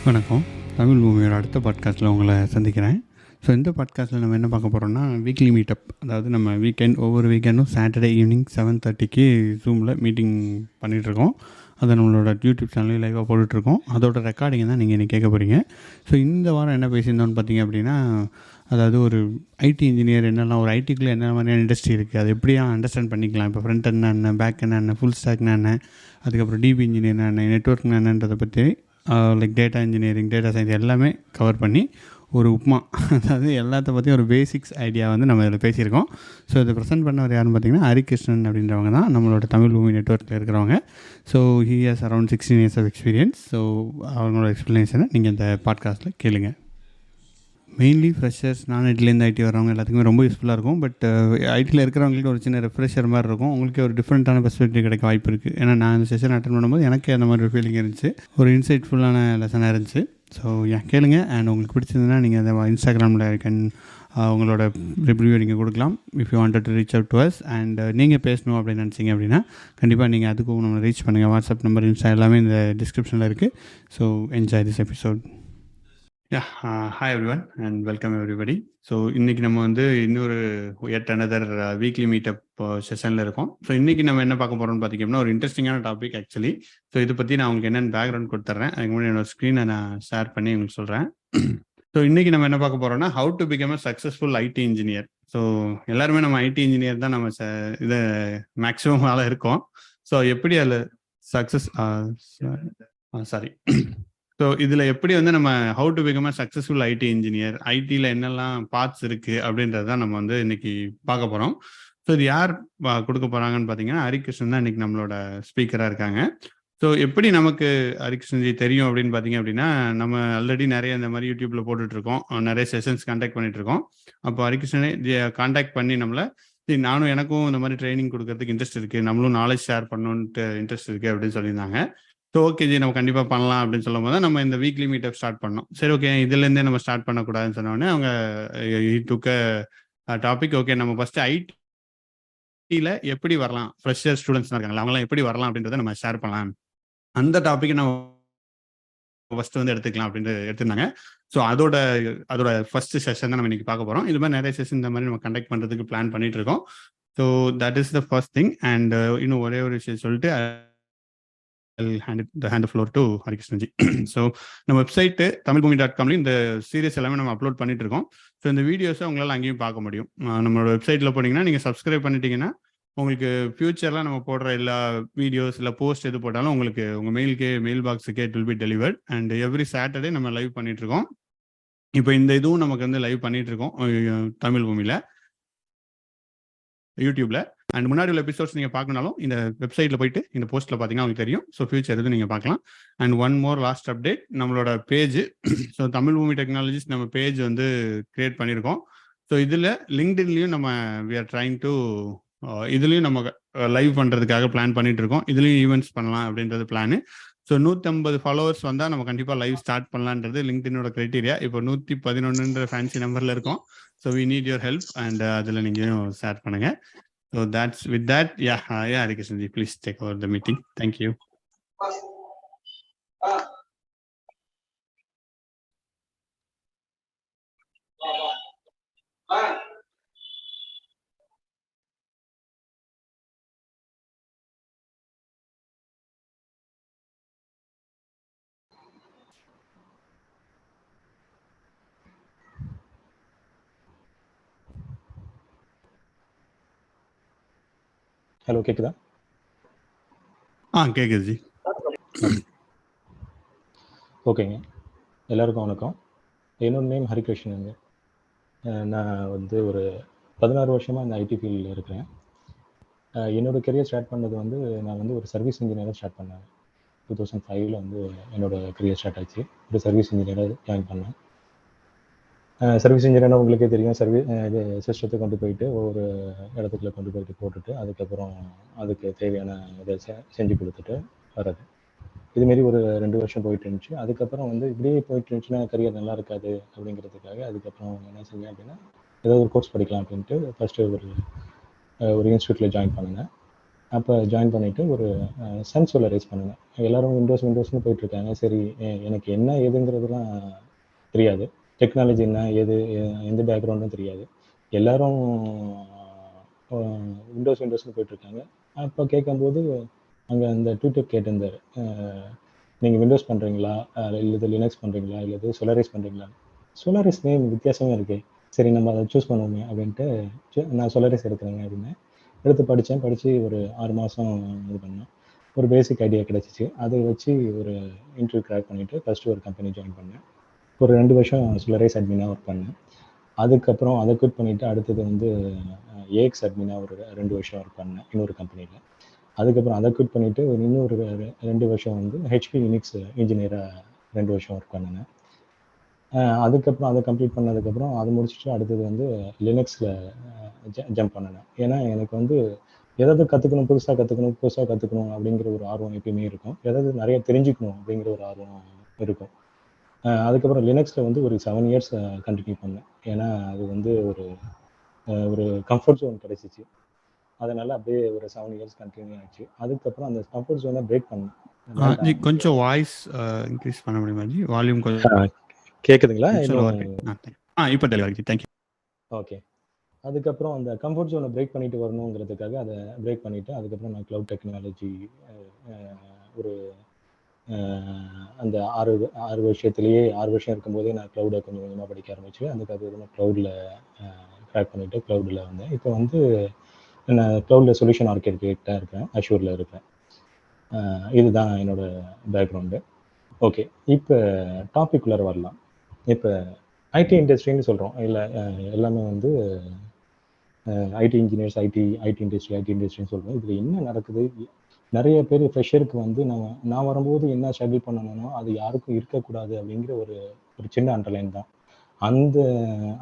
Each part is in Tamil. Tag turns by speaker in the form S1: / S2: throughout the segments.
S1: வணக்கம். தமிழ் பூமியோட அடுத்த பாட்காஸ்ட்டில் உங்களை சந்திக்கிறேன். ஸோ இந்த பாட்காஸ்ட்டில் நம்ம என்ன பார்க்க போகிறோம்னா, வீக்லி மீட்டப். அதாவது நம்ம ஒவ்வொரு வீக்கெண்டும் சாட்டர்டே ஈவினிங் 7:30க்கு ஜூமில் மீட்டிங் பண்ணிகிட்ருக்கோம். அதை நம்மளோட யூடியூப் சேனல்லையும் லைவாக போட்டுட்ருக்கோம். அதோட ரெக்கார்டிங்கை தான் நீங்கள் இன்றைக்கி கேட்க போகிறீங்க. ஸோ இந்த வாரம் என்ன பேசியிருந்தோன்னு பார்த்தீங்க அப்படின்னா, அதாவது ஒரு ஐடி இன்ஜினியர் என்னெல்லாம், ஒரு ஐடிக்குள்ளே என்ன மாதிரியான இண்டஸ்ட்ரி இருக்குது, அது எப்படியா அண்டர்ஸ்டாண்ட் பண்ணிக்கலாம். இப்போ ஃப்ரண்ட் என்ன, பேக் என்ன, ஃபுல் ஸ்டாக்னா என்ன, அதுக்கப்புறம் டிபி இன்ஜினியர்னா என்ன, நெட்ஒர்க்னா என்னன்றதை பற்றி like data engineering, data science எல்லாமே கவர் பண்ணி ஒரு உப்மா, அதாவது எல்லாத்த பற்றியும் ஒரு பேசிக்ஸ் ஐடியா வந்து நம்ம இதில் பேசியிருக்கோம். ஸோ இதை ப்ரெசென்ட் பண்ணவர் யாருன்னு பார்த்தீங்கன்னா ஹரிகிருஷ்ணன் அப்படின்றவங்க தான், நம்மளோட தமிழ் பூமி நெட்ஒர்க்கில் இருக்கிறவங்க. So he has around 16 years of experience. So அவங்களோட எக்ஸ்ப்ளனேஷனை நீங்கள் இந்த பாட்காஸ்ட்டில் கேளுங்க. மெயின்லி ஃப்ரெஷர்ஸ், நான் ஐடிலேருந்து ஐடி வரவங்க எல்லாத்துக்குமே ரொம்ப யூஸ்ஃபுல்லாக இருக்கும். பட் ஐடியில் இருக்கிறவங்களுக்கு ஒரு சின்ன ரெஃப்ரெஷர் மாதிரி இருக்கும். உங்களுக்கு ஒரு டிஃப்ரெண்ட்டான பெர்ஸ்பெக்டிவ் கிடைக்க வாய்ப்பு இருக்குது. ஏன்னா நான் இந்த செஷன் அட்டன் பண்ணும்போது எனக்கு அந்த மாதிரி ஒரு ஃபீலிங் இருந்துச்சு, ஒரு இன்சைட்ஃபுல்லான லெசனாக இருந்துச்சு. ஸோ கேளுங்க. அண்ட் உங்களுக்கு பிடிச்சதுன்னா நீங்கள் அதை இன்ஸ்டாகிராமில் உங்களோட ரிவ்யூ நீங்கள் கொடுக்கலாம். If you wanted to reach out to us. And நீங்கள் பேசணும் அப்படின்னு நினச்சிங்க அப்படின்னா கண்டிப்பாக நீங்கள் அதுக்கும் நம்ம ரீச் பண்ணுங்கள். வாட்ஸ்அப் நம்பர், இன்ஸ்டா எல்லாமே இந்த டிஸ்கிரிப்ஷனில் இருக்குது. So enjoy this episode. Hi everyone and welcome everybody. So இன்றைக்கி நம்ம வந்து இன்னொரு another வீக்லி மீட்டப் செஷனில் இருக்கோம். ஸோ இன்றைக்கி நம்ம என்ன பார்க்க போகிறோம்னு பார்த்தீங்கன்னா, ஒரு இன்ட்ரெஸ்டிங்கான டாபிக் ஆக்சுவலி. ஸோ இதை பற்றி நான் உங்களுக்கு என்னென்ன பேக்ரவுண்ட் கொடுத்துட்றேன். அதுக்கு முன்னாடி என்னோட ஸ்க்ரீனை நான் ஷேர் பண்ணி உங்களுக்கு சொல்கிறேன். ஸோ இன்றைக்கி நம்ம என்ன பார்க்க போகிறோம்னா, how to become a successful ID engineer. So எல்லாருமே நம்ம ஐடி இன்ஜினியர் தான் நம்ம இதை மேக்ஸிமம் ஆளாக இருக்கோம். ஸோ எப்படி அதில் சக்ஸஸ் சாரி ஸோ இதில் எப்படி வந்து நம்ம how to become a successful ID engineer, ஐடியில் என்னெல்லாம் பார்ட்ஸ் இருக்குது அப்படின்றது தான் நம்ம வந்து இன்னைக்கு பார்க்க போகிறோம். ஸோ இது யார் கொடுக்க போகிறாங்கன்னு பார்த்தீங்கன்னா, ஹரிகிருஷ்ணன் தான் இன்னைக்கு நம்மளோட ஸ்பீக்கராக இருக்காங்க. ஸோ எப்படி நமக்கு ஹரிகிருஷ்ணன்ஜி தெரியும் அப்படின்னு பார்த்தீங்க அப்படின்னா, நம்ம ஆல்ரெடி நிறைய இந்த மாதிரி யூடியூப்ல போட்டுட்ருக்கோம், நிறைய செஷன்ஸ் கான்டாக்ட் பண்ணிட்டுருக்கோம். அப்போ ஹரிகிருஷ்ணனே கான்டாக்ட் பண்ணி நம்மளை, நானும் எனக்கும் இந்த மாதிரி ட்ரைனிங் கொடுக்கறதுக்கு இன்ட்ரெஸ்ட் இருக்குது, நம்மளும் நாலேஜ் ஷேர் பண்ணணுன்ட்டு இன்ட்ரெஸ்ட் இருக்குது அப்படின்னு சொல்லியிருந்தாங்க. ஸோ ஓகே ஜி, நம்ம கண்டிப்பாக பண்ணலாம் அப்படின்னு சொல்லும் போது நம்ம இந்த வீக்லி மீட்டப் ஸ்டார்ட் பண்ணோம். சரி ஓகே, இதுலேருந்தே நம்ம ஸ்டார்ட் பண்ணக்கூடாதுன்னு சொன்னோடனே அவங்க டுக்க டாபிக். ஓகே, நம்ம ஃபஸ்ட்டு ஐடியில் எப்படி வரலாம், ஃப்ரெஷர் ஸ்டூடெண்ட்ஸ் இருக்காங்களா, அவங்களாம் எப்படி வரலாம் அப்படின்றத நம்ம ஷேர் பண்ணலாம். அந்த டாப்பிக்கை நம்ம ஃபஸ்ட்டு வந்து எடுத்துக்கலாம் அப்படின்ட்டு எடுத்துருந்தாங்க. ஸோ அதோட ஃபர்ஸ்ட் செஷன் தான் நம்ம இன்னைக்கு பார்க்க போகிறோம். இது மாதிரி நிறைய செஷன் இந்த மாதிரி நம்ம கண்டக்ட் பண்ணுறதுக்கு பிளான் பண்ணிட்டு இருக்கோம். So that is the first thing. And இன்னும் ஒரே ஒரு விஷயம் சொல்லிட்டு I'll hand the floor to ஹரிகிருஷ்ணன்ஜி. ஸோ நம்ம வெப்சைட்டு tamilboomi.com இந்த சீரியஸ் எல்லாமே நம்ம அப்லோட் பண்ணிட்டு இருக்கோம். ஸோ இந்த வீடியோஸை உங்களால் அங்கேயும் பார்க்க முடியும். நம்மளோட வெப்சைட்டில் போனீங்கன்னா, நீங்கள் சப்ஸ்கிரைப் பண்ணிட்டீங்கன்னா உங்களுக்கு ஃபியூச்சரில் நம்ம போடுற எல்லா வீடியோஸ் இல்லை போஸ்ட் எது போட்டாலும் உங்களுக்கு உங்கள் மெயில் பாக்ஸுக்கே it will be delivered. And every Saturday நம்ம லைவ் பண்ணிட்டு இருக்கோம். இப்போ இந்த இதுவும் நமக்கு வந்து லைவ் பண்ணிட்டு இருக்கோம் தமிழ் பூமியில் யூடியூப்ல. அண்ட் முன்னாடி உள்ள எபிசோட்ஸ் நீங்கள் பார்க்கணுனாலும் இந்த வெப்சைட்டில் போயிட்டு இந்த போஸ்ட்டில் பார்த்தீங்கன்னா உங்களுக்கு தெரியும். ஸோ ஃபியூச்சர் எதுவும் நீங்கள் பார்க்கலாம். And one more last update, நம்மளோட பேஜ், ஸோ தமிழ் பூமி டெக்னாலஜிஸ் நம்ம பேஜ் வந்து கிரியேட் பண்ணியிருக்கோம். ஸோ இதில் லிங்க்டின்லையும் நம்ம வி ஆர் ட்ரைங் டு இதுலேயும் நம்ம லைவ் பண்ணுறதுக்காக பிளான் பண்ணிட்டு இருக்கோம். இதுலேயும் ஈவெண்ட்ஸ் பண்ணலாம் அப்படின்றது பிளானு. ஸோ 150 ஃபாலோவர்ஸ் வந்தால் நம்ம கண்டிப்பாக லைவ் ஸ்டார்ட் பண்ணலான்றது லிங்க்டினோட கிரைட்டீரியா. இப்போ 111 ஃபேன்சி நம்பரில் இருக்கோம். So we need your help. And அதில் நீங்களும் ஷேர் பண்ணுங்கள். So with that, Harikirshanji, please take over the meeting. Thank you.
S2: Hello, கேட்குதா?
S1: கேட்குது ஜி.
S2: ஓகேங்க, எல்லாருக்கும் வணக்கம். என்னோட நேம் ஹரிகிருஷ்ணனுங்க. நான் வந்து ஒரு 16 வருஷமாக இந்த ஐடி ஃபீல்டில் இருக்கிறேன். என்னோடய கெரியர் ஸ்டார்ட் பண்ணது வந்து, நான் வந்து ஒரு சர்வீஸ் இன்ஜினியராக ஸ்டார்ட் பண்ணேன். 2005 வந்து என்னோடய கெரியர் ஸ்டார்ட் ஆச்சு. ஒரு சர்வீஸ் இன்ஜினியராக ஜாயின் பண்ணேன். சர்வீஸ் இன்ஜினியர்னா உங்களுக்கே தெரியும், இது சிஸ்டத்தை கொண்டு போயிட்டு ஒவ்வொரு இடத்துக்குள்ள கொண்டு போயிட்டு போட்டுட்டு அதுக்கப்புறம் அதுக்கு தேவையான இதை செஞ்சு கொடுத்துட்டு வர்றது. இதுமாரி ஒரு 2 வருஷம் போயிட்டு இருந்துச்சு. அதுக்கப்புறம் வந்து இப்படியே போயிட்டு இருந்துச்சுன்னா கரியர் நல்லா இருக்காது அப்படிங்கிறதுக்காக அதுக்கப்புறம் என்ன செஞ்சேன் அப்படின்னா, ஏதாவது ஒரு கோர்ஸ் படிக்கலாம் அப்படின்ட்டு ஃபஸ்ட்டு ஒரு இன்ஸ்டியூட்டில் ஜாயின் பண்ணினேன். அப்போ ஜாயின் பண்ணிவிட்டு ஒரு சன் சோலரைஸ் பண்ணுங்கள். எல்லோரும் விண்டோஸ்னு போயிட்டுருக்காங்க. சரி, எனக்கு என்ன ஏதுங்கிறதுலாம் தெரியாது. டெக்னாலஜி என்ன ஏது எந்த பேக்ரவுண்டும் தெரியாது. எல்லோரும் விண்டோஸ்னு போயிட்டுருக்காங்க. அப்போ கேட்கும்போது அங்கே அந்த ட்விட்டர் கேட்டிருந்தார், நீங்கள் விண்டோஸ் பண்ணுறீங்களா, இல்லை லினக்ஸ் பண்ணுறீங்களா, இல்லை சோலரைஸ் பண்ணுறீங்களா? சோலாரிஸ் நேம் வித்தியாசமாக இருக்கே, சரி நம்ம அதை சூஸ் பண்ணுவோமே அப்படின்ட்டு நான் சோலரைஸ் எடுக்கிறேங்க அப்படின்னு எடுத்து படித்து ஒரு 6 மாதம் இது பண்ணேன். ஒரு பேசிக் ஐடியா கிடச்சிச்சு. அதை வச்சு ஒரு இன்டர்வியூ கிராக் பண்ணிவிட்டு ஃபஸ்ட்டு ஒரு கம்பெனி ஜாயின் பண்ணேன். ஒரு 2 வருஷம் சோலரைஸ் அட்மினாக ஒர்க் பண்ணேன். அதுக்கப்புறம் அதை குவிட் பண்ணிவிட்டு அடுத்தது வந்து ஏஎக்ஸ் அட்மினாக ஒரு 2 வருஷம் ஒர்க் பண்ணேன் இன்னொரு கம்பெனியில். அதுக்கப்புறம் அதை குவிட் பண்ணிவிட்டு இன்னொரு 2 வருஷம் வந்து ஹெச்பி யூனிக்ஸ் இன்ஜினியராக 2 வருஷம் ஒர்க் பண்ணினேன். அதுக்கப்புறம் அதை கம்ப்ளீட் பண்ணதுக்கப்புறம் அதை முடிச்சுட்டு அடுத்தது வந்து லினக்ஸில் ஜம்ப் பண்ணினேன். ஏன்னா எனக்கு வந்து எதாவது புதுசாக கற்றுக்கணும் அப்படிங்கிற ஒரு ஆர்வம் எப்பயுமே இருக்கும். எதாவது நிறைய தெரிஞ்சுக்கணும் அப்படிங்கிற ஒரு ஆர்வம் இருக்கும். அதுக்கப்புறம் லினக்ஸில் வந்து ஒரு 7 இயர்ஸ் கண்டினியூ பண்ணேன். ஏன்னா அது வந்து ஒரு கம்ஃபர்ட் ஜோன் கிடைச்சிச்சு. அதனால் அப்படியே ஒரு 7 இயர்ஸ் கண்டினியூ ஆச்சு. அதுக்கப்புறம் அந்த கம்ஃபர்ட் ஜோனை பிரேக் பண்ணேன்.
S1: கொஞ்சம் வாய்ஸ் இன்க்ரீஸ் பண்ண முடியுமா ஜி? வால்யூம் கொஞ்சம்
S2: கேட்குதுங்களா?
S1: இப்போ தெளிவாக தேங்க்யூ.
S2: ஓகே. அதுக்கப்புறம் அந்த கம்ஃபர்ட் ஜோனை பிரேக் பண்ணிட்டு வரணுங்கிறதுக்காக அதை பிரேக் பண்ணிவிட்டு அதுக்கப்புறம் நான் க்ளவுட் டெக்னாலஜி ஒரு அந்த 6 வருஷத்துலேயே 6 வருஷம் இருக்கும்போதே நான் க்ளவுடை கொஞ்சம் கொஞ்சமாக படிக்க ஆரம்பிச்சு அதுக்கப்புறம் க்ளவுடில் க்ராக் பண்ணிவிட்டு க்ளவுடில் வந்தேன். இப்போ வந்து நான் க்ளவுடில் சொல்யூஷன் ஆர்கிடெக்டாக இருக்கேன், அஷூரில் இருக்கேன். இதுதான் என்னோடய பேக்ரவுண்டு. ஓகே, இப்போ டாபிக் உள்ளார வரலாம். இப்போ ஐடி இண்டஸ்ட்ரின்னு சொல்கிறோம் இல்லை, எல்லாமே வந்து ஐடி இன்ஜினியர்ஸ், ஐடி இண்டஸ்ட்ரின்னு சொல்கிறோம். இதில் என்ன நடக்குது? நிறைய பேர் ஃப்ரெஷருக்கு வந்து நான் வரும்போது என்ன ஸ்ட்ரகிள் பண்ணணும்னோ அது யாருக்கும் இருக்கக்கூடாது அப்படிங்கிற ஒரு சின்ன அண்டர்லைன் தான்.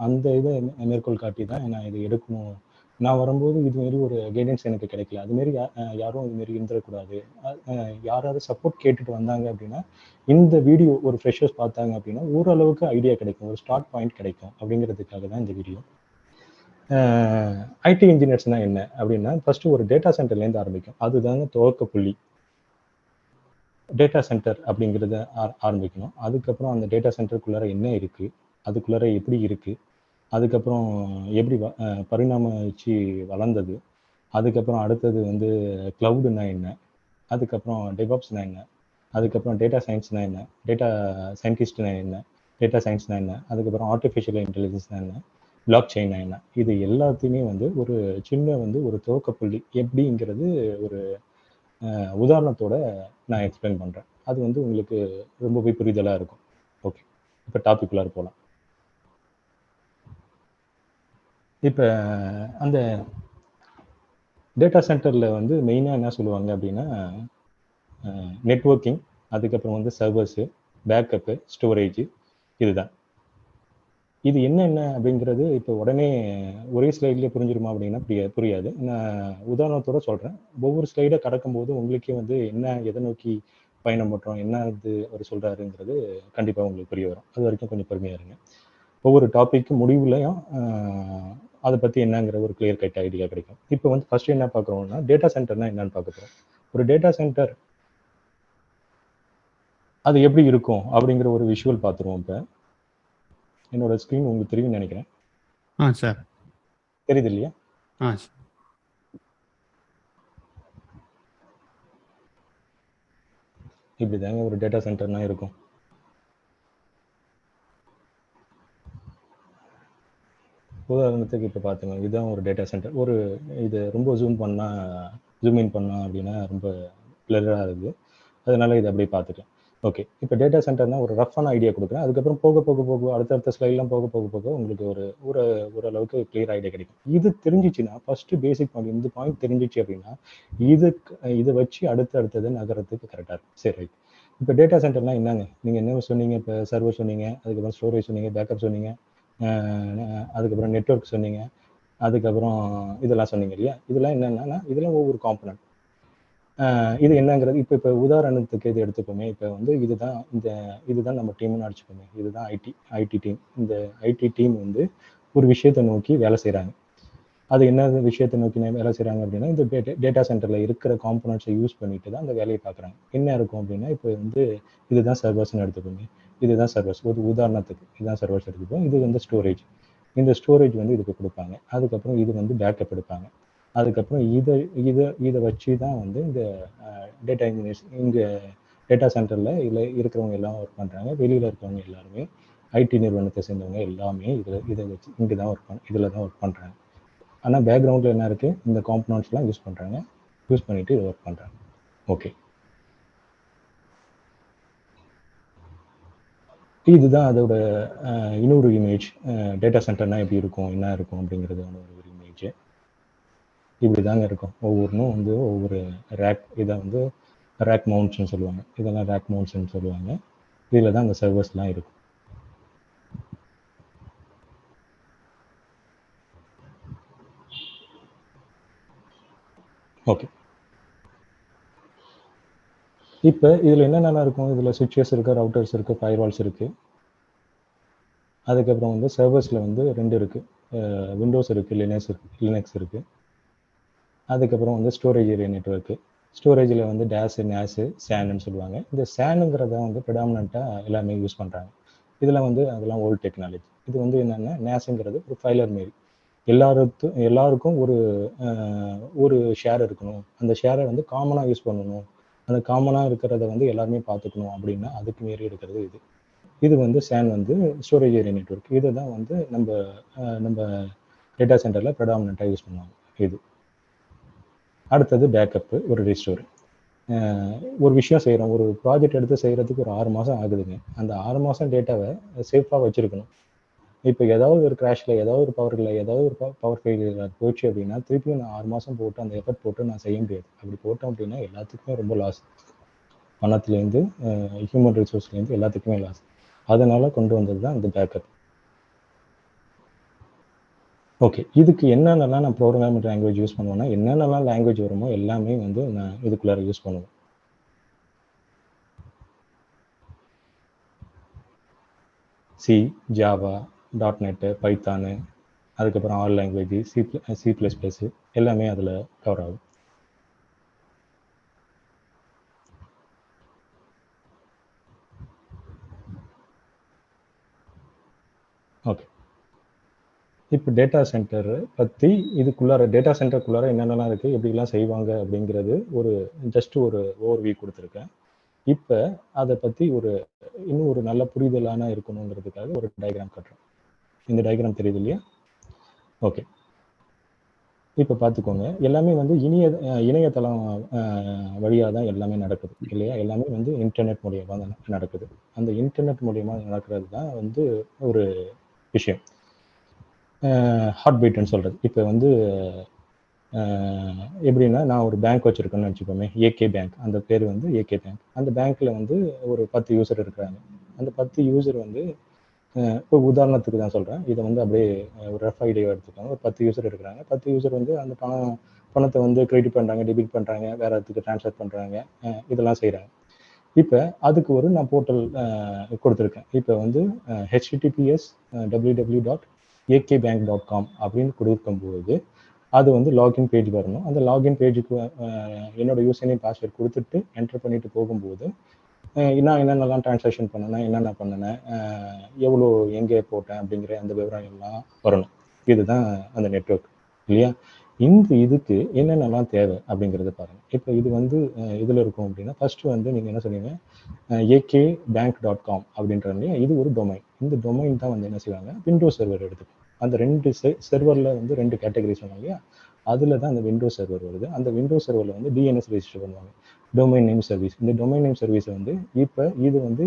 S2: அந்த இதை மேற்கோள் காட்டி தான் நான் இதை எடுக்கணும். நான் வரும்போது இதுமாரி ஒரு கைடன்ஸ் எனக்கு கிடைக்கல. அதுமாரி யாரும் இதுமாரி இருந்துடக்கூடாது. யாராவது சப்போர்ட் கேட்டுட்டு வந்தாங்க அப்படின்னா இந்த வீடியோ ஒரு ஃப்ரெஷர்ஸ் பார்த்தாங்க அப்படின்னா ஓரளவுக்கு ஐடியா கிடைக்கும், ஒரு ஸ்டார்ட் பாயிண்ட் கிடைக்கும் அப்படிங்கிறதுக்காக தான் இந்த வீடியோ. ஐடி இன்ஜினியர்ஸ்னா என்ன அப்படின்னா ஃபர்ஸ்ட் ஒரு டேட்டா சென்டர்லேருந்து ஆரம்பிக்கும். அதுதாங்க துவக்க புள்ளி. டேட்டா சென்டர் அப்படிங்கிறத ஆரம்பிக்கணும். அதுக்கப்புறம் அந்த டேட்டா சென்டருக்குள்ளார என்ன இருக்குது, அதுக்குள்ளார எப்படி இருக்குது, அதுக்கப்புறம் எப்படி பரிணாமிச்சு வளர்ந்தது, அதுக்கப்புறம் அடுத்தது வந்து க்ளவுடுனா என்ன, அதுக்கப்புறம் டெவாப்ஸ்னா என்ன, அதுக்கப்புறம் டேட்டா சயின்ஸ்னா என்ன, டேட்டா சயின்டிஸ்ட்னா என்ன, டேட்டா சயின்ஸ்னா என்ன, அதுக்கப்புறம் ஆர்டிஃபிஷியல் இன்டெலிஜென்ஸ்னா என்ன, பிளாக் செயின்னா என்ன, இது எல்லாத்தையுமே வந்து ஒரு சின்ன வந்து ஒரு துவக்கப்புள்ளி எப்படிங்கிறது ஒரு உதாரணத்தோட நான் எக்ஸ்பிளைன் பண்ணுறேன். அது வந்து உங்களுக்கு ரொம்பவே புரிதலாக இருக்கும். ஓகே, இப்போ டாபிக்குள்ளார போகலாம். இப்போ அந்த டேட்டா சென்டரில் வந்து மெயினாக என்ன சொல்லுவாங்க அப்படின்னா நெட்வொர்க்கிங், அதுக்கப்புறம் வந்து சர்வர்ஸு, பேக்கப்பு, ஸ்டோரேஜ், இதுதான். இது என்னென்ன அப்படிங்கிறது இப்போ உடனே ஒரே ஸ்லைட்லேயே புரிஞ்சிருமா அப்படின்னா புரியாது. நான் உதாரணத்தோட சொல்கிறேன். ஒவ்வொரு ஸ்லைடை கடக்கும்போது உங்களுக்கே வந்து என்ன எதை நோக்கி பயணம் பண்ணுறோம், என்ன இது அவர் சொல்கிறாருங்கிறது கண்டிப்பாக உங்களுக்கு புரிய வரும். அது வரைக்கும் கொஞ்சம் பொறுமையாக இருங்க. ஒவ்வொரு டாபிக்கு முடிவுலையும் அதை பற்றி என்னங்கிற ஒரு கிளியர் கட் ஐடியா கிடைக்கும். இப்போ வந்து ஃபர்ஸ்ட் என்ன பார்க்குறோம்னா டேட்டா சென்டர்னா என்னன்னு பார்க்க போகிறோம். ஒரு டேட்டா சென்டர் அது எப்படி இருக்கும் அப்படிங்கிற ஒரு விஷுவல் பார்த்துருவோம். இப்போ என்னோட ஸ்க்ரீன் உங்களுக்கு தெரியும்னு நினைக்கிறேன்.
S1: சார்
S2: தெரியுது இல்லையா? இப்படி தாங்க ஒரு டேட்டா சென்டர்னா இருக்கும். உதாரணத்துக்கு இப்போ பார்த்துங்க, இதுதான் ஒரு டேட்டா சென்டர். இது ரொம்ப ஜூம் இன் பண்ணா அப்படின்னா ரொம்ப கிளியராக இருக்குது. அதனால இதை அப்படியே பார்த்துக்கலாம். ஓகே, இப்போ டேட்டா சென்டர்னா ஒரு ரஃப்பான ஐடியா கொடுக்குறேன். அதுக்கப்புறம் போக அடுத்தடுத்த ஸ்லைட்லாம் போக உங்களுக்கு ஓரளவுக்கு கிளியர் ஐடியா கிடைக்கும். இது தெரிஞ்சிச்சுன்னா ஃபர்ஸ்ட் பேசிக் பாயிண்ட், இந்த பாயிண்ட் தெரிஞ்சிச்சு அப்படின்னா இதை வச்சு அடுத்தது நகரத்துக்கு கரெக்டாக இருக்கும். சரி, ரைட். இப்போ டேட்டா சென்டர்னா என்னங்க, நீங்கள் என்ன சொன்னீங்க? இப்போ சர்வர் சொன்னீங்க, அதுக்கப்புறம் ஸ்டோரேஜ் சொன்னீங்க, பேக்கப் சொன்னீங்க, அதுக்கப்புறம் நெட்வொர்க் சொன்னீங்க, அதுக்கப்புறம் இதெல்லாம் சொன்னீங்க இல்லையா? இதெல்லாம் என்னென்னா இதெல்லாம் ஒவ்வொரு காம்பனன்ட். இது என்னங்கிறது இப்போ உதாரணத்துக்கு இது எடுத்துப்போமே. இப்போ வந்து இதுதான் நம்ம டீம்னு அடிச்சுப்போமே. இதுதான் ஐடி டீம். இந்த ஐடி டீம் வந்து ஒரு விஷயத்தை நோக்கி வேலை செய்கிறாங்க. அது என்ன விஷயத்தை நோக்கி வேலை செய்கிறாங்க அப்படின்னா, இந்த டேட்டா சென்டரில் இருக்கிற காம்பனண்ட்ஸை யூஸ் பண்ணிட்டு தான் அந்த வேலையை பார்க்குறாங்க. என்ன இருக்கும் அப்படின்னா, இப்போ வந்து இதுதான் சர்வர்ஸ்னு எடுத்துக்கோங்க. இதுதான் சர்வர்ஸ். ஒரு உதாரணத்துக்கு இதுதான் சர்வர்ஸ் எடுத்துப்போம். இது வந்து ஸ்டோரேஜ். இந்த ஸ்டோரேஜ் வந்து இதுக்கு கொடுப்பாங்க. அதுக்கப்புறம் இது வந்து பேக்கப் எடுப்பாங்க. அதுக்கப்புறம் இதை வச்சு தான் வந்து இந்த டேட்டா இன்ஜினியர்ஸ் இங்கே டேட்டா சென்டரில் இதில் இருக்கிறவங்க எல்லாம் ஒர்க் பண்ணுறாங்க. வெளியில் இருக்கிறவங்க எல்லாருமே ஐடி நிறுவனத்தை சேர்ந்தவங்க எல்லாமே இதை வச்சு இங்கே தான் இதில் தான் ஒர்க் பண்ணுறாங்க. ஆனால் பேக்ரவுண்டில் என்ன இருக்குது, இந்த காம்பனண்ட்ஸ்லாம் யூஸ் பண்ணுறாங்க. யூஸ் பண்ணிவிட்டு இதை ஒர்க் பண்ணுறாங்க. ஓகே, இதுதான் அதோட இன்னொரு இமேஜ். டேட்டா சென்டர்னால் எப்படி இருக்கும், என்ன இருக்கும் அப்படிங்கிறது ஒரு இமேஜ். இப்படி தாங்க இருக்கும். ஒவ்வொன்றும் வந்து ஒவ்வொரு ரேக், இதை வந்து ரேக் மவுண்ட்ஸ்னு சொல்லுவாங்க. இதெல்லாம் ரேக் மவுண்ட்ஸ்னு சொல்லுவாங்க. இதில் தான் அந்த சர்வர்ஸ்லாம் இருக்கும். ஓகே, இப்போ இதில் என்னென்னலாம் இருக்கும், இதில் சுவிட்சஸ் இருக்குது, ரவுட்டர்ஸ் இருக்குது, ஃபயர்வால்ஸ் இருக்குது. அதுக்கப்புறம் வந்து சர்வர்ஸில் வந்து 2 இருக்குது. விண்டோஸ் இருக்குது, லினக்ஸ் இருக்குது. அதுக்கப்புறம் வந்து ஸ்டோரேஜ் ஏரியா நெட்வொர்க்கு. ஸ்டோரேஜில் வந்து டேஸு, நேஸு, சேனுன்னு சொல்லுவாங்க. இந்த சேனுங்கிறத வந்து ப்ரிடாமினண்ட்டாக எல்லாமே யூஸ் பண்ணுறாங்க. இதில் வந்து அதெல்லாம் ஓல்டு டெக்னாலஜி. இது வந்து என்னென்னா, நேஸுங்கிறது ஒரு ஃபைலர் மாரி. எல்லாருக்கும் ஒரு ஷேர் இருக்கணும். அந்த ஷேரை வந்து காமனாக யூஸ் பண்ணணும். அந்த காமனாக இருக்கிறத வந்து எல்லாருமே பார்த்துக்கணும் அப்படின்னா அதுக்கு மீறி இருக்கிறது இது. இது வந்து சேன் வந்து ஸ்டோரேஜ் ஏரியா நெட்வொர்க். இதை தான் வந்து நம்ம டேட்டா சென்டரில் ப்ரிடாமினண்ட்டாக யூஸ் பண்ணுவாங்க. இது அடுத்தது பேக்கப்பு, ஒரு ரிஸ்டோர். ஒரு விஷயம் செய்கிறோம், ஒரு ப்ராஜெக்ட் எடுத்து செய்கிறதுக்கு ஒரு 6 மாதம் ஆகுதுங்க. அந்த 6 மாதம் டேட்டாவை சேஃபாக வச்சுருக்கணும். இப்போ ஏதாவது ஒரு கிராஷில், ஏதாவது ஒரு பவர் ஃபெயிலியர் போச்சு அப்படின்னா, திருப்பியும் நான் 6 மாதம் போட்டு அந்த எஃபர்ட் போட்டு நான் செய்ய முடியாது. அப்படி போட்டோம் அப்படின்னா எல்லாத்துக்குமே ரொம்ப லாஸ். பணத்துலேருந்து, ஹியூமன் ரிசோர்ஸ்லேருந்து எல்லாத்துக்குமே லாஸ். அதனால் கொண்டு வந்தது தான் இந்த பேக்கப். ஓகே, இதுக்கு என்னென்னலாம் நான் ப்ரோக்ராமிங் லாங்குவேஜ் யூஸ் பண்ணுவேன்னா, என்னென்னலாம் லாங்குவேஜ் வருமோ எல்லாமே வந்து நான் இதுக்குள்ளார யூஸ் பண்ணுவேன். சி, ஜாவா, .NET, பைத்தானு, அதுக்கப்புறம் ஆல் லாங்குவேஜ், C++, எல்லாமே அதில் கவர் ஆகும். ஓகே, இப்போ டேட்டா சென்டர் பற்றி டேட்டா சென்டருக்குள்ளார என்னென்னலாம் இருக்குது, எப்படிலாம் செய்வாங்க அப்படிங்கிறது ஜஸ்ட் ஒரு ஓவர்வியூ கொடுத்துருக்கேன். இப்போ அதை பற்றி இன்னும் ஒரு நல்ல புரிதலான இருக்கணுங்கிறதுக்காக ஒரு டயக்ராம் காட்டுறேன். இந்த டயக்ராம் தெரியுது இல்லையா? ஓகே, இப்போ பார்த்துக்கோங்க. எல்லாமே வந்து இணையதளம் வழியாக தான் எல்லாமே நடக்குது இல்லையா? எல்லாமே வந்து இன்டர்நெட் மூலியமாக தான் நடக்குது. அந்த இன்டர்நெட் மூலியமாக நடக்கிறது தான் வந்து ஒரு விஷயம். ஹார்ட் பீட்னு சொல்கிறது. இப்போ வந்து எப்படின்னா, நான் ஒரு பேங்க் வச்சுருக்கேன்னு வச்சுக்கோமே, ஏகே பேங்க். அந்த பேர் வந்து ஏகே பேங்க். அந்த பேங்க்கில் வந்து ஒரு 10 யூசர் இருக்கிறாங்க. அந்த 10 யூசர் வந்து இப்போ உதாரணத்துக்கு தான் சொல்கிறேன். இதை வந்து அப்படியே ஒரு ரஃப் ஐடியா எடுத்துக்கோங்க. ஒரு 10 யூசர் இருக்கிறாங்க. 10 யூசர் வந்து அந்த பணத்தை வந்து கிரெடிட் பண்ணுறாங்க, டெபிட் பண்ணுறாங்க, வேறு இடத்துக்கு ட்ரான்ஸ்ஃபர் பண்ணுறாங்க, இதெல்லாம் செய்கிறாங்க. இப்போ அதுக்கு நான் போர்ட்டல் கொடுத்துருக்கேன். இப்போ வந்து https www.akbank.com அப்படின்னு கொடுக்கும்போது அது வந்து லாகின் பேஜ் வரணும். அந்த லாகின் பேஜுக்கு என்னோட யூசர் நேம் பாஸ்வேர்ட் கொடுத்துட்டு என்டர் பண்ணிட்டு போகும்போது நான் என்னென்னலாம் ட்ரான்சாக்ஷன் பண்ணினேன், என்னென்ன பண்ணினேன், எவ்வளோ எங்கே போட்டேன் அப்படிங்கிற அந்த விவரம் எல்லாம் வரணும். இதுதான் அந்த நெட்வொர்க் இல்லையா? இதுக்கு என்னென்னலாம் தேவை அப்படிங்கிறத பாருங்கள். இப்போ இது வந்து இதில் இருக்கும் அப்படின்னா, ஃபஸ்ட்டு வந்து நீங்கள் என்ன சொன்னீங்க, akbank.com அப்படின்ற இல்லையா? இது ஒரு டொமைன். இந்த டொமைன் தான் வந்து என்ன செய்வாங்க, விண்டோஸ் சர்வர் எடுத்துக்கும். அந்த 2 சர்வரில் வந்து 2 கேட்டகரி சொன்னாங்க இல்லையா? அதில் தான் அந்த விண்டோஸ் சர்வர் வருது. அந்த விண்டோஸ் சர்வரில் வந்து டிஎன்எஸ் ரெஜிஸ்டர் பண்ணுவாங்க, டொமைன் நேம் சர்வீஸ். இந்த டொமைன் நேம் சர்வீஸை வந்து இப்போ இது வந்து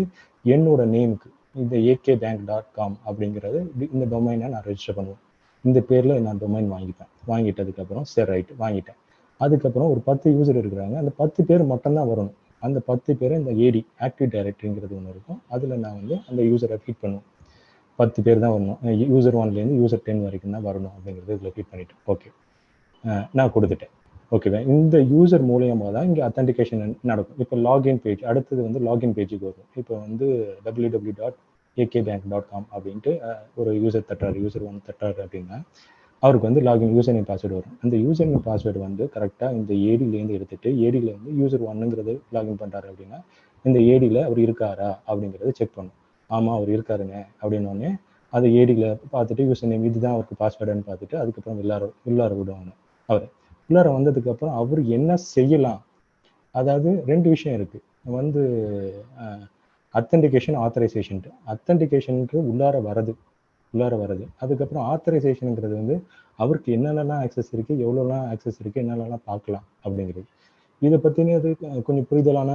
S2: என்னோட நேமுக்கு, இந்த akbank.com அப்படிங்கிறது இந்த டொமைனை நான் ரெஜிஸ்டர் பண்ணுவேன். இந்த பேரில் நான் டொமைன் வாங்கிட்டதுக்கப்புறம் சரி ரைட் வாங்கிட்டேன். அதுக்கப்புறம் ஒரு 10 யூசர் இருக்கிறாங்க. அந்த 10 பேர் மட்டும்தான் வரணும். அந்த 10 பேரை இந்த ஏடி, ஆக்டிவ் டைரக்டரிங்கிறது ஒன்று இருக்கும். அதில் நான் வந்து அந்த யூசரை ஃபீட் பண்ணுவேன். 10 பேர் தான் வரணும். யூசர் 1லேருந்து யூசர் 10 வரைக்கும் தான் வரணும் அப்படிங்கிறது இதில் ஃபீட் பண்ணிட்டேன். ஓகே, நான் கொடுத்துட்டேன். ஓகேவா? இந்த யூசர் மூலியமாக தான் இங்கே அத்தன்டிகேஷன் நடக்கும். இப்போ லாகின் பேஜ், அடுத்தது வந்து லாகின் பேஜுக்கு வரும். இப்போ வந்து www.akbank.com அப்படின்ட்டு ஒரு யூசர் 1 தட்டுறாரு அப்படின்னா, அவருக்கு வந்து லாகின் யூசர் நேம் பாஸ்வேர்டு வரும். அந்த யூசர் நேம் பாஸ்வேர்டு வந்து கரெக்டாக இந்த ஏடியிலேருந்து எடுத்துட்டு ஏடியில் வந்து யூசர் ஒன்னுங்கிறது லாகின் பண்ணுறாரு அப்படின்னா இந்த ஏடியில் அவர் இருக்காரா அப்படிங்கிறத செக் பண்ணும். ஆமாம் அவர் இருக்காருங்க அப்படின்னோடனே அதை ஏடியில் பார்த்துட்டு யூசர் நேம் இதுதான் அவருக்கு பாஸ்வேர்டுன்னு பார்த்துட்டு அதுக்கப்புறம் உள்ளார விடுவாங்க. அவர் உள்ளார வந்ததுக்கப்புறம் அவர் என்ன செய்யலாம், அதாவது 2 விஷயம் இருக்குது வந்து அத்தன்டிகேஷன் ஆத்தரைசேஷன்ட்டு. அத்தன்டிகேஷனுக்கு உள்ளார வருது. அதுக்கப்புறம் ஆத்தரைசேஷனுங்கிறது வந்து அவருக்கு என்னென்னலாம் ஆக்சஸ் இருக்குது, எவ்வளோலாம் ஆக்சஸ் இருக்குது, என்னென்னலாம் பார்க்கலாம் அப்படிங்கிறது. இதை பற்றினது கொஞ்சம் புரிதலான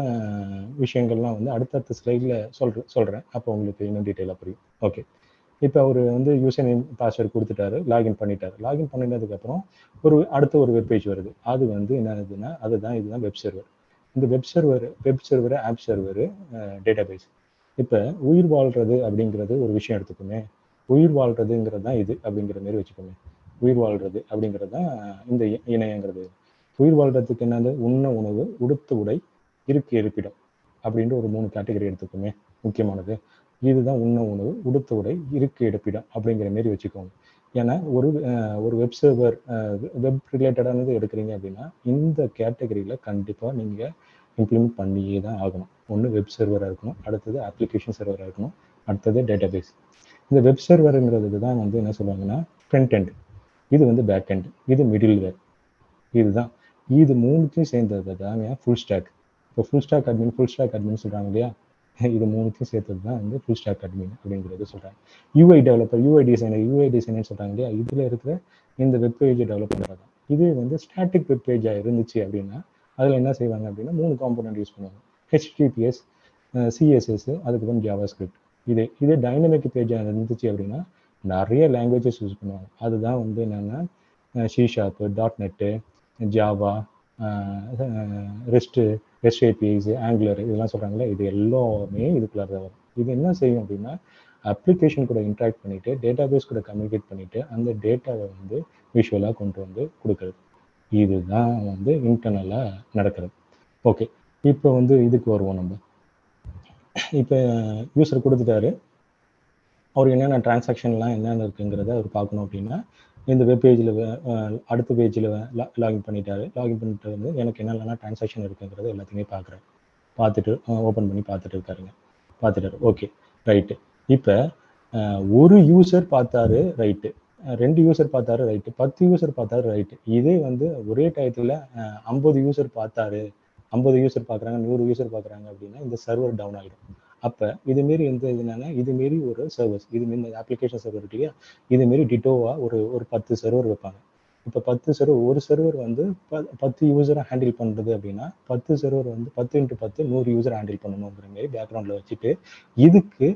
S2: விஷயங்கள்லாம் வந்து அடுத்தடுத்த ஸ்லைடில் சொல்கிறேன். அப்போ உங்களுக்கு இன்னும் டீட்டெயிலாக புரியும். ஓகே, இப்போ அவர் வந்து யூசர் நேம் பாஸ்வேர்டு கொடுத்துட்டாரு, லாகின் பண்ணிட்டாரு. லாகின் பண்ணினதுக்கப்புறம் அடுத்த ஒரு வெப்பேஜ் வருது. அது வந்து என்னதுன்னா இதுதான் வெப் சர்வர். இந்த web server app server database. இப்போ உயிர் வாழ்றது அப்படிங்கிறது ஒரு விஷயம் எடுத்துக்கோமே. உயிர் வாழ்றதுங்கிறது தான் இது அப்படிங்கிற மாதிரி வச்சுக்கோங்க. உயிர் வாழ்றது அப்படிங்கிறது தான் இந்த இணையங்கிறது. உயிர் வாழ்றதுக்கு என்னது? உண்ண உணவு, உடுத்த உடை, இருப்பிடம் அப்படின்ற ஒரு 3 கேட்டகரி எடுத்துக்கோமே முக்கியமானது. இதுதான் உண்ண உணவு, உடுத்த உடை, இருப்பிடம் அப்படிங்கிற மாரி வச்சுக்கோங்க. ஏன்னா ஒரு வெப் சர்வர் வெப் ரிலேட்டடானது எடுக்கிறீங்க அப்படின்னா இந்த கேட்டகரியில் கண்டிப்பாக நீங்கள் இம்ப்ளிமெண்ட் பண்ணியே தான் ஆகணும். ஒன்று வெப் சர்வராக இருக்கணும், அடுத்தது அப்ளிகேஷன் சர்வராக இருக்கணும், அடுத்தது டேட்டாபேஸ். இந்த வெப் சர்வருங்கிறது தான் வந்து என்ன சொல்லுவாங்கன்னா ஃப்ரண்ட் எண்ட், இது வந்து பேக் எண்ட், இது மிடில் வேர். இதுதான் இது 3த்தையும் சேர்ந்தது தாங்க ஃபுல் ஸ்டாக். இப்போ ஃபுல் ஸ்டாக் அட்மின் சொல்கிறாங்க இல்லையா, இது 3த்தையும் சேர்த்தது தான் வந்து ஃபுல் ஸ்டாக் அட்மின் அப்படிங்கிறது சொல்கிறாங்க. யூஐ டெவலப்பர், யூஐ டிசைனர் சொல்கிறாங்க இல்லையா, இதில் இருக்கிற இந்த வெப் பேஜ் டெவலப் பண்ணுறது தான். இது வந்து ஸ்டாட்டிக் வெப் பேஜாக இருந்துச்சு அப்படின்னா அதில் என்ன செய்வாங்க அப்படின்னா 3 காம்போனன்ட் யூஸ் பண்ணுவாங்க. HTTPS, CSS, அதுக்கப்புறம் ஜாவா ஸ்கிரிப்ட். இதே டைனமிக் பேஜாக இருந்துச்சு அப்படின்னா நிறைய லாங்குவேஜஸ் யூஸ் பண்ணுவாங்க. அதுதான் வந்து என்னென்னா C#, .NET, Java, rest APIs, angular இதெல்லாம் சொல்கிறாங்களே, இது எல்லாமே இதுக்குள்ளார தான் வரும். இது என்ன செய்யும் அப்படின்னா அப்ளிகேஷன் கூட இன்ட்ராக்ட் பண்ணிவிட்டு டேட்டாபேஸ் கூட கம்யூனிகேட் பண்ணிவிட்டு அந்த டேட்டாவை வந்து விஷுவலாக கொண்டு வந்து கொடுக்குறது. இதுதான் வந்து இன்டர்னலாக நடக்கிறது. ஓகே, இப்போ வந்து இதுக்கு வருவோம். நம்ம இப்போ யூசர் கொடுத்துட்டாரு, அவர் என்னென்ன டிரான்சாக்ஷன்லாம் என்னென்ன இருக்குங்கிறத அவர் பார்க்கணும் அப்படின்னா இந்த வெப் பேஜில் அடுத்த பேஜில் லாகின் பண்ணிட்டாரு. லாகின் பண்ணிட்டு வந்து எனக்கு என்னென்னலாம் டிரான்சாக்ஷன் இருக்குங்கிறது எல்லாத்தையுமே பார்த்துட்டு ஓப்பன் பண்ணி பார்த்துட்டாரு. Okay, right. இப்போ ஒரு யூசர் பார்த்தாரு, ரைட்டு. 2 யூசர் பார்த்தாரு, ரைட்டு. 10 யூசர் பார்த்தாரு, ரைட்டு. இதே வந்து ஒரே டயத்தில் 50 யூசர் பார்த்தாரு, 50 யூசர் பார்க்குறாங்க, 100 யூசர் பார்க்குறாங்க அப்படின்னா இந்த சர்வர் டவுன் ஆகிடும். அப்போ இதுமாரி என்னன்னா இதுமாரி ஒரு சர்வர்ஸ், இதுமாரி இந்த அப்ளிகேஷன் சர்வர் இருக்கு இல்லையா, இதுமாரி டிட்டோவாக ஒரு 10 சர்வர் வைப்பாங்க. இப்போ 10 சர்வர், ஒரு சர்வர் வந்து 10 யூசரை ஹேண்டில் பண்ணுறது அப்படின்னா 10 சர்வர் வந்து 10 × 10 100 யூசர் ஹேண்டில் பண்ணணுங்கிற மாரி பேக்ரவுண்டில் வச்சுட்டு இதுக்கு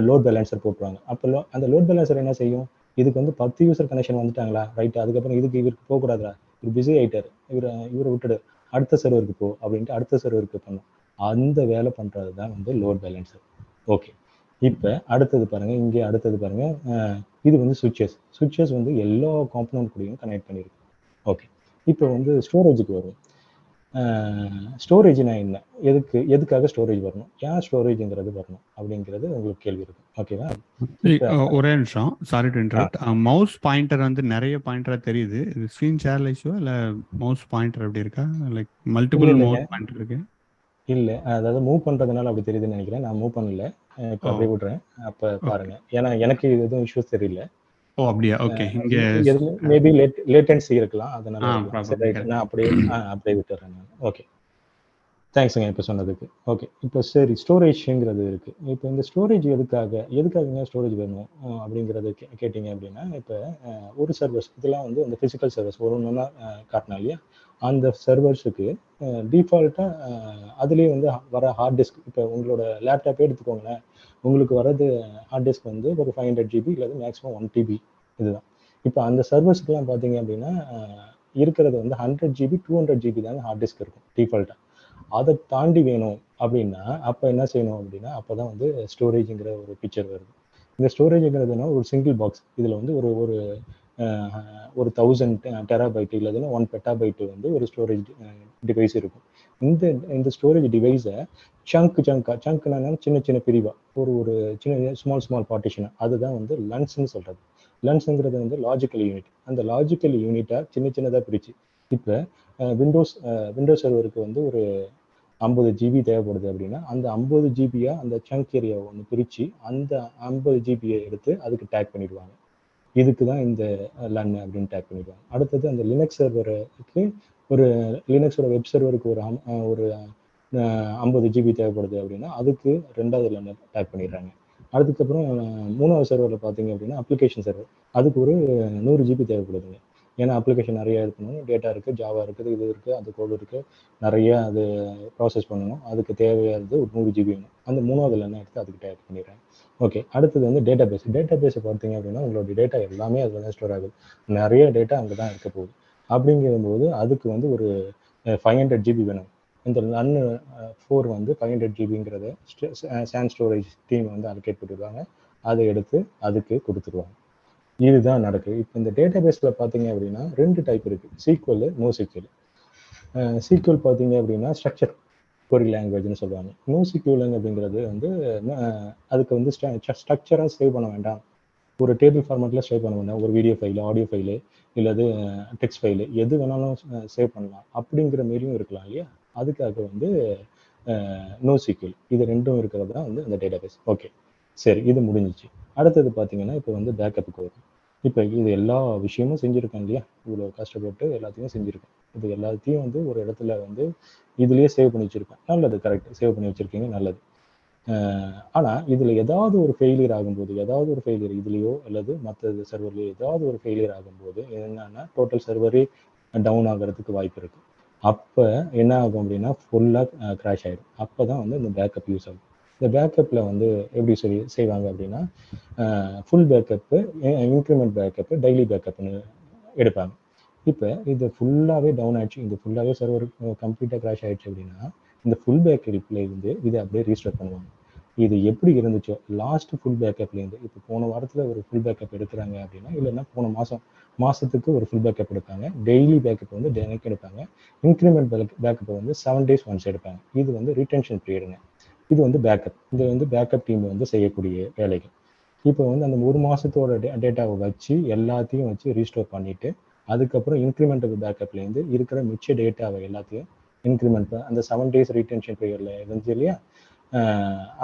S2: லோட் பேலன்சர் போட்டுருவாங்க. அப்போ அந்த லோட் பேலன்சர் என்ன செய்யும், இதுக்கு வந்து 10 யூசர் கனெக்ஷன் வந்துட்டாங்களா, ரைட்டு, அதுக்கப்புறம் இவருக்கு போகக்கூடாதா, இவர் பிஸி ஆகிட்டார், இவரை விட்டுடு, அடுத்த சர்வருக்கு போ அப்படின்ட்டு அடுத்த சர்வருக்கு பண்ணும். அந்த வேலை பண்ணுறது தான் வந்து லோட் பேலன்சர். ஓகே, இப்போ அடுத்தது பாருங்கள், இது வந்து சுவிட்சஸ் வந்து எல்லா காம்பனன்ட் கூடயும் கனெக்ட் பண்ணியிருக்கு. ஓகே, இப்போ வந்து ஸ்டோரேஜுக்கு வரும். ஸ்டோரேஜ்னா என்ன, எதுக்காக ஸ்டோரேஜ் வரணும், ஏன் ஸ்டோரேஜுங்கிறது வரணும் அப்படிங்கிறது உங்களுக்கு கேள்வி இருக்கும். ஓகேவா?
S1: ஒரே நிமிஷம், sorry to interrupt. Mouse pointer வந்து நிறைய பாயிண்டரா தெரியுது. இது ஸ்க்ரீன் ஷேர்ல இஷ்யூவா இல்லை மவுஸ் பாயிண்டர் அப்படி இருக்கா, லைக் மல்டிபிள் மவுஸ் பாயிண்டர் இருக்கு?
S2: இல்லை, அதாவது மூவ் பண்ணுறதுனால அப்படி தெரியுதுன்னு நினைக்கிறேன். நான் மூவ் பண்ணல, இப்போ அப்படியே விட்றேன். அப்போ பாருங்கள், ஏன்னா எனக்கு எதுவும் இஷ்யூஸ் தெரியல.
S1: ஓ அப்படியா, ஓகே. இங்கே
S2: மேபி லேட்டன்சி இருக்கலாம், அதனால இருக்கலாம். சரி, ரைட், நான் அப்படியே விட்டுறேன் நான். ஓகே, தேங்க்ஸுங்க இப்போ சொன்னதுக்கு. ஓகே, இப்போ சரி, ஸ்டோரேஜுங்கிறது இருக்குது. இப்போ இந்த ஸ்டோரேஜ் எதுக்காகங்க ஸ்டோரேஜ் வேணும் அப்படிங்கிறது கேட்டிங்க அப்படின்னா, இப்போ ஒரு சர்வர்ஸ் இதெல்லாம் வந்து அந்த ஃபிசிக்கல் சர்வர்ஸ் ஒன்றா காட்டினா இல்லையா, அந்த சர்வர்ஸுக்கு டிஃபால்ட்டாக அதுலேயே வந்து வர ஹார்ட் டிஸ்க், இப்போ உங்களோட லேப்டாப்பே எடுத்துக்கோங்களேன், உங்களுக்கு வர்றது ஹார்ட் டிஸ்க் வந்து ஒரு 500 GB இல்லை மேக்ஸிமம் 1 TB இதுதான். இப்போ அந்த சர்வர்ஸுக்கெலாம் பார்த்தீங்க அப்படின்னா இருக்கிறது வந்து 100 GB 200 GB தாங்க ஹார்ட் டிஸ்க் இருக்கும் டிஃபால்ட்டாக. அதை தாண்டி வேணும் அப்படின்னா அப்போ என்ன செய்யணும் அப்படின்னா அப்போ தான் வந்து ஸ்டோரேஜுங்கிற ஒரு பிக்சர் வருது. இந்த ஸ்டோரேஜுங்கிறதுனா ஒரு சிங்கிள் பாக்ஸ், இதில் வந்து ஒரு 1000 டெராபைட்டு இல்லைன்னா 1 பெட்டாபைட்டு வந்து ஒரு ஸ்டோரேஜ் டிவைஸ் இருக்கும். இந்த ஸ்டோரேஜ் டிவைஸை சங்க்னா சின்ன சின்ன பிரிவாக ஒரு சின்ன ஸ்மால் பார்ட்டிஷன், அதுதான் வந்து லன்ஸ்ன்னு சொல்கிறது. லென்ஸுங்கிறது வந்து லாஜிக்கல் யூனிட். அந்த லாஜிக்கல் யூனிட்டை சின்ன சின்னதாக பிரித்து இப்போ விண்டோஸ் சர்வருக்கு வந்து ஒரு 50 ஜிபி தேவைப்படுது அப்படின்னா அந்த 50 ஜிபியா அந்த சங்க் ஏரியாவை ஒன்று பிரித்து அந்த 50 ஜிபியை எடுத்து அதுக்கு டேக் பண்ணிடுவாங்க. இதுக்கு தான் இந்த லன் அப்படின்னு டேக் பண்ணிடுவாங்க. அடுத்தது அந்த லினக்ஸ் சர்வருக்கு ஒரு லினக்ஸோட வெப் சர்வருக்கு ஒரு 50 ஜிபி தேவைப்படுது அப்படின்னா அதுக்கு 2வது லன் டேக் பண்ணிடுறாங்க. அதுக்கப்புறம் 3வது சர்வரில் பார்த்தீங்க அப்படின்னா அப்ளிகேஷன் சர்வர், அதுக்கு ஒரு 100 ஜிபி தேவைப்படுதுங்க. ஏன்னா அப்ளிகேஷன் நிறைய இருக்கணும், டேட்டா இருக்குது, ஜாவா இருக்குது, இது இருக்குது, அது கோடு இருக்குது, நிறைய அது ப்ராசஸ் பண்ணணும், அதுக்கு தேவையானது ஒரு 100 ஜிபி வேணும். அந்த 3வது லன் எடுத்து அதுக்கு டேக் பண்ணிடுறாங்க. ஓகே, அடுத்தது வந்து டேட்டா பேஸை பார்த்தீங்க அப்படின்னா உங்களோட டேட்டா எல்லாமே அதில் தான் ஸ்டோர் ஆகுது, நிறைய டேட்டா அங்கே தான் இருக்க போகுது. அப்படிங்கும்போது அதுக்கு வந்து ஒரு 500 ஜிபி வேணும். இந்த லன் 4 வந்து 500 ஜிபிங்கிறத சான் ஸ்டோரேஜ் டீம் வந்து அலோகேட் பண்ணிடுவாங்க, அதை எடுத்து அதுக்கு கொடுத்துருவாங்க. இதுதான் நடக்குது. இப்போ இந்த டேட்டா பேஸில் பார்த்தீங்க அப்படின்னா 2 டைப் இருக்குது, சீக்வல், நோ சீக்வல். சீக்வல் பார்த்தீங்க அப்படின்னா ஸ்ட்ரக்சர் query லாங்குவேஜ்னு சொல்லுவாங்க. நோ சீக்வல் அப்படிங்கிறது வந்து அதுக்கு வந்து ஸ்ட்ரக்சராக சேவ் பண்ண வேண்டாம், ஒரு டேபிள் ஃபார்மேட்டில் சேவ் பண்ண வேண்டாம், ஒரு வீடியோ ஃபைலு, ஆடியோ ஃபைலு, இல்லது டெக்ஸ்ட் ஃபைலு, எது வேணாலும் சேவ் பண்ணலாம் அப்படிங்கிற மாரியும் இருக்கலாம் இல்லையா. அதுக்காக வந்து நோ சீக்வல், இது ரெண்டும் இருக்கிறது தான் வந்து அந்த டேட்டா பேஸ். ஓகே, சரி, இது முடிஞ்சிச்சு. அடுத்தது பார்த்தீங்கன்னா இப்போ வந்து பேக்கப்புக்கு வரும். இப்போ இது எல்லா விஷயமும் செஞ்சுருக்கேன் இல்லையா, இவ்வளோ கஷ்டப்பட்டு எல்லாத்தையும் செஞ்சுருக்கேன். இது எல்லாத்தையும் வந்து ஒரு இடத்துல வந்து இதுலேயே சேவ் பண்ணி வச்சுருக்கேன். நல்லது, கரெக்ட், சேவ் பண்ணி வச்சுருக்கீங்க, நல்லது. ஆனால் இதில் ஏதாவது ஒரு ஃபெயிலியர் ஆகும்போது, ஏதாவது ஒரு ஃபெயிலியர் இதுலேயோ அல்லது மற்ற சர்வர்லேயோ ஏதாவது ஒரு ஃபெயிலியர் ஆகும்போது என்னன்னா டோட்டல் சர்வரே டவுன் ஆகிறதுக்கு வாய்ப்பு இருக்குது. அப்போ என்ன ஆகும் அப்படின்னா ஃபுல்லாக கிராஷ் ஆகிடும். அப்போ தான் வந்து இந்த பேக்கப் யூஸ் ஆகும். இந்த பேக்கப்பில் வந்து எப்படி செய்வாங்க அப்படின்னா full backup, increment backup, daily பேக்கப்னு எடுப்பாங்க. இப்போ இது ஃபுல்லாகவே டவுன் ஆகிடுச்சு, இது ஃபுல்லாகவே சர்வர் கம்ப்ளீட்டாக கிராஷ் ஆகிடுச்சு அப்படின்னா இந்த ஃபுல் பேக்கப்லேருந்து இதை அப்படியே ரீஸ்டார்ட் பண்ணுவாங்க. இது எப்படி இருந்துச்சோ லாஸ்ட் ஃபுல் பேக்கப்லேருந்து, இப்போ போன வாரத்தில் ஒரு ஃபுல் பேக்கப் எடுக்கிறாங்க அப்படின்னா, இல்லைன்னா போன மாதத்துக்கு ஒரு ஃபுல் பேக்கப் எடுப்பாங்க, டெய்லி பேக்கப் வந்து தினைக்கு எடுப்பாங்க, இன்க்ரிமெண்ட் பேக்கப்பை வந்து 7 days ஒன்ஸ் எடுப்பாங்க. இது வந்து ரீடென்ஷன் பீரியடுங்க. இது வந்து பேக்கப், இது வந்து பேக்கப் டீம் வந்து செய்யக்கூடிய வேலைகள். இப்போ வந்து அந்த ஒரு மாதத்தோட டேட்டாவை வச்சு எல்லாத்தையும் வச்சு ரீஸ்டோர் பண்ணிவிட்டு அதுக்கப்புறம் இன்க்ரிமெண்டல் பேக்கப்லேருந்து இருக்கிற மிச்ச டேட்டாவை எல்லாத்தையும் இன்க்ரிமெண்ட் அந்த 7 days ரீடென்ஷன் பீரியடில் இருந்துச்சு இல்லையா,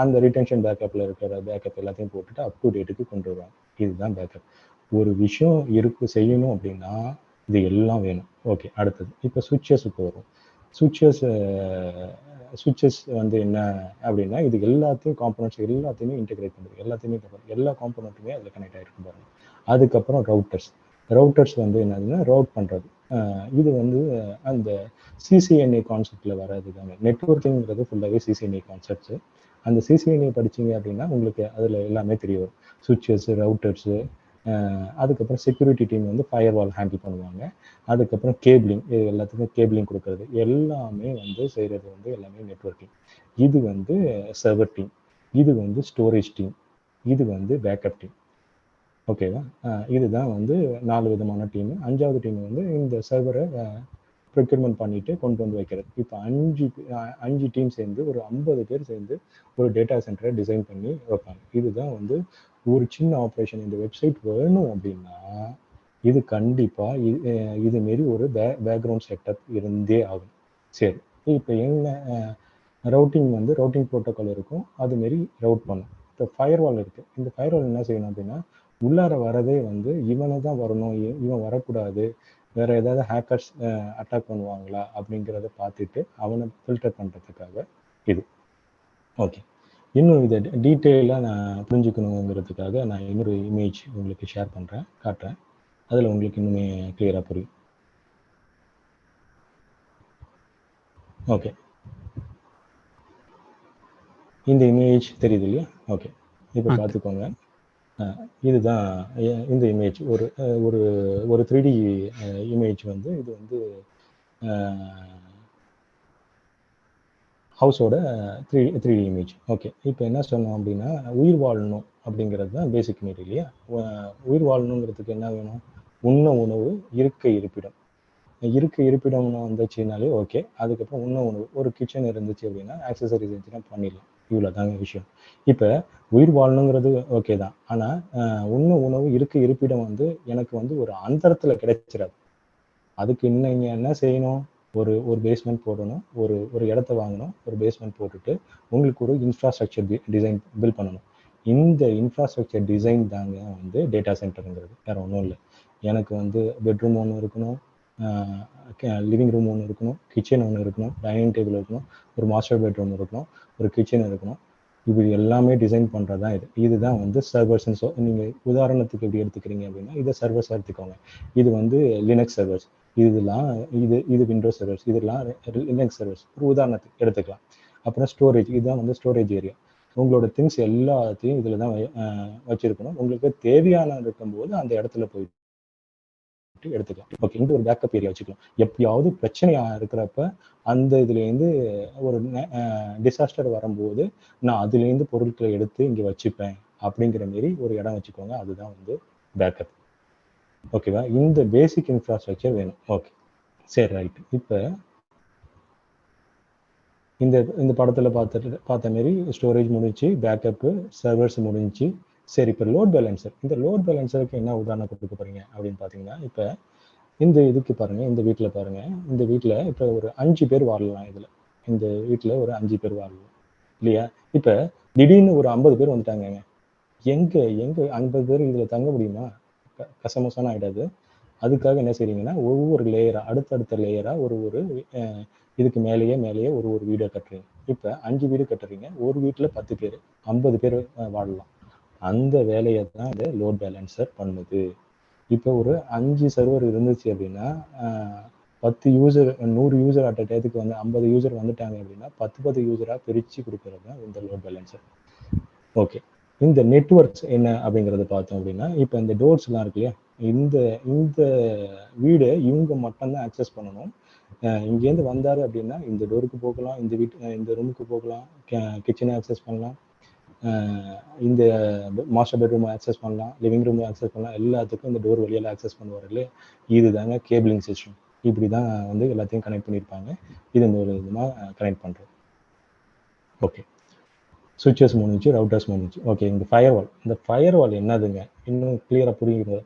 S2: அந்த ரீடென்ஷன் பேக்கப்பில் இருக்கிற பேக்கப் எல்லாத்தையும் போட்டுட்டு அப் டு டேட்டுக்கு கொண்டு வருவாங்க. இதுதான் பேக்கப். ஒரு விஷயம் செய்யணும் அப்படின்னா இது எல்லாம் வேணும். ஓகே, அடுத்தது இப்போ சுவிட்சஸுக்கு வரும். சுவிட்சஸ் வந்து என்ன அப்படின்னா இது எல்லாத்தையும் காம்பனன்ட்ஸ் எல்லாத்தையுமே இன்டெகிரேட் பண்ணுறது, எல்லா காம்பனண்ட்டுமே அதில் கனெக்ட் ஆகிருக்கு பாருங்க. அதுக்கப்புறம் ரவுட்டர்ஸ் வந்து என்னதுன்னா ரவுட் பண்ணுறது. இது வந்து அந்த சிசிஎன்ஏ கான்செப்டில் வராது தாங்க. நெட்ஒர்க்கிங்கிறது ஃபுல்லாகவே சிசிஎன்ஏ கான்செப்ட்ஸு. அந்த சிசிஎன்ஏ படிச்சிங்க அப்படின்னா உங்களுக்கு அதில் எல்லாமே தெரிய வரும். சுவிட்சஸ்ஸு, ரவுட்டர்ஸு, அதுக்கப்புறம் செக்யூரிட்டி டீம் வந்து ஃபயர்வால் ஹேண்டில் பண்ணுவாங்க. அதுக்கப்புறம் கேபிளிங், இது எல்லாத்துக்கும் கேபிளிங் கொடுக்கறது எல்லாமே வந்து செய்கிறது வந்து எல்லாமே நெட்ஒர்க்கிங். இது வந்து சர்வர் டீம், இது வந்து ஸ்டோரேஜ் டீம், இது வந்து பேக்கப் டீம். ஓகேவா. இதுதான் வந்து 4 விதமான டீமு. 5வது டீம் வந்து இந்த சர்வரை ப்ரொக்யூர்மெண்ட் பண்ணிட்டு கொண்டு வந்து வைக்கிறது. இப்போ 5 டீம் சேர்ந்து ஒரு 50 பேர் சேர்ந்து ஒரு டேட்டா சென்டரை டிசைன் பண்ணி வைப்பாங்க. இதுதான் வந்து ஒரு சின்ன ஆப்ரேஷன். இந்த வெப்சைட் வேணும் அப்படின்னா இது கண்டிப்பாக இதுமாரி ஒரு பேக்ரவுண்ட் செட்டப் இருந்தே ஆகும். சரி, இப்போ என்ன ரவுட்டிங் வந்து ரவுட்டிங் ப்ரோட்டோக்கால் இருக்கும், அதுமாரி ரவுட் பண்ணும். இப்போ ஃபயர்வால் இருக்குது. இந்த ஃபயர்வால் என்ன செய்யணும் அப்படின்னா உள்ளார வரதே வந்து இவனை தான் வரணும், இவன் வரக்கூடாது, வேறு ஏதாவது ஹேக்கர்ஸ் அட்டாக் பண்ணுவாங்களா அப்படிங்கிறத பார்த்துட்டு அவனை ஃபில்டர் பண்ணுறதுக்காக இது. ஓகே, இன்னும் இதை டீட்டெயிலாக நான் புரிஞ்சுக்கணுங்கிறதுக்காக நான் இன்னொரு இமேஜ் உங்களுக்கு ஷேர் பண்ணுறேன், காட்டுறேன். அதில் உங்களுக்கு இன்னுமே கிளியராக புரியும். ஓகே, இந்த இமேஜ் தெரியுது இல்லையா? ஓகே, இப்போ பார்த்துக்கோங்க. இதுதான் இந்த இமேஜ். ஒரு 3D இமேஜ் வந்து இது வந்து ஹவுஸோட 3D இமேஜ். ஓகே, இப்போ என்ன சொன்னோம் அப்படின்னா உயிர் வாழணும் அப்படிங்கிறது தான் பேசிக் நீட் இல்லையா. உயிர் வாழணுங்கிறதுக்கு என்ன வேணும்? உண்ண உணவு, இருக்க இருப்பிடம்னு வந்துச்சுனாலே ஓகே. அதுக்கப்புறம் உண்ண உணவு, ஒரு கிச்சன் இருந்துச்சு அப்படின்னா ஆக்சசரிஸ் இருந்துச்சுன்னா பண்ணிடலாம். இவ்வளோதாங்க விஷயம். இப்போ உயிர் வாழணுங்கிறது ஓகே தான். ஆனால் உணவு இருப்பிடம் வந்து எனக்கு வந்து ஒரு அந்தரத்தில் கிடைச்சிடாது. அதுக்கு நீங்கள் என்ன செய்யணும்? ஒரு ஒரு பேஸ்மெண்ட் போடணும். ஒரு ஒரு இடத்த வாங்கணும். ஒரு பேஸ்மெண்ட் போட்டுட்டு உங்களுக்கு ஒரு இன்ஃப்ராஸ்ட்ரக்சர் டிசைன் பில்ட் பண்ணணும். இந்த இன்ஃப்ராஸ்ட்ரக்சர் டிசைன் தாங்க வந்து டேட்டா சென்டருங்கிறது. வேற ஒன்றும் இல்லை. எனக்கு வந்து பெட்ரூம் ஒன்று இருக்கணும், லிவிங் ரூம் ஒன்று இருக்கணும், கிச்சன் ஒன்று இருக்கணும், டைனிங் டேபிள் இருக்கணும், ஒரு மாஸ்டர் பெட்ரூம் இருக்கணும், ஒரு கிச்சன் இருக்கணும். இது எல்லாமே டிசைன் பண்ணுறது தான் இது. இதுதான் வந்து சர்வர்ஸ்ன்னு நீங்கள் உதாரணத்துக்கு எப்படி எடுத்துக்கிறீங்க அப்படின்னா இதை சர்வர்ஸாக எடுத்துக்கோங்க. இது வந்து லினக்ஸ் சர்வர்ஸ், இதெல்லாம் இது விண்டோஸ் சர்வர்ஸ், இதெல்லாம் லினக்ஸ் சர்வர்ஸ் ஒரு உதாரணத்துக்கு எடுத்துக்கலாம். அப்புறம் ஸ்டோரேஜ், இதுதான் வந்து ஸ்டோரேஜ் ஏரியா. உங்களோட திங்ஸ் எல்லாத்தையும் இதில் தான் வச்சிருக்கணும். உங்களுக்கு தேவையான இருக்கும்போது அந்த இடத்துல போயிட்டு எடுத்துக்கலாம். ஓகே, இந்த ஒரு பேக்கப் ஏரியா வச்சுக்கலாம். எப்பயாவது பிரச்சனையா இருக்கிறப்ப அந்த இதுலேருந்து ஒரு டிசாஸ்டர் வரும்போது நான் அதுலேருந்து பொருட்களை எடுத்து இங்கே வச்சுப்பேன் அப்படிங்கிற மாரி ஒரு இடம் வச்சுக்கோங்க. அதுதான் வந்து பேக்கப். ஓகேவா? இந்த பேசிக் இன்ஃப்ராஸ்ட்ரக்சர் வேணும். ஓகே, சரி, ரைட். இப்போ இந்த படத்தில் பார்த்த மாரி ஸ்டோரேஜ் முடிஞ்சு, பேக்கப்பு, சர்வர்ஸ் முடிஞ்சு. சரி, இப்போ லோட் பேலன்சர். இந்த லோட் பேலன்சருக்கு என்ன உதாரணம் கொடுக்க போறீங்க அப்படின்னு பார்த்தீங்கன்னா, இப்போ இந்த இதுக்கு பாருங்க, இந்த வீட்டில் பாருங்க, இந்த வீட்டில் இப்போ ஒரு 5 பேர் வாழலாம். இதில் இந்த வீட்டில் ஒரு 5 பேர் வாழலாம் இல்லையா? இப்போ திடீர்னு ஒரு 50 பேர் வந்துட்டாங்க. எங்க 50 பேர் இதில் தங்க முடியுமா? கசமசான ஆகிடாது. அதுக்காக என்ன செய்றீங்கன்னா, ஒவ்வொரு லேயரா அடுத்தடுத்த லேயரா ஒரு இதுக்கு மேலேயே ஒரு வீடை கட்டுறீங்க. இப்போ 5 வீடு கட்டுறீங்க. ஒரு வீட்டில் 10 பேர், 50 பேர் வாழலாம். அந்த வேலையை தான் இந்த லோட் பேலன்சர் பண்ணுது. இப்போ ஒரு 5 சர்வர் இருந்துச்சு அப்படின்னா 10 யூசர் 100 யூசர் அட் டயத்துக்கு வந்து 50 யூசர் வந்துட்டாங்க அப்படின்னா 10 யூசராக பிரித்து கொடுக்கறது தான் இந்த லோட் பேலன்சர். ஓகே, இந்த நெட்வொர்க்ஸ் என்ன அப்படிங்கிறத பார்த்தோம் அப்படின்னா, இப்போ இந்த டோர்ஸ்லாம் இருக்கு இல்லையா, இந்த இந்த வீடு இவங்க மட்டும்தான் ஆக்சஸ் பண்ணணும். இங்கேருந்து வந்தார் அப்படின்னா இந்த டோருக்கு போகலாம், இந்த ரூமுக்கு போகலாம், கிச்சனை ஆக்சஸ் பண்ணலாம், இந்த மாஸ்டர் பெட்ரூம் ஆக்சஸ் பண்ணலாம், லிவிங் ரூம் ஆக்சஸ் பண்ணலாம். எல்லாத்துக்கும் இந்த டோர் வழியால் ஆக்சஸ் பண்ணுவார் இல்லையா. இதுதாங்க கேபிளிங் சிஸ்டம். இப்படி தான் வந்து எல்லாத்தையும் கனெக்ட் பண்ணியிருப்பாங்க. இது இந்த ஒரு விதமாக கனெக்ட் பண்ணுறோம். ஓகே, சுவிட்சஸ் முடிஞ்சு, ரவுட்டர்ஸ் முடிஞ்சு. ஓகே, இந்த ஃபயர் வால் என்னதுங்க? இன்னும் கிளியராக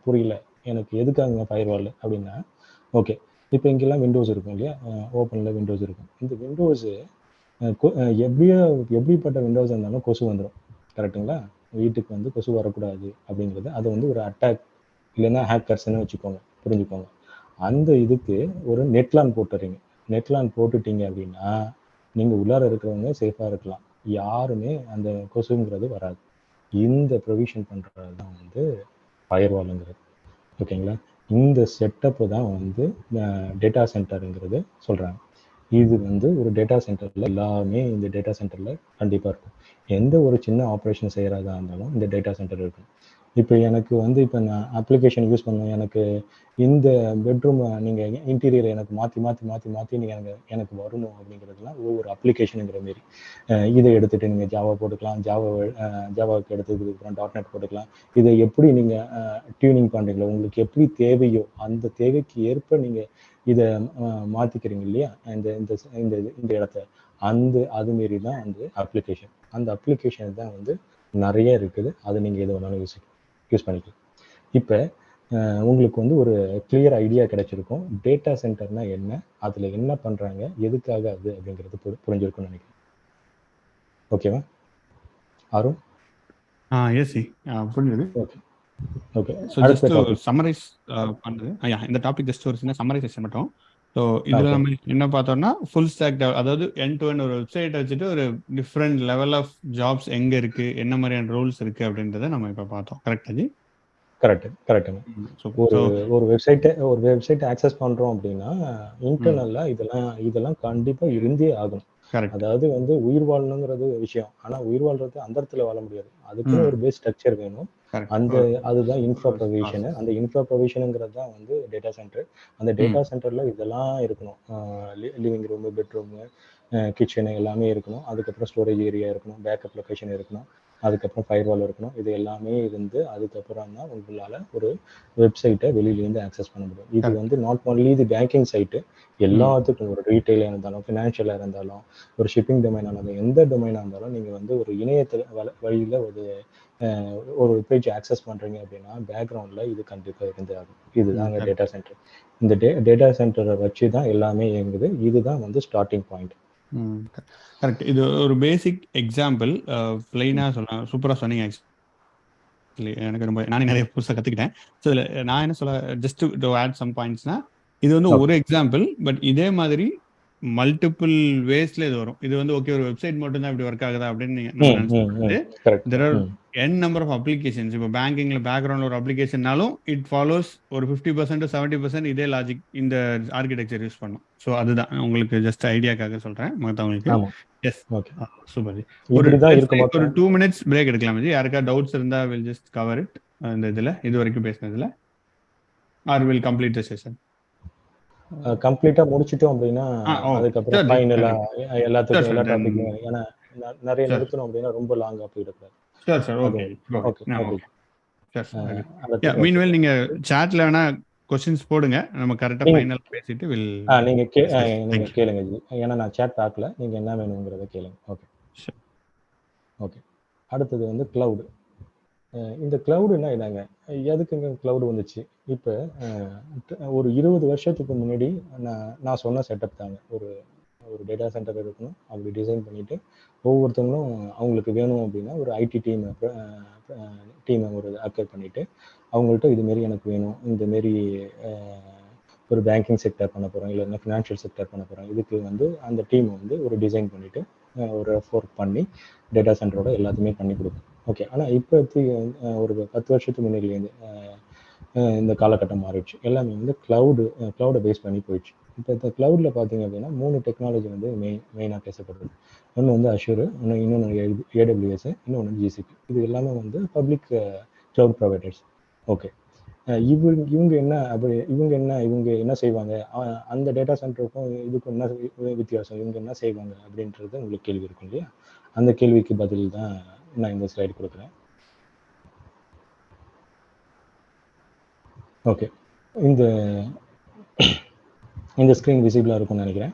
S2: புரியல எனக்கு. எதுக்காக ஃபயர் வால் அப்படின்னா, ஓகே, இப்போ இங்கெல்லாம் விண்டோஸ் இருக்கும் இல்லையா, ஓப்பனில் விண்டோஸ் இருக்கும். இந்த விண்டோஸு எப்படிப்பட்ட விண்டோஸ் இருந்தாலும் கொசு வந்துடும். கரெக்டுங்களா? வீட்டுக்கு வந்து கொசு வரக்கூடாது அப்படிங்கிறது அதை வந்து ஒரு அட்டாக் இல்லைன்னா ஹேக்கர்ஸ்ன்னு வச்சுக்கோங்க, புரிஞ்சுக்கோங்க. அந்த இதுக்கு ஒரு நெட்லான் போட்டுறீங்க. நெட்லான் போட்டுட்டீங்க அப்படின்னா நீங்கள் உள்ளார இருக்கிறவங்க சேஃபாக இருக்கலாம். யாருமே அந்த கொசுங்கிறது வராது. இந்த ப்ரொவிஷன் பண்ணுறது தான் வந்து ஃபயர்வாலுங்கிறது. ஓகேங்களா? இந்த செட்டப்பு தான் வந்து டேட்டா சென்டருங்கிறது சொல்கிறாங்க. இது வந்து ஒரு டேட்டா சென்டரில் எல்லாமே இந்த டேட்டா சென்டரில் கண்டிப்பாக இருக்கும். எந்த ஒரு சின்ன ஆப்ரேஷன் செய்கிறதா இருந்தாலும் இந்த டேட்டா சென்டர் இருக்கும். இப்போ எனக்கு வந்து இப்போ நான் அப்ளிகேஷன் யூஸ் பண்ணேன். எனக்கு இந்த பெட்ரூமை நீங்கள் இன்டீரியரை எனக்கு மாற்றி நீங்கள் எனக்கு வரணும் அப்படிங்கிறதுலாம் ஒவ்வொரு அப்ளிகேஷனுங்கிற மாரி. இதை எடுத்துகிட்டு நீங்கள் ஜாவா போட்டுக்கலாம். ஜாவாவுக்கு எடுத்ததுக்கப்புறம் .NET போட்டுக்கலாம். இதை எப்படி நீங்கள் டியூனிங் பண்ணுறீங்களோ, உங்களுக்கு எப்படி தேவையோ அந்த தேவைக்கு ஏற்ப நீங்கள் இதை மாற்றிக்கிறீங்க இல்லையா, இந்த இந்த இந்த இந்த இடத்த அது மாரி தான் வந்து அப்ளிகேஷன். அந்த அப்ளிகேஷன் தான் வந்து நிறைய இருக்குது. அதை நீங்கள் எது வேணாலும் யூஸ் பண்ணிக்கலாம். இப்போ உங்களுக்கு வந்து ஒரு கிளியர் ஐடியா கிடைச்சிருக்கும். டேட்டா சென்டர்னா என்ன, அதில் என்ன பண்ணுறாங்க, எதுக்காக அது அப்படிங்கிறது புரிஞ்சிருக்கும்னு நினைக்கிறேன். ஓகேவா அருண்?
S1: எஸ் புரிஞ்சுது.
S2: Okay okay.
S1: So just summarize பண்ணுது. இந்த டாபிக் ஜஸ்ட் ஒரு சின்ன சம்மரைசேஷன் மட்டும். ஸோ இதில் நம்ம என்ன பார்த்தோம்னா ஃபுல் ஸ்டாக், அதாவது எண்ட் டு எண்ட் ஒரு வெப்சைட் வச்சுட்டு ஒரு டிஃப்ரெண்ட் லெவல் ஆஃப் ஜாப்ஸ் எங்கே இருக்குது, என்ன மாதிரியான ரோல்ஸ் இருக்குது அப்படின்றத நம்ம இப்போ பார்த்தோம். கரெக்டாக?
S2: கரெக்டுங்க. ஒரு வெப்சைட்டை ஆக்சஸ் பண்ணுறோம் அப்படின்னா இன்டர்னலாக இதெல்லாம் கண்டிப்பாக இருந்தே ஆகும். அதாவது வந்து உயிர் வாழணுங்கிறது விஷயம். ஆனால் உயிர் வாழ்றது அந்த இடத்துல வாழ முடியாது. அதுக்குன்னு ஒரு பேஸ் ஸ்ட்ரக்சர் வேணும். அதுதான் இன்ஃப்ரா ப்ரொவிஷனு. அந்த இன்ஃப்ரா ப்ரொவிஷனுங்கிறது தான் வந்து டேட்டா சென்டர். அந்த டேட்டா சென்டரில் இதெல்லாம் இருக்கணும். லிவிங் ரூமு, பெட்ரூமு, கிச்சனு எல்லாமே இருக்கணும். அதுக்கப்புறம் ஸ்டோரேஜ் ஏரியா இருக்கணும், பேக்கப் லொக்கேஷன் இருக்கணும். அதுக்கப்புறம் ஃபயர்வால் இருக்கணும். இது எல்லாமே இருந்து அதுக்கப்புறம் தான் உங்களால் ஒரு வெப்சைட்டை வெளியிலேருந்து ஆக்சஸ் பண்ண முடியும். இது
S1: கரெக்ட்.
S2: வந்து நாட் ஒன்லி இது பேங்கிங் சைட்டு, எல்லாத்துக்கும் ஒரு ரீட்டைலாக இருந்தாலும், ஃபினான்ஷியலாக இருந்தாலும், ஒரு ஷிப்பிங் டொமைனாக இருந்தாலும், எந்த டொமைனாக இருந்தாலும் நீங்கள் வந்து ஒரு இணையத்தில் வழியில் ஒரு பேஜ் ஆக்சஸ் பண்ணுறீங்க அப்படின்னா பேக்ரவுண்டில் இது கண்டிப்பாக இருந்து ஆகும். இதுதாங்க டேட்டா சென்டர். இந்த டேட்டா சென்டரை வச்சு தான் எல்லாமே இயங்குது. இதுதான் வந்து ஸ்டார்டிங் பாயிண்ட்.
S1: கரெக்ட். இது ஒரு பேசிக் எக்ஸாம்பிள். பிளைனாக சொன்னேன், சூப்பராக சொன்னீங்க. ஆக்சுவலி எனக்கு ரொம்ப நானே நிறைய புதுசாக கற்றுக்கிட்டேன். ஸோ இதில் நான் என்ன சொல்ல, ஜஸ்ட் டு ஆட் சம் பாயிண்ட்ஸ்னா, இது வந்து ஒரு எக்ஸாம்பிள். பட் இதே மாதிரி மல்டிபிள் வேஸ்ல இது வரும். இது வந்து ஓகே, ஒரு வெப்சைட் மட்டும் தான் இப்படி ஒர்க் ஆகுதா அப்படின்னு நம்ம நினைச்சது. There are n number of applications. இப்போ பேங்கிங்ல பேக்ரவுண்ட்ல ஒரு அப்ளிகேஷன்னாலும் இட் ஃபாலோஸ் ஒரு 50% 70% இதே லாஜிக் இந்த ஆர்கிடெக்சர் யூஸ் பண்ணும். ஸோ அதுதான் உங்களுக்கு ஜஸ்ட் ஐடியாக்காக சொல்றேன் மற்றவங்களுக்கு. Yes, super. ஒரு 2 minutes பிரேக் எடுக்கலாம். யாருக்கா டவுட்ஸ் இருந்தா வில் ஜஸ்ட் கவர் இட். இந்த இதுல இது வரைக்கும் பேசினதுல are will complete the session.
S2: கம்ப்ளீட்டா முடிச்சிட்டோம் அப்படின்னா அதுக்கப்புறம் ஃபைனலா எல்லாத்துக்கும் எல்லா டாபிக்கும், ஏன்னா நிறைய நிறுத்தணும் அப்படின்னா ரொம்ப லாங்கா போயிடக்கூடாது.
S1: Sure sir. Okay okay. Meanwhile நீங்க சாட்ல வேணா கொஸ்டின்ஸ் போடுங்க, நம்ம கரெக்டா ஃபைனல் பேசிட்டு வில்
S2: நீங்க கேளுங்க ஜி, ஏன்னா நான் சாட் பார்க்கல. நீங்க என்ன வேணுங்கிறத கேளுங்க. Okay okay. அடுத்தது வந்து கிளவுட். இந்த கிளவுடுனா என்னங்க, எதுக்குங்க கிளவுடு வந்துச்சு? இப்போ ஒரு 20 வருஷத்துக்கு முன்னாடி நான் சொன்ன செட்டப் தாங்க. ஒரு டேட்டா சென்டர் இருக்கணும், அப்படி டிசைன் பண்ணிட்டு ஒவ்வொருத்தவங்களும் அவங்களுக்கு வேணும் அப்படின்னா ஒரு ஐடி டீமை ஒரு அக்வயர் பண்ணிட்டு அவங்கள்ட்ட இதுமாரி எனக்கு வேணும், இந்தமாரி ஒரு பேங்கிங் செக்டர் பண்ண போகிறோம், இல்லைன்னா ஃபினான்ஷியல் செக்டர் பண்ண போகிறோம், இதுக்கு வந்து அந்த டீமை வந்து ஒரு டிசைன் பண்ணிவிட்டு ஒரு ஒர்க் பண்ணி டேட்டா சென்டரோட எல்லாத்தையுமே பண்ணி கொடுக்கும். ஓகே. ஆனால் இப்போ ஒரு 10 வருஷத்துக்கு முன்னாடிலேருந்து இந்த காலகட்டம் மாறிடுச்சு. எல்லாமே வந்து க்ளவுடை பேஸ் பண்ணி போயிடுச்சு. இப்போ இந்த க்ளவுடில் பார்த்தீங்க அப்படின்னா 3 டெக்னாலஜி வந்து மெயினாக பேசப்படுது. ஒன்று வந்து அஷூரு, இன்னொன்று AWS, இன்னொன்று ஜிசிபி. இது எல்லாமே வந்து பப்ளிக் க்ளவுட் ப்ரொவைடர்ஸ். ஓகே. இவங்க என்ன செய்வாங்க, அந்த டேட்டா சென்டருக்கும் இதுக்கும் என்ன வித்தியாசம், இவங்க என்ன செய்வாங்க அப்படின்றது உங்களுக்கு கேள்வி இருக்கும் இல்லையா? அந்த கேள்விக்கு பதில் தான் நான் இந்த ஸ்லைடு கொடுக்குறேன். ஓகே. இந்த ஸ்க்ரீன் விசிபிளாக இருக்கும்னு நினைக்கிறேன்.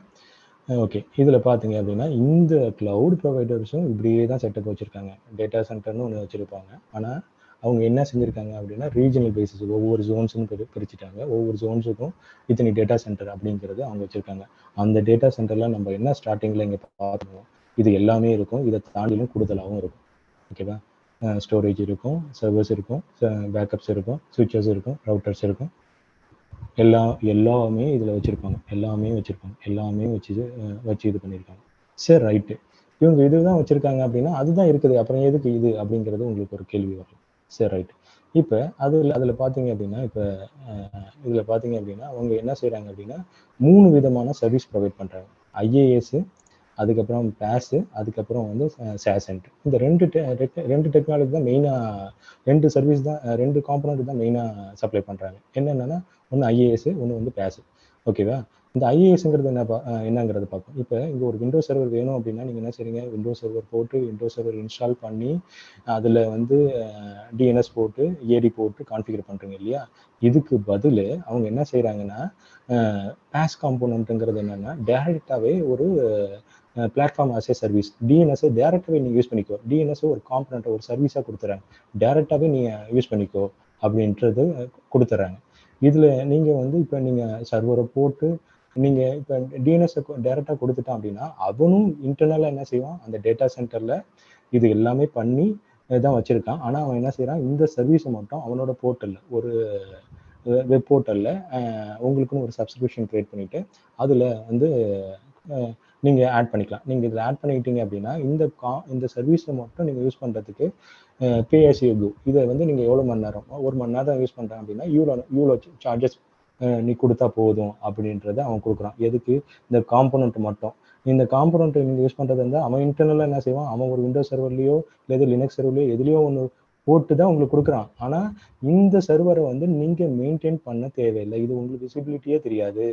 S2: ஓகே. இதில் பார்த்தீங்க அப்படின்னா இந்த க்ளவுட் ப்ரொவைடர்ஸும் இப்படியே தான் செட்டப் வச்சுருக்காங்க. டேட்டா சென்டர்னு ஒன்று வச்சுருப்பாங்க. ஆனால் அவங்க என்ன செஞ்சுருக்காங்க அப்படின்னா ரீஜனல் பேசிஸ், ஒவ்வொரு ஜோன்ஸுன்னு பிரிச்சுட்டாங்க. ஒவ்வொரு ஜோன்ஸுக்கும் இத்தனை டேட்டா சென்டர் அப்படிங்கிறது அவங்க வச்சுருக்காங்க. அந்த டேட்டா சென்டரில் நம்ம என்ன ஸ்டார்டிங்கில் இங்கே பார்க்கணும், இது எல்லாமே இருக்கும். இதை தாண்டிலும் கூடுதலாகவும் இருக்கும். ஓகேவா? ஸ்டோரேஜ் இருக்கும், சர்வர்ஸ் இருக்கும், பேக்கப்ஸ் இருக்கும், சுவிட்சஸ் இருக்கும், ரவுட்டர்ஸ் இருக்கும். எல்லாமே இதில் வச்சுருப்பாங்க. எல்லாமே வச்சு இது பண்ணியிருக்காங்க. சரி, ரைட்டு. இவங்க இதுதான் வச்சுருக்காங்க அப்படின்னா அதுதான் இருக்குது, அப்புறம் எதுக்கு இது அப்படிங்கிறது உங்களுக்கு ஒரு கேள்வி வரும். சரி, ரைட்டு. இப்போ அதில் பார்த்தீங்க அப்படின்னா இதில் பார்த்தீங்க அப்படின்னா அவங்க என்ன செய்கிறாங்க அப்படின்னா 3 விதமான சர்வீஸ் ப்ரொவைட் பண்ணுறாங்க. ஐஏஎஸ், அதுக்கப்புறம் பேஸு, அதுக்கப்புறம் வந்து சேசன்ட். இந்த ரெண்டு டெக்னாலஜி தான் மெயினாக, 2 சர்வீஸ் தான், 2 காம்பனண்ட் தான் மெயினாக சப்ளை பண்ணுறாங்க. என்னென்னா ஒன்று ஐஏஎஸ், ஒன்று வந்து பேஸு. ஓகேவா? இந்த ஐஏஎஸ்ங்கிறது என்னங்கிறது பார்ப்போம். இப்போ இங்கே ஒரு விண்டோ சர்வர் வேணும் அப்படின்னா நீங்கள் என்ன செய்றீங்க, விண்டோ சர்வர் போட்டு விண்டோ சர்வர் இன்ஸ்டால் பண்ணி அதில் வந்து டிஎன்எஸ் போட்டு ஏடி போட்டு கான்ஃபிகர் பண்ணுறீங்க இல்லையா? இதுக்கு பதில் அவங்க என்ன செய்கிறாங்கன்னா பேஸ் காம்போனன்ட்டுங்கிறது என்னென்னா டேரெக்டாகவே ஒரு பிளாட்ஃபார்ம் ஆஸ் ஏ சர்வீஸ், டிஎன்எஸை டேரெக்டாகவே நீங்கள் யூஸ் பண்ணிக்கோ, டிஎன்எஸை ஒரு காம்பனண்ட்டை ஒரு சர்வீஸாக கொடுத்துறாங்க, டேரெக்டாகவே நீங்கள் யூஸ் பண்ணிக்கோ அப்படின்றது கொடுத்துட்றாங்க. இதில் நீங்கள் வந்து இப்போ நீங்கள் சர்வரை போட்டு நீங்கள் இப்போ டிஎன்எஸை டேரெக்டாக கொடுத்துட்டான் அப்படின்னா அவனும் இன்டர்னலாக என்ன செய்வான், அந்த டேட்டா சென்டரில் இது எல்லாமே பண்ணி தான் வச்சுருக்கான். ஆனால் அவன் என்ன செய்கிறான், இந்த சர்வீஸை மட்டும் அவனோட போர்ட்டலில் ஒரு வெப் போர்ட்டலில் உங்களுக்குன்னு ஒரு சப்ஸ்கிரிப்ஷன் க்ரியேட் பண்ணிவிட்டு அதில் வந்து நீங்கள் ஆட் பண்ணிக்கலாம். நீங்கள் இதில் ஆட் பண்ணிக்கிட்டீங்க அப்படின்னா இந்த சர்வீஸை மட்டும் நீங்கள் யூஸ் பண்ணுறதுக்கு பே ஆஸ் யூ கோ. இதை வந்து நீங்கள் எவ்வளோ மணி நேரம், 1 மணி நேரம் யூஸ் பண்ணுறேன் அப்படின்னா இவ்வளோ சார்ஜஸ் நீ கொடுத்தா போதும் அப்படின்றத அவன் கொடுக்குறான். எதுக்கு? இந்த காம்போனண்ட் மட்டும். இந்த காம்போனண்ட் நீங்கள் யூஸ் பண்ணுறது இருந்தால் அவன் இன்டர்னலாக என்ன செய்வான், அவன் ஒரு விண்டோ சர்வர்லேயோ இல்லை லினக்ஸ் சர்வர்லையோ எதுலேயோ ஒன்று போட்டு தான் உங்களுக்கு கொடுக்குறான். ஆனா இந்த சர்வரை வந்து நீங்க மெயின்டைன் பண்ண தேவையில்லை. இது உங்களுக்கு விசிபிலிட்டியே தெரியாது.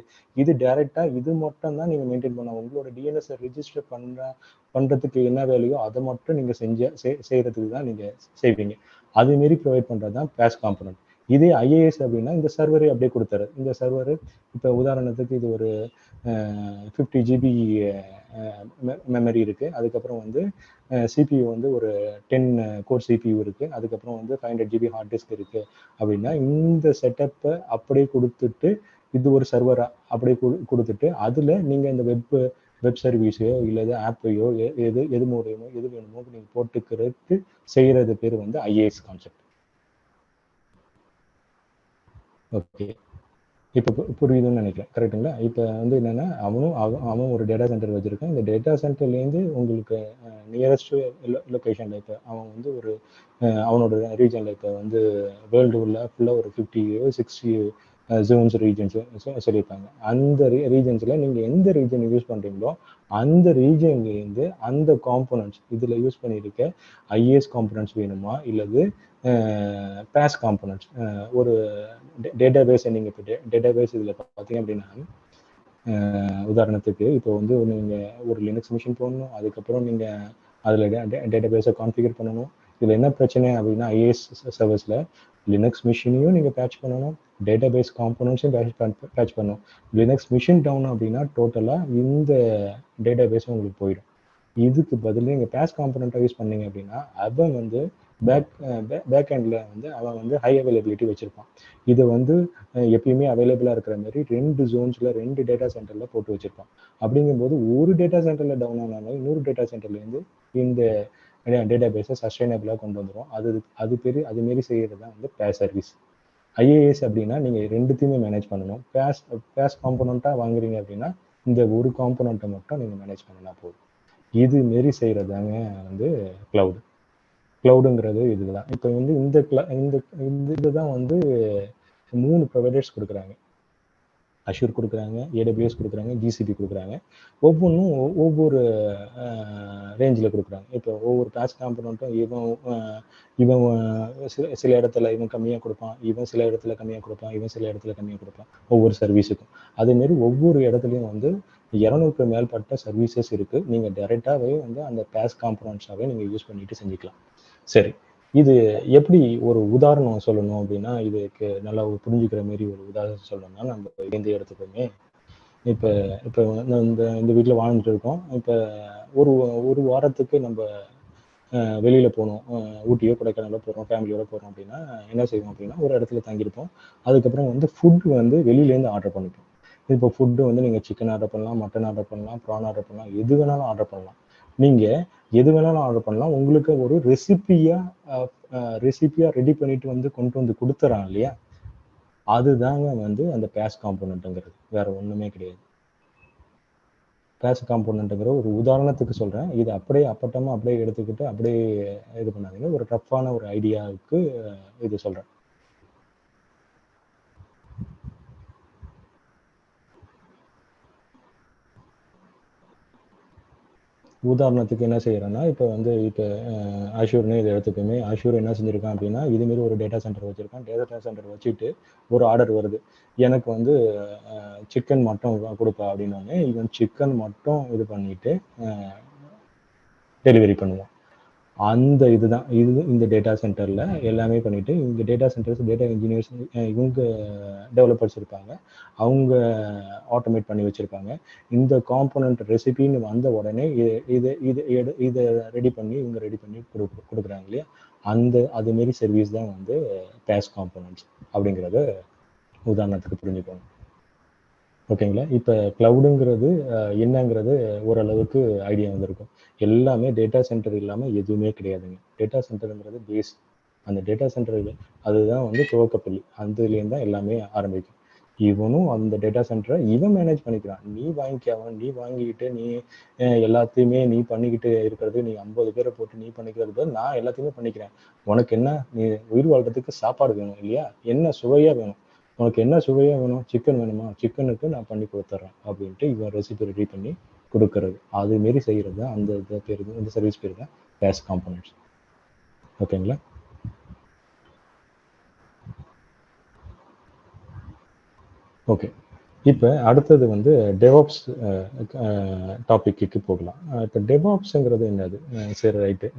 S2: இது டைரக்டா இது மட்டும் தான் நீங்க மெயின்டைன் பண்ணணும். உங்களோட டிஎன்எஸ் ரிஜிஸ்டர் பண்றதுக்கு என்ன வேலையோ அதை மட்டும் நீங்க செய்யறதுக்கு தான் நீங்க செய்வீங்க. அது மாரி ப்ரொவைட் பண்றது தான் பேஸ் காம்பனன்ட். இதே ஐஏஎஸ் அப்படின்னா இந்த சர்வரை அப்படியே கொடுத்தாரு. இந்த சர்வர் இப்போ உதாரணத்துக்கு இது ஒரு 50 ஜிபி மெமரி இருக்கு. அதுக்கப்புறம் வந்து சிபியூ வந்து ஒரு 10 கோர் சிபியூ இருக்கு. அதுக்கப்புறம் வந்து 500 ஜிபி ஹார்ட் டிஸ்க் இருக்கு அப்படின்னா இந்த செட்டப்பை அப்படியே கொடுத்துட்டு இது ஒரு சர்வரா அப்படியே கொடுத்துட்டு அதுல நீங்க இந்த வெப் சர்வீஸையோ இல்லது ஆப்பையோ எது மூலியமோ எது வேணுமோ நீங்க போட்டுக்கிறதுக்கு செய்யறது பேர் வந்து ஐஏஎஸ் கான்செப்ட். ஓகே, இப்போ புரியுதுன்னு நினைக்கிறேன், கரெக்டுங்களா? இப்போ வந்து என்னன்னா அவன் ஒரு டேட்டா சென்டர் வச்சிருக்கான். இந்த டேட்டா சென்டர்லேருந்து உங்களுக்கு நியரஸ்ட் லொக்கேஷனில் இப்போ அவன் வந்து ஒரு அவனோட ரீஜனில் இப்போ வந்து வேர்ல்டு ஃபுல்லாக ஒரு 50-60 ஜோன்ஸ் ரீஜன்ஸ் சொல்லியிருக்காங்க. அந்த ரீஜன்ஸில் நீங்கள் எந்த ரீஜன் யூஸ் பண்ணுறீங்களோ அந்த ரீஜன்லேருந்து அந்த காம்போனன்ட்ஸ் இதில் யூஸ் பண்ணியிருக்க ஐஏஎஸ் காம்போனன்ட்ஸ் வேணுமா இல்லது பேஸ் காம்போனன்ட்ஸ் ஒரு டேட்டா பேஸை நீங்கள் இப்போ டேட்டா பேஸ் இதில் பார்த்தீங்க அப்படின்னா உதாரணத்துக்கு இப்போ வந்து நீங்கள் ஒரு லினக்ஸ் மிஷின் போடணும். அதுக்கப்புறம் நீங்கள் அதில் டேட்டா பேஸை கான்ஃபிகர் பண்ணணும். இதில் என்ன பிரச்சனை அப்படின்னா ஐஏஎஸ் சர்வீஸில் லினக்ஸ் மிஷினையும் நீங்கள் பேட்ச் பண்ணணும், டேட்டா பேஸ் காம்போனன்ட்ஸும் பேட்ச் பண்ணணும். லினக்ஸ் மிஷின் டவுன் அப்படின்னா டோட்டலாக இந்த டேட்டா பேஸும் உங்களுக்கு போயிடும். இதுக்கு பதில் நீங்கள் பேஸ் காம்போனண்ட்டாக யூஸ் பண்ணீங்க அப்படின்னா அவன் வந்து பேக் ஹேண்டில் வந்து அவன் வந்து ஹை அவைலபிலிட்டி வச்சுருப்பான். இதை வந்து எப்பயுமே அவைலபிளாக இருக்கிற மாதிரி 2 ஜோன்ஸில் 2 டேட்டா சென்டரில் போட்டு வச்சுருப்பான். அப்படிங்கும்போது ஒரு டேட்டா சென்டரில் டவுன் ஆனாலும் இன்னொரு டேட்டா சென்டர்லேருந்து இந்த டேட்டா பேஸை சஸ்டைனபிளாக கொண்டு வந்துடும். அது மாரி செய்கிறது தான் வந்து பேஸ் சர்வீஸ். ஐஏஎஸ் அப்படின்னா நீங்கள் ரெண்டுத்தையுமே மேனேஜ் பண்ணணும். பேஸ் காம்போனண்ட்டாக வாங்குறீங்க அப்படின்னா இந்த ஒரு காம்போனண்ட்டை மட்டும் நீங்கள் மேனேஜ் பண்ணினா போதும். இது மாரி செய்கிறதாங்க வந்து க்ளவுடுங்கிறது இதுதான். இப்போ வந்து இந்த இதுதான் வந்து 3 ப்ரொவைடர்ஸ் கொடுக்குறாங்க. அஷூர் கொடுக்குறாங்க, ஏடபிள்யூஎஸ் கொடுக்குறாங்க, ஜிசிபி கொடுக்குறாங்க. ஒவ்வொன்றும் ஒவ்வொரு ரேஞ்சில் கொடுக்குறாங்க. இப்போ ஒவ்வொரு பேஸ் காம்பனண்ட்டும் இவன் சில இடத்துல இவன் கம்மியாக கொடுப்பான், இவன் சில இடத்துல கம்மியாக கொடுப்பான், இவன் சில இடத்துல கம்மியாக கொடுப்பான் ஒவ்வொரு சர்வீஸுக்கும். அதேமாரி ஒவ்வொரு இடத்துலையும் வந்து 200க்கு மேற்பட்ட சர்வீசஸ் இருக்குது. நீங்கள் டைரெக்டாகவே வந்து அந்த பேஸ் காம்பனண்ட்ஸாகவே நீங்கள் யூஸ் பண்ணிட்டு செஞ்சுக்கலாம். சரி, இது எப்படி ஒரு உதாரணம் சொல்லணும் அப்படின்னா இதுக்கு நல்லா புரிஞ்சுக்கிற மாரி ஒரு உதாரணம் சொல்லணும்னா நம்ம இந்த இடத்துக்குமே இப்போ இப்போ இந்த வீட்டில் வாழ்ந்துட்டு இருக்கோம். இப்போ ஒரு வாரத்துக்கு நம்ம வெளியில் போகணும், ஊட்டியோ கொடைக்கானலோ போகிறோம், ஃபேமிலியோட போகிறோம் அப்படின்னா என்ன செய்வோம் அப்படின்னா ஒரு இடத்துல தங்கியிருப்போம். அதுக்கப்புறம் வந்து ஃபுட்டு வந்து வெளியிலேருந்து ஆர்டர் பண்ணிப்போம். இப்போ ஃபுட்டு வந்து நீங்கள் சிக்கன் ஆர்டர் பண்ணலாம், மட்டன் ஆர்டர் பண்ணலாம், ப்ரான் ஆர்டர் பண்ணலாம், எது வேணாலும் ஆர்டர் பண்ணலாம். நீங்கள் எது வேணாலும் ஆர்டர் பண்ணலாம். உங்களுக்கு ஒரு ரெசிபியாக ரெடி பண்ணிட்டு வந்து கொண்டு வந்து கொடுத்துறான் இல்லையா, அதுதாங்க வந்து அந்த பேஸ் காம்போனண்ட்டுங்கிறது, வேற ஒன்றுமே கிடையாது. பேஸ் காம்போனண்ட்டுங்கிற ஒரு உதாரணத்துக்கு சொல்கிறேன். இது அப்படியே அப்பட்டமாக அப்படியே எடுத்துக்கிட்டு அப்படியே இது பண்ணாதீங்க. ஒரு டஃப்பான ஒரு ஐடியாவுக்கு இது சொல்கிறேன். உதாரணத்துக்கு என்ன செய்யறேன்னா இப்போ அஷூர்னு இதை எடுத்துக்கோமே. அஷூர் என்ன செஞ்சிருக்கான் அப்படின்னா இதுமாரி ஒரு டேட்டா சென்டர் வச்சிருக்கான். டேட்டா சென்டர் வச்சுட்டு ஒரு ஆர்டர் வருது, எனக்கு வந்து சிக்கன் மட்டும் கொடுப்பா அப்படின்னோடனே இவன் சிக்கன் மட்டும் இது பண்ணிட்டு டெலிவரி பண்ணுவான். அந்த இதுதான் இந்த டேட்டா சென்டரில் எல்லாமே பண்ணிட்டு இந்த டேட்டா சென்டர்ஸ் டேட்டா இன்ஜினியர்ஸ் இவங்க டெவலப்பர்ஸ் இருப்பாங்க, அவங்க ஆட்டோமேட் பண்ணி வச்சுருப்பாங்க. இந்த காம்போனண்ட் ரெசிபின்னு வந்த உடனே இதை ரெடி பண்ணி இவங்க ரெடி பண்ணி கொடுக்குறாங்க இல்லையா, அதுமாரி சர்வீஸ் தான் வந்து பேஸ் காம்போனன்ட்ஸ் அப்படிங்கிறத உதாரணத்துக்கு புரிஞ்சுக்கோங்க. ஓகேங்களா? இப்போ க்ளவுடுங்கிறது என்னங்கிறது ஓரளவுக்கு ஐடியா வந்திருக்கும். எல்லாமே டேட்டா சென்டர் இல்லாமல் எதுவுமே கிடையாதுங்க. டேட்டா சென்டருங்கிறது பேஸ். அந்த டேட்டா சென்டர் அதுதான் வந்து துவக்கப்பள்ளி. அதுலேருந்து தான் எல்லாமே ஆரம்பிக்கும். இவனும் அந்த டேட்டா சென்டரை இவன் மேனேஜ் பண்ணிக்கிறான். நீ வாங்கிக்கிட்டு நீ எல்லாத்தையுமே நீ பண்ணிக்கிட்டு இருக்கிறது, நீ 50 பேரை போட்டு நீ பண்ணிக்கிறது, நான் எல்லாத்தையுமே பண்ணிக்கிறேன். உனக்கு என்ன, நீ உயிர் வாழ்றதுக்கு சாப்பாடு வேணும் இல்லையா, என்ன சுவையாக வேணும், உனக்கு என்ன சுவையாக வேணும், சிக்கன் வேணுமா, சிக்கனுக்கு நான் பண்ணி கொடுத்துட்றேன் அப்படின்ட்டு இவன் ரெசிபி ரெடி பண்ணி கொடுக்கறது. அதுமாரி செய்கிறது தான் அந்த பேர், இந்த சர்வீஸ் பேர் தான் பேஸ் காம்போனன்ட்ஸ். ஓகேங்களா? ஓகே. இப்ப அடுத்தது வந்து டெவாப்ஸ் டாபிக்குக்கு போகலாம். இப்ப டெவாப்ஸ்ங்கிறது என்னது? சரி ரைட்டு.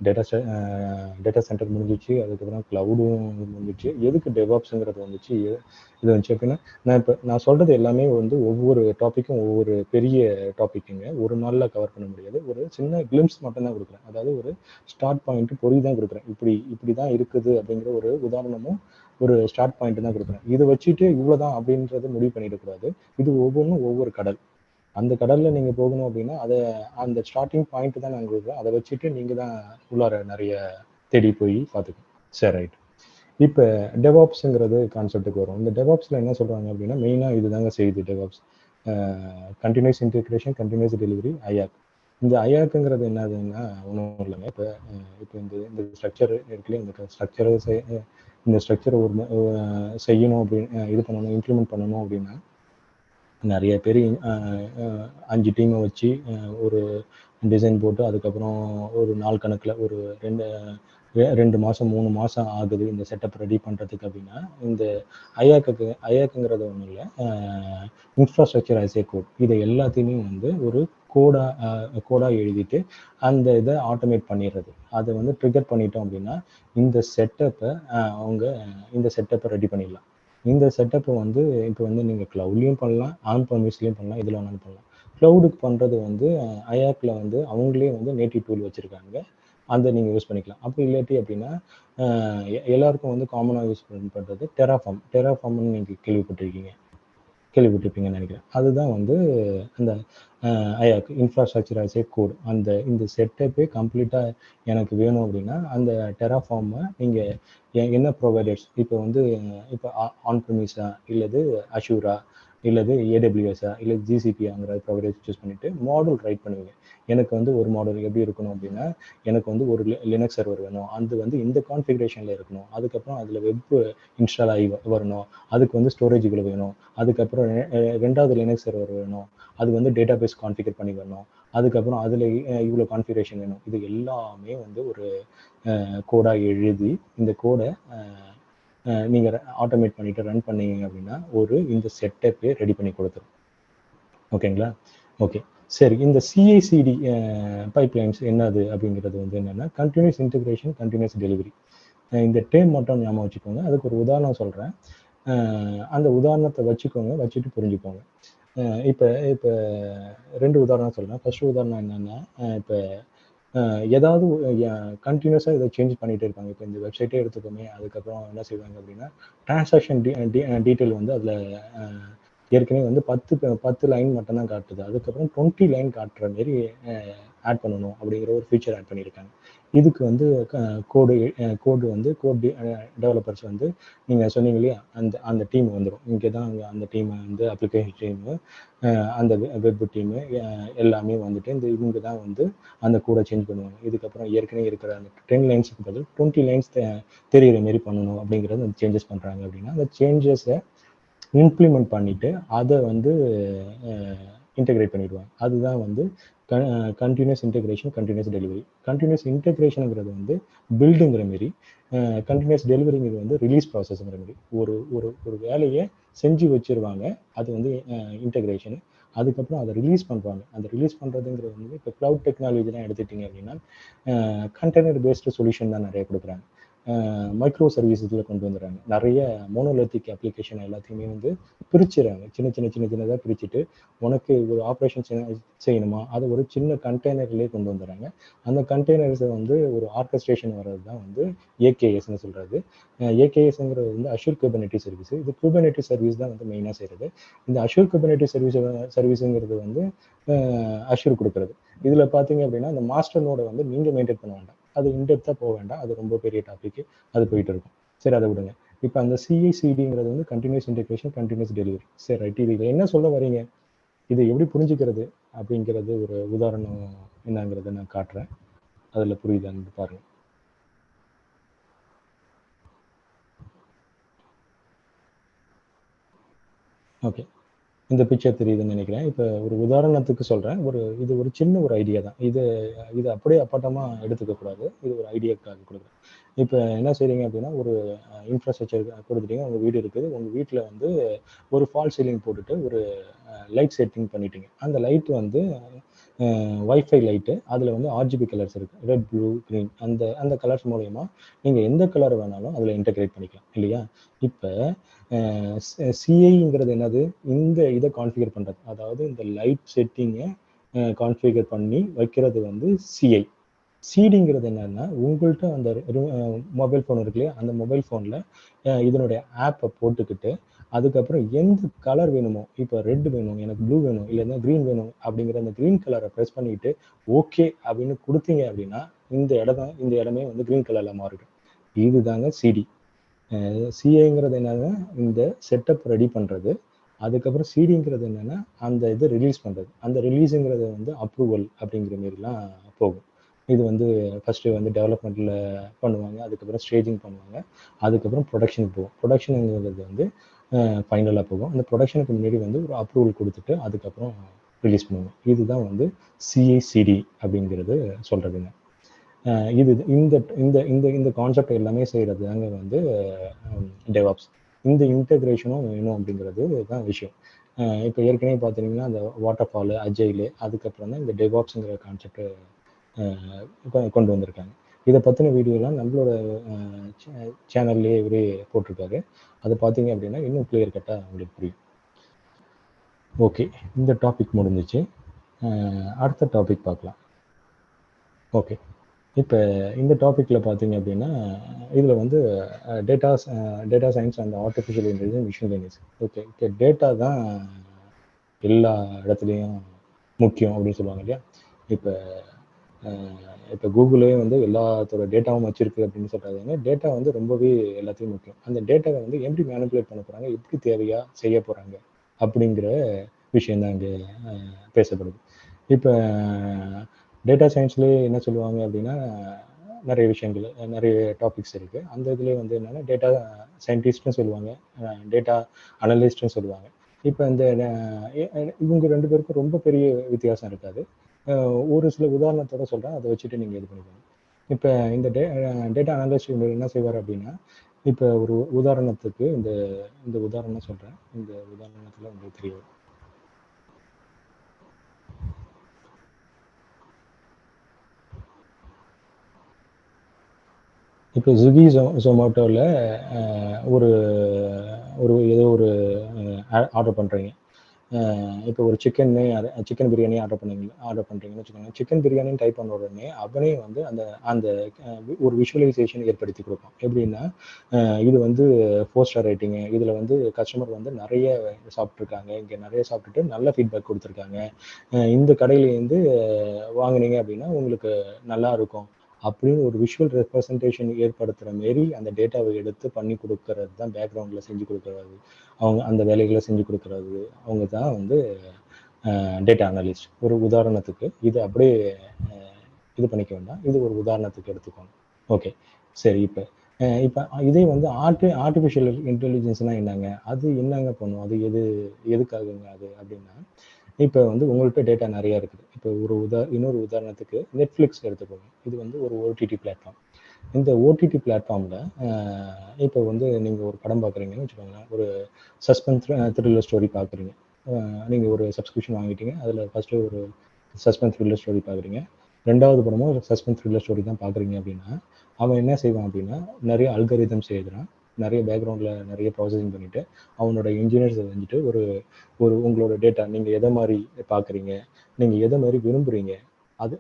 S2: டேட்டா சென்டர் முடிஞ்சிச்சு. அதுக்கப்புறம் கிளவுடும் முடிஞ்சிச்சு. எதுக்கு டெவாப்ஸ்ங்கிறது வந்துச்சு? இது வந்துச்சு அப்படின்னா, நான் சொல்றது எல்லாமே வந்து ஒவ்வொரு டாபிக்கும் ஒவ்வொரு பெரிய டாபிக்குங்க. ஒரு நாள்ல கவர் பண்ண முடியாது. ஒரு சின்ன கிளிம்ப்ஸ் மட்டும் தான் குடுக்குறேன். அதாவது ஒரு ஸ்டார்ட் பாயிண்ட் பொறி தான் குடுக்குறேன். இப்படி தான் இருக்குது அப்படிங்கிற ஒரு உதாரணமும், ஒரு ஸ்டார்ட் பாயிண்ட் தான் குடுக்குறேன். இத வச்சுட்டு இவ்வளோதான் அப்படின்றத முடிவு பண்ணிடக்கூடாது. இது ஒவ்வொன்னும் ஒவ்வொரு கடல். அந்த கடல்ல நீங்க போகணும் அப்படின்னா, அந்த ஸ்டார்ட்டிங் பாயிண்ட் தான் நான் குடுக்குறேன். அத வச்சுட்டு நீங்க தான் உள்ளார நெறைய தேடி போய் பார்த்துக்கணும். சரி ரைட். இப்ப டெவாப்ஸ்ங்கிறது கான்செப்ட்க்கு வரும். இந்த டெவாப்ஸ்ல என்ன சொல்றாங்க அப்படின்னா, மெயினா இதுதாங்க செய்யுது டெவாப்ஸ். அ கன்டினியூஸ் இன்டகிரேஷன், கன்டினியூஸ் டெலிவரி, ஐயாக். இந்த ஐயாக்ங்கிறது என்னதுன்னா, ஒண்ணும் இல்லங்க. இப்ப இந்த இந்த ஸ்ட்ரக்சர் இருக்குல்லையா, இந்த ஸ்ட்ரக்சர ஒரு செய்யணும் அப்படின்னு இது பண்ணணும், இம்ப்ளிமெண்ட் பண்ணணும் அப்படின்னா, நெறைய பேரு அ அ 5 டீம வச்சு ஒரு டிசைன் போட்டு, அதுக்கப்புறம் ஒரு நாள் கணக்குல ஒரு 2 மாசம், 3 மாசம் ஆகுது இந்த செட்டப் ரெடி பண்றதுக்கு அப்படின்னா, இந்த ஐயாக்குங்கிறது ஒண்ணும் இல்ல. Infrastructure as a code. இத எல்லாத்தையுமே வந்து ஒரு கோடா எழுதிட்டு, அந்த இத ஆட்டோமேட் பண்ணிறது. அத வந்து ட்ரிக்கர் பண்ணிட்டோம் அப்படின்னா, இந்த செட்டப்ப அவங்க இந்த செட்டப்ப ரெடி பண்ணிடலாம். இந்த செட்டப்ப வந்து இப்ப வந்து நீங்க கிளவுட்லயும் பண்ணலாம், ஆன் ப்ரமிஸ்லயும் பண்ணலாம், எதுல வேணாலும் பண்ணலாம். கிளவுடுக்கு பண்றது வந்து ஐயாக்ல வந்து அவங்களே வந்து நேட்டிவ் டூல் வச்சிருக்காங்க. அத நீங்க யூஸ் பண்ணிக்கலாம். அப்படி இல்லாட்டி அப்படின்னா, அ எல்லாருக்கும் வந்து காமனா யூஸ் பண்றது டெராஃபார்ம். டெராஃபார்ம்ன்னு நீங்க கேள்விப்பட்டிருப்பீங்கன்னு நெனைக்கிறேன். அதுதான் வந்து அந்த ஐயாக் இன்ஃப்ராஸ்ட்ரக்சர் ஆஸ் எ கோட். இந்த செட்டப்பே கம்ப்ளீட்டா எனக்கு வேணும் அப்படின்னா, அந்த டெராஃபார்ம நீங்க என்ன ப்ரொவைடர்ஸ் இப்போ வந்து இப்ப ஆன் ப்ரிமிஸா இல்லது அஷூரா இல்லது ஏடபிள்யூஎஸ்ஸா இல்ல ஜிசிபியாங்கிற ப்ரொவைடர் சூஸ் பண்ணிட்டு மாடல் ரைட் பண்ணுவீங்க. எனக்கு வந்து ஒரு மாடல் எப்படி இருக்கணும் அப்படின்னா, எனக்கு வந்து ஒரு லினக்ஸ் சர்வர் வேணும். அது வந்து இந்த கான்ஃபிகரேஷன்ல இருக்கணும். அதுக்கப்புறம் அதுல வெப் இன்ஸ்டால் ஆகி வரணும். அதுக்கு வந்து ஸ்டோரேஜ் இவ்வளோ வேணும். அதுக்கப்புறம் 2வது லினக்ஸ் சர்வர் வேணும். அது வந்து டேட்டாபேஸ் கான்ஃபிகர் பண்ணி வரணும். அதுக்கப்புறம் அதில இவ்வளோ கான்ஃபிகரேஷன் வேணும். இது எல்லாமே வந்து ஒரு கோடா எழுதி, இந்த கோட அ நீங்க ஆட்டோமேட் பண்ணிட்டு ரன் பண்ணீங்க அப்படின்னா, இந்த செட்டப்பே ரெடி பண்ணி குடுத்துரும். ஓகேங்களா? ஓகே. சரி. இந்த சிஐ/சிடி பைப்லைன்ஸ் என்னது அப்படிங்கிறது வந்து என்னன்னா, கன்டினியூஸ் இன்டகிரேஷன், கன்டினியூஸ் டெலிவரி. இந்த டேர்ம் மட்டும் ஞாபகம் வச்சுக்கோங்க. அதுக்கு ஒரு உதாரணம் சொல்றேன். அ அந்த உதாரணத்த வச்சுக்கோங்க. வச்சுட்டு புரிஞ்சுக்கோங்க. அ இப்ப இப்ப 2 உதாரணம் சொல்றேன். ஃபர்ஸ்ட் உதாரணம் என்னன்னா, இப்ப ஏதாவது கன்டினியூஸா இத சேஞ்ச் பண்ணிட்டே இருப்பாங்க. இப்ப இந்த வெப்சைட்டே எடுத்துக்கோமே, அதுக்கப்புறம் என்ன செய்வாங்க அப்படின்னா, டிரான்சாக்ஷன் டி டி டீட்டெயில் வந்து அதுல அ ஏற்கனவே வந்து 10 லைன் மட்டும் தான் காட்டுது. அதுக்கப்புறம் 20 லைன் காட்டுற மாரி அ ஆட் பண்ணணும் அப்படிங்கிற ஒரு ஃபீச்சர் ஆட் பண்ணியிருக்காங்க. இதுக்கு வந்து க கோடு கோடு வந்து கோட் டெ டெவலப்பர்ஸ் வந்து நீங்க சொன்னீங்க இல்லையா? அந்த அந்த டீம் வந்துரும். இங்க தான் அந்த டீம் வந்து அப்ளிகேஷன் டீமு, அந்த வெப் டீமு எல்லாமே வந்துட்டு இவங்க தான் வந்து அந்த கோட சேஞ்ச் பண்ணுவாங்க. இதுக்கப்புறம் ஏற்கனவே இருக்கிற அந்த 10 லைன்ஸ்க்கு பதில் 20 லைன்ஸ் தெரியிற மாரி பண்ணணும் அப்படிங்கிறது அந்த சேஞ்சஸ் பண்றாங்க அப்படின்னா, அந்த சேஞ்சஸ இம்ப்ளிமெண்ட் பண்ணிட்டு, அத வந்து அ இன்டகிரேட் பண்ணிடுவாங்க. அதுதான் வந்து க continuous integration, continuous delivery. Continuous இன்டகிரேஷன்ங்கிறது வந்து பில்டுங்கிற மாரி, கன்டினியூயஸ் டெலிவரிங்கிறது வந்து ரிலீஸ் ப்ராசஸ்ங்கிற மாரி. ஒரு ஒரு ஒரு வேலைய செஞ்சு வச்சுருவாங்க. அது வந்து இன்டகிரேஷன். அதுக்கப்புறம் அத ரிலீஸ் பண்றாங்க. அந்த ரிலீஸ் பண்றதுங்கிறது வந்து இப்ப கிளவுட் டெக்னாலஜிலாம் எடுத்துட்டீங்க அப்படின்னா, கண்டெய்னர் பேஸ்டு சொல்யூஷன் தான் நெறைய குடுக்குறாங்க. மைக்ரோ சர்வீசஸ்ல கொண்டு வந்துடுறாங்க. நெறைய மோனோலித்திக் அப்ளிகேஷன் எல்லாத்தையுமே வந்து பிரிச்சுறாங்க. சின்னதா பிரிச்சுட்டு, உனக்கு ஒரு ஆப்பரேஷன் செய்யணுமா? அத ஒரு சின்ன கண்டெய்னர்லயே கொண்டு வந்துர்றாங்க. அந்த கண்டெய்னர்ஸ வந்து ஒரு ஆர்கஸ்ட்ரேஷன் வர்றது தான் வந்து ஏகேஎஸ்ன்னு சொல்றது. ஏகேஎஸ்ங்கிறது வந்து அஷ்யூர் குபர்னெட்டிஸ் சர்வீஸ். இது குபர்னெட்டிஸ் சர்வீஸ் தான் வந்து மெயினா செய்றது. இந்த அஷ்யூர் குபர்னெட்டிஸ் சர்வீஸ்ங்கிறது வந்து அ அஷ்யூர் குடுக்குறது. இதுல பார்த்தீங்க அப்படின்னா, இந்த மாஸ்டர் நோட வந்து நீங்க மெயின்டெயின் பண்ண வேண்டாம். அது இன்டெப்த்தா வேண்டாம். அது ரொம்ப பெரிய டாபிக். அது போயிட்டு இருக்கும். சரி அத விடுங்க. இப்ப அந்த சிஐ/சிடிங்கிறது வந்து கன்டினியூயஸ் இன்டகிரேஷன், கன்டினியூயஸ் டெலிவரி. சரி ரைட். இதுல என்ன சொல்ல வரீங்க? இத எப்படி புரிஞ்சுக்கிறது? அப்படிங்கிறது ஒரு உதாரணம் என்னங்கிறத நான் காட்டுறேன். அதுல புரியுதான்னு பாருங்க. ஓகே. இந்த பிக்சர் தெரியுதுன்னு நினைக்கிறேன். இப்போ ஒரு உதாரணத்துக்கு சொல்றேன். இது ஒரு சின்ன ஒரு ஐடியா தான். இது அப்படியே அப்பட்டமா எடுத்துக்க கூடாது. இது ஒரு ஐடியாக்காக குடுக்குறேன். இப்ப என்ன செய்றீங்க அப்படின்னா, ஒரு இன்ஃப்ராஸ்ட்ரக்சர் குடுத்துட்டீங்க. உங்க வீடு இருக்குது. உங்க வீட்ல வந்து ஒரு ஃபால்ஸ் சீலிங் போட்டுட்டு, ஒரு லைட் செட்டிங் பண்ணிட்டீங்க. அந்த லைட் வந்து வைஃபை லைட்டு. அதில வந்து ஆர்ஜிபி கலர்ஸ் இருக்கு. ரெட், ப்ளூ, கிரீன் அந்த அந்த கலர்ஸ் மூலியமா நீங்க எந்த கலர் வேணாலும் அதில இன்டகிரேட் பண்ணிக்கலாம். இல்லையா? இப்ப அ சிஐங்கிறது என்னது? இந்த இத கான்ஃபிகர் பண்றது. அதாவது இந்த லைட் செட்டிங்க கான்ஃபிகர் பண்ணி வைக்கிறது வந்து சிஐ. சிடிங்கிறது என்னன்னா, உங்கள்ட்ட அந்த மொபைல் ஃபோன் இருக்கு இல்லையா? அந்த மொபைல் ஃபோன்ல இதனுடைய ஆப்ப போட்டுக்கிட்டு, அதுக்கப்புறம் எந்த கலர் வேணுமோ, இப்ப ரெட் வேணும், எனக்கு ப்ளூ வேணும், இல்லன்னா கிரீன் வேணும் அப்படிங்கிற அந்த கிரீன் கலர பிரஸ் பண்ணிட்டு, ஓகே அப்படின்னு குடுத்தீங்க அப்படின்னா, இந்த இடமே வந்து கிரீன் கலர்ல மாறிடும். இதுதாங்க சிடி. சிஏங்கிறது என்னன்னா, இந்த செட்டப் ரெடி பண்றது. அதுக்கப்புறம் சிடிங்கிறது என்னன்னா, அந்த இத ரிலீஸ் பண்றது. அந்த ரிலீஸுங்கிறது வந்து அப்ரூவல் அப்படிங்கிற மாரிலாம் போகும். இது வந்து ஃபர்ஸ்ட்டு வந்து டெவலப்மெண்ட்ல பண்ணுவாங்க. அதுக்கப்புறம் ஸ்டேஜிங் பண்ணுவாங்க. அதுக்கப்புறம் புரொடக்ஷனுக்கு போகும். புரொடக்ஷனுங்கிறது வந்து ஃபைனலா போகும். அந்த புரொடக்ஷனுக்கு முன்னாடி வந்து ஒரு அப்ரூவல் குடுத்துட்டு, அதுக்கப்புறம் ரிலீஸ் பண்ணுவாங்க. இதுதான் வந்து சிஐ/சிடி அப்படிங்கிறது சொல்றதுங்க. அ இது இந்த இந்த இந்த இந்த கான்செப்ட் எல்லாமே செய்றது தாங்க வந்து டெவாப்ஸ். இந்த இன்டகிரேஷனும் வேணும் அப்படிங்கிறது தான் விஷயம். இப்ப ஏற்கனவே பார்த்தீங்கன்னா, அந்த வாட்டர் ஃபாலு, அஜைலு அதுக்கப்புறம் தான் இந்த டெவாப்ஸ்ங்கிற கான்செப்ட் கொண்டு வந்திருக்காங்க. இத பத்தின வீடியோலாம் நம்மளோட அ சே சேனல்லயே இவரே போட்டிருக்காரு. அத பார்த்தீங்க அப்படின்னா, இன்னும் கிளியர் கட்டா உங்களுக்கு புரியும். ஓகே. இந்த டாபிக் முடிஞ்சுச்சு. அ அடுத்த டாபிக் பார்க்கலாம். ஓகே. இப்ப இந்த டாபிக்ல பார்த்தீங்க அப்படின்னா, இதுல வந்து data science and artificial intelligence, machine learnings. Okay. Data தான் எல்லா இடத்துலயும் முக்கியம் அப்படின்னு சொல்லுவாங்க இல்லையா? இப்ப அ இப்ப கூகுளே வந்து எல்லாத்தோட டேட்டாவும் வச்சிருக்கு அப்படின்னு சொல்றாங்க. டேட்டா வந்து ரொம்பவே எல்லாத்தையும் முக்கியம். அந்த டேட்டாவ வந்து எப்படி மேனிபுலேட் பண்ண போறாங்க? எப்படி தேவையா செய்ய போறாங்க? அப்படிங்கிற விஷயம் தான் இங்க அ பேசப்படுது. இப்ப டேட்டா சயன்ஸ்லயே என்ன சொல்லுவாங்க அப்படின்னா, நெறைய விஷயங்கள், நெறைய டாபிக்ஸ் இருக்கு. அந்த இதுலயே வந்து என்னன்னா, டேட்டா சயின்டிஸ்ட்ன்னு சொல்லுவாங்க. டேட்டா அனலிஸ்ட்ன்னு சொல்லுவாங்க. இப்ப இந்த எ எ இவங்க 2 பேருக்கும் ரொம்ப பெரிய வித்தியாசம் இருக்காது. அ ஒரு சில உதாரணத்தோட சொல்றேன். அத வச்சுட்டு நீங்க இது பண்ணிக்கோங்க. இப்ப இந்த டேட்டா அனலிஸ்ட் இவரு என்ன செய்வாரு அப்படின்னா, இப்ப ஒரு உதாரணத்துக்கு இந்த இந்த உதாரணம் சொல்றேன். இந்த உதாரணத்துல உங்களுக்கு தெரிய வரும். இப்போ Swiggy, Zomatoல அ ஒரு ஒரு ஏதோ ஒரு ஆர்டர் பண்றீங்க. இப்போ ஒரு சிக்கன் பிரியாணி ஆர்டர் பண்றீங்கன்னு வச்சுக்கோங்க. சிக்கன் பிரியாணின்னு டைப் பண்ண உடனே அவனே வந்து அந்த அந்த ஒரு விஷுவலைசேஷன் ஏற்படுத்தி குடுப்பான். எப்படின்னா, இது வந்து 4 ஸ்டார் ரேட்டிங்கு. இதுல வந்து கஸ்டமர் வந்து நெறைய சாப்ட்டுருக்காங்க. இங்க நெறைய சாப்ட்டுட்டு நல்ல ஃபீட்பேக் குடுத்துருக்காங்க. இந்த கடையிலேருந்து வாங்குனீங்க அப்படின்னா, உங்களுக்கு நல்லா இருக்கும். அப்படின்னு ஒரு விஷுவல் ரெப்ரசன்டேஷன் ஏற்படுத்துற மாரி அந்த டேட்டாவ எடுத்து பண்ணி குடுக்கறது தான் பேக்கிரவுண்ட்ல செஞ்சு குடுக்குறது. அவங்க அந்த வேலைகள செஞ்சு குடுக்குறது. அவங்க தான் வந்து டேட்டா அனலிஸ்ட். ஒரு உதாரணத்துக்கு இது அப்படியே அ இது பண்ணிக்க வேண்டாம். இது ஒரு உதாரணத்துக்கு எடுத்துக்கோங்க. ஓகே. சரி இப்ப இதே வந்து ஆர்டிஃபிஷியல் இன்டெலிஜென்ஸ்னா என்னங்க? அது என்னங்க பண்ணும்? அது எதுக்காகங்க அது அப்படின்னா, இப்ப வந்து உங்கள்ட்ட டேட்டா நெறைய இருக்குது. இப்ப இன்னொரு உதாரணத்துக்கு Netflix எடுத்துக்கோங்க. இது வந்து ஒரு ஓடிடி பிளாட்ஃபார்ம். இந்த ஓடிடி பிளாட்ஃபார்ம்ல அ இப்ப வந்து நீங்க ஒரு படம் பார்க்குறீங்கன்னு வச்சுக்கோங்களேன். ஒரு சஸ்பென்ஸ் த்ரில்லர் ஸ்டோரி பார்க்குறீங்க. நீங்க ஒரு சப்ஸ்கிரிப்ஷன் வாங்கிட்டீங்க. அதில ஃபர்ஸ்ட்டு ஒரு சஸ்பென்ஸ் த்ரில்லர் ஸ்டோரி பார்க்குறீங்க. 2வது படமும் ஒரு சஸ்பென்ஸ் த்ரில்லர் ஸ்டோரி தான் பார்க்குறீங்க அப்படின்னா, அவன் என்ன செய்வான் அப்படின்னா, நெறைய அல்காரிதம்ஸ் எழுதுறான். நெறைய பேக்கிரவுண்ட்ல நெறைய ப்ராசஸிங் பண்ணிட்டு, அவனோட இன்ஜினியர்ஸ வந்துட்டு ஒரு ஒரு உங்களோட டேட்டா நீங்க எத மாரி பார்க்குறீங்க? நீங்க எத மாரி விரும்புறீங்க?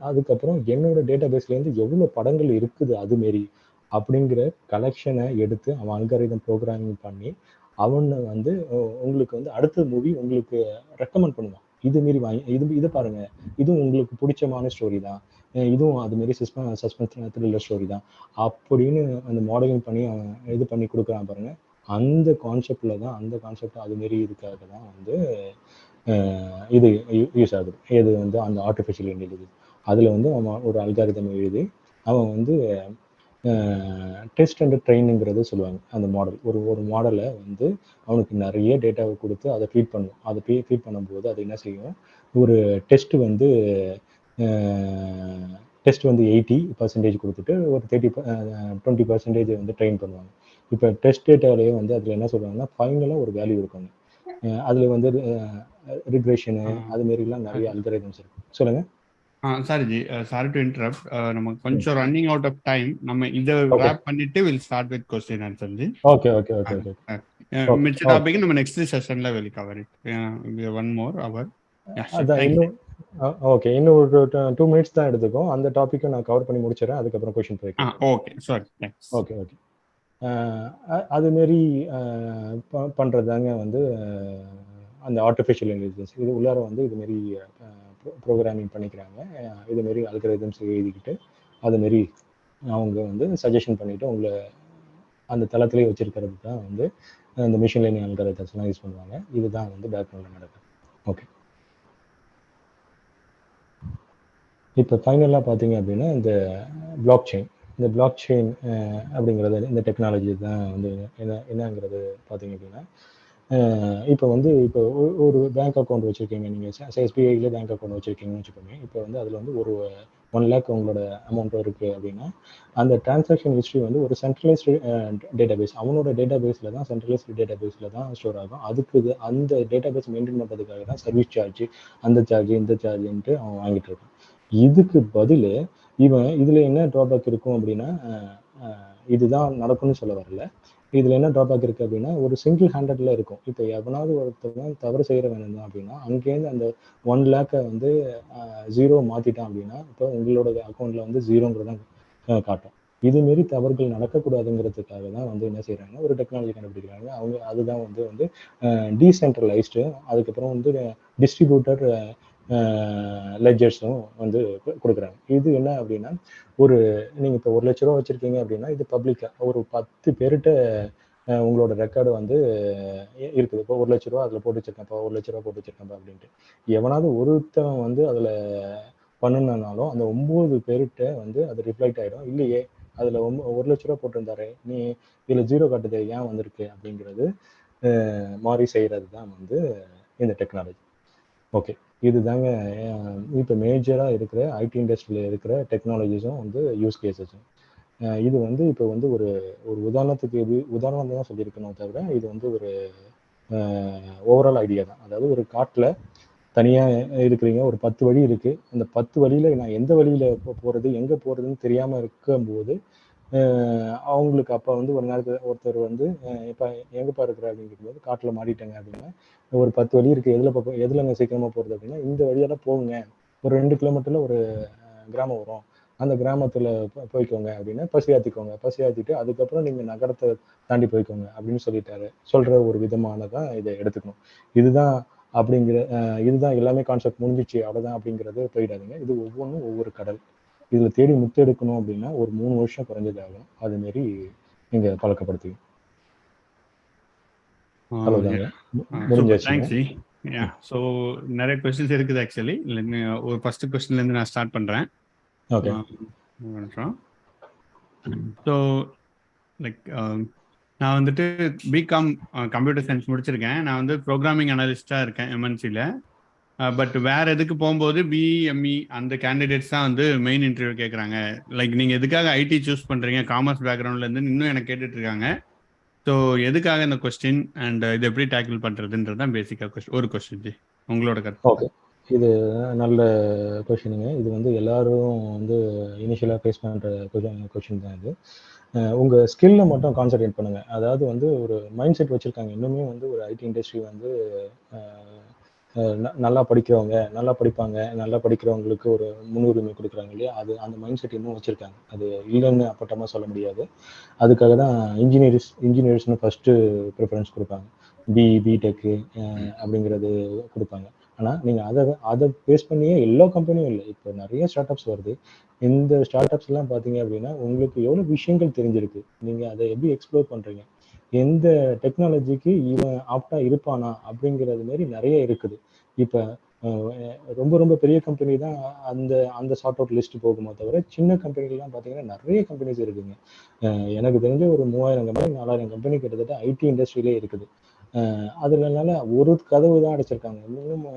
S2: அதுக்கப்புறம் என்னோட டேட்டாபேஸ்லேருந்து எவ்வளோ படங்கள் இருக்குது அது மாரி, அப்படிங்கிற கலெக்ஷன எடுத்து அவன் அல்காரிதம் புரோகிராமிங் பண்ணி, அவன வந்து உங்களுக்கு வந்து அடுத்த மூவி உங்களுக்கு ரெக்கமெண்ட் பண்ணுவான். இது மாரி வாங்கி இத பாருங்க. இதுவும் உங்களுக்கு புடிச்சமான ஸ்டோரி தான். இதுவும் அது மாரி சஸ்பென்ஸ் த்ரில்லர் ஸ்டோரி தான். அப்படின்னு அந்த மாடலிங் பண்ணி அவன் இது பண்ணி குடுக்குறான் பாருங்க. அந்த கான்செப்ட் அது மாரி இதுக்காக தான் வந்து அ இது யூஸ் ஆகுது. எது வந்து அந்த ஆர்டிஃபிஷியல் இன்டெலிஜென்ஸ். அதுல வந்து அவன் ஒரு அல்காரிதம் எழுதி, அவன் வந்து டெஸ்ட் அண்ட் ட்ரெயினுங்கிறது சொல்லுவாங்க. அந்த மாடல் ஒரு மாடலை வந்து அவனுக்கு நிறைய டேட்டாவை கொடுத்து அதை ஃபீட் பண்ணும். அதை ஃபீட் பண்ணும்போது அது என்ன செய்யும், ஒரு டெஸ்ட் வந்து டெஸ்ட் வந்து 80% கொடுத்துட்டு ஒரு 20% வந்து ட்ரெயின் பண்ணுவாங்க. இப்போ டெஸ்ட் டேட்டாலேயே வந்து அதில் என்ன சொல்லுவாங்கன்னா ஃபைனலாக ஒரு வேல்யூ இருக்கணும். அதில் வந்து ரிக்ரெஷனு அது மாரிலாம் நிறைய அல்காரிதம்ஸ் இருக்கு. சொல்லுங்க.
S1: சாரி ஜி, சாரி டு இன்டரப்ட். நம்ம
S2: ம்.
S1: கொஞ்சம் ரன்னிங் அவுட் ஆஃப் டைம். நம்ம இதை
S2: ஓகே
S1: ரேப் பண்ணிட்டு will start with question answer ஜி.
S2: Okay okay okay okay okay
S1: மிச்ச
S2: ஓகே.
S1: டாபிக் நம்ம நெக்ஸ்ட் செஷன்ல will cover it. One more hour.
S2: அதான் இன்னும் ஓகே, இன்னும் ஒரு 2 மினிட்ஸ் தான் எடுத்துக்கும். அந்த டாப்பிக்கை நான் கவர் பண்ணி முடிச்சிடறேன். அதுக்கப்புறம் கொஷின் போய்க்கலாம்.
S1: Okay sorry, thanks.
S2: Okay okay. அதுமாரி பண்ணுறது தாங்க வந்து அந்த ஆர்டிஃபிஷியல் இன்டெலிஜென்ஸ். இது உள்ளார வந்து இதுமாரி ப்ரோக்ராமிங் பண்ணிக்கிறாங்க. இதுமாரி அல்காரிதம்ஸ் எழுதிக்கிட்டு அதுமாரி அவங்க வந்து சஜஷன் பண்ணிவிட்டு உங்களை அந்த தளத்திலே வச்சிருக்கிறது தான் வந்து இந்த மிஷின் லேர்னிங் அல்காரிதம்ஸ்லாம் யூஸ் பண்ணுவாங்க. இதுதான் வந்து பேக்ரவுண்டில் நடக்குது. ஓகே. இப்போ ஃபைனலாக பார்த்தீங்க அப்படின்னா இந்த பிளாக் செயின் அப்படிங்கிறது இந்த டெக்னாலஜி தான் வந்து என்னங்கிறது பார்த்தீங்க அப்படின்னா, இப்போ வந்து இப்போ ஒரு பேங்க் அக்கௌண்ட் வச்சுருக்கீங்க. நீங்கள் எஸ்பிஐயில் பேங்க் அக்கௌண்ட் வச்சுருக்கீங்கன்னு வச்சுக்கோங்க. இப்போ வந்து அதில் வந்து ஒரு 1 lakh உங்களோட அமௌண்ட் இருக்குது அப்படின்னா, அந்த டிரான்சாக்ஷன் ஹிஸ்ட்ரி வந்து ஒரு சென்ட்ரலைஸ்டு டேட்டாபேஸ், அவனோட டேட்டாபேஸில் தான் சென்ட்ரலைஸ்டு டேட்டாபேஸில் தான் ஸ்டோர் ஆகும். அந்த டேட்டாபேஸ் மெயின்டைன் பண்ணுறதுக்காக தான் சர்வீஸ் சார்ஜ், அந்த சார்ஜ் இந்த சார்ஜுன்ட்டு அவன் வாங்கிட்டு இருக்கான். இதுக்கு பதில் இவன் இதில் என்ன ட்ராபேக் இருக்கும் அப்படின்னா, இதுதான் நடக்கும்னு சொல்ல வரல. இதில் என்ன ட்ராபேக் இருக்குது அப்படின்னா, ஒரு சிங்கிள் ஹேண்டடில் இருக்கும். இப்போ எவனாவது ஒருத்தவன் தவறு செய்கிற வேணும் அப்படின்னா, அங்கேருந்து அந்த 1 lakh வந்து 0 மாற்றிட்டான் அப்படின்னா, இப்போ உங்களோட அக்கௌண்ட்டில் வந்து 0ங்கிறது தான் காட்டும். இதுமாரி தவறுகள் நடக்கக்கூடாதுங்கிறதுக்காக தான் வந்து என்ன செய்கிறாங்கன்னா, ஒரு டெக்னாலஜி கண்டுபிடிக்கிறாங்க. அவங்க அதுதான் வந்து டீசென்ட்ரலைஸ்டு, அதுக்கப்புறம் வந்து டிஸ்ட்ரிபியூட்டர் லெட்ஜர்ஸும் வந்து கொடுக்குறாங்க. இது என்ன அப்படின்னா, ஒரு நீங்கள் இப்போ 1 லட்ச ரூபா வச்சுருக்கீங்க அப்படின்னா, இது பப்ளிக்காக ஒரு 10 பேர்கிட்ட உங்களோட ரெக்கார்டு வந்து இருக்குது. இப்போ 1 லட்ச ரூபா அதில் போட்டு வச்சிருக்கேன்ப்பா, 1 லட்ச ரூபா போட்டு வச்சிருக்கேன்ப்பா அப்படின்ட்டு. எவனாவது ஒருத்தன் வந்து அதில் பண்ணுனாலும் அந்த 9 பேர்கிட்ட வந்து அது ரிஃப்ளெக்ட் ஆகிடும். இல்லையே, அதில் 1 லட்ச ரூபா போட்டிருந்தாரு, நீ இதில் 0 காட்டுது, ஏன் வந்திருக்கு அப்படிங்கிறது மாறி செய்கிறது தான் வந்து இந்த டெக்னாலஜி. ஓகே. இதுதாங்க இப்போ மேஜராக இருக்கிற ஐடி இண்டஸ்ட்ரியில் இருக்கிற டெக்னாலஜிஸும் வந்து யூஸ் கேசஸும். இது வந்து இப்போ வந்து ஒரு உதாரணம் தான் சொல்லியிருக்கணும் தவிர, இது வந்து ஒரு ஓவரால் ஐடியா தான். அதாவது ஒரு காட்டில் தனியாக இருக்கிறீங்க, ஒரு 10 வழி இருக்குது. அந்த 10 வழியில் நான் எந்த வழியில் போகிறது, எங்கே போகிறதுன்னு தெரியாமல் இருக்கும்போது, அவங்களுக்கு அப்போ வந்து ஒரு நேரத்தில் ஒருத்தர் வந்து இப்போ எங்கேப்பா இருக்கிற அப்படின்னு கேட்கும்போது, காட்டில் மாட்டிட்டேங்க அப்படின்னா, ஒரு 10 வழி இருக்குது, எதுலங்க சீக்கிரமாக போகிறது அப்படின்னா, இந்த வழியெல்லாம் போகுங்க, ஒரு 2 கிலோமீட்டரில் ஒரு கிராமம் வரும், அந்த கிராமத்தில் போய்க்கோங்க அப்படின்னா பசி ஆற்றிட்டு அதுக்கப்புறம் நீங்கள் நகரத்தை தாண்டி போய்க்கோங்க அப்படின்னு சொல்கிற ஒரு விதமானதான் இதை எடுத்துக்கணும். இதுதான் இதுதான் எல்லாமே கான்செப்ட் முடிஞ்சிச்சு அவ்வளோதான் அப்படிங்கிறது போயிடாதீங்க. இது ஒவ்வொன்றும் ஒவ்வொரு கடல். இதில் தேடி முத்து எடுக்கணும் அப்படின்னா ஒரு 3 வருஷம் குறைஞ்சது ஆகும். அதுமாரி நீங்கள் பழக்கப்படுத்துவீங்க. அவ்வளோதாங்க, முடிஞ்சாச்சுங்க.
S1: ஸோ நிறைய கொஸ்டின்ஸ் இருக்குது ஆக்சுவலி. ஒரு ஃபர்ஸ்ட் கொஸ்டின்லேருந்து நான் ஸ்டார்ட் பண்ணுறேன்.
S2: ஓகே.
S1: ஸோ லைக் நான் வந்துட்டு பிகாம் கம்ப்யூட்டர் சயின்ஸ் முடிச்சிருக்கேன். நான் வந்து ப்ரோக்ராமிங் அனலிஸ்டாக இருக்கேன் எம்என்சியில். பட் வேற எதுக்கு போகும்போது பிஎம்இ அந்த கேண்டிடேட்ஸ் தான் வந்து மெயின் இன்டர்வியூ கேட்குறாங்க. லைக் நீங்கள் எதுக்காக ஐடி சூஸ் பண்ணுறீங்க, காமர்ஸ் பேக்ரவுண்ட்லேருந்து இன்னும் எனக்கு கேட்டுட்டு இருக்காங்க. ஸோ எதுக்காக இந்த கொஸ்டின் அண்ட் இது எப்படி டேக்கிள் பண்ணுறதுன்றது தான் பேசிக்காக ஒரு கொஸ்டின் ஜி, உங்களோட கருத்து.
S2: ஓகே, இது நல்ல கொஷினுங்க. இது வந்து எல்லாரும் வந்து இனிஷியலாக ஃபேஸ் பண்ணுற கொஷின் தான் இது. உங்கள் ஸ்கில்லை மட்டும் கான்சன்ட்ரேட் பண்ணுங்கள். அதாவது வந்து ஒரு மைண்ட் செட் வச்சுருக்காங்க இன்னுமே வந்து ஒரு ஐடி இண்டஸ்ட்ரி வந்து நல்லா படிப்பாங்க, நல்லா படிக்கிறவங்களுக்கு ஒரு முன்னுரிமை கொடுக்குறாங்க இல்லையா, அது அந்த மைண்ட் செட் இன்னும் வச்சுருக்காங்க. அது இல்லைன்னு அப்பட்டமாக சொல்ல முடியாது. அதுக்காக தான் இன்ஜினியர்ஸ்னு ஃபஸ்ட்டு ப்ரிஃபரன்ஸ் கொடுப்பாங்க. பிடெக்கு அப்படிங்கிறது கொடுப்பாங்க. ஆனால் நீங்கள் அதை பேஸ் பண்ணியே எல்லா கம்பெனியும் இல்லை, இப்போ நிறைய ஸ்டார்ட் அப்ஸ் வருது. இந்த ஸ்டார்ட் அப்ஸ்லாம் பார்த்தீங்க அப்படின்னா உங்களுக்கு எவ்வளோ விஷயங்கள் தெரிஞ்சிருக்கு, நீங்கள் அதை எப்படி எக்ஸ்ப்ளோர் பண்ணுறீங்க, எந்த டெக்னாலஜிக்கு இவன் ஆப்டாக இருப்பானா அப்படிங்கிறது மாரி நிறைய இருக்குது. இப்போ ரொம்ப ரொம்ப பெரிய கம்பெனி தான் அந்த அந்த சார்ட் அவுட் லிஸ்ட் போகுமோ தவிர, சின்ன கம்பெனிலாம் பார்த்தீங்கன்னா நிறைய கம்பெனிஸ் இருக்குங்க. எனக்கு தெரிஞ்ச ஒரு 3000 கம்பெனி 4000 கம்பெனி கிட்டத்தட்ட ஐடி இண்டஸ்ட்ரியிலே இருக்குது. அதுலனால ஒரு கதவு தான் அடைச்சிருக்காங்க. இன்னும்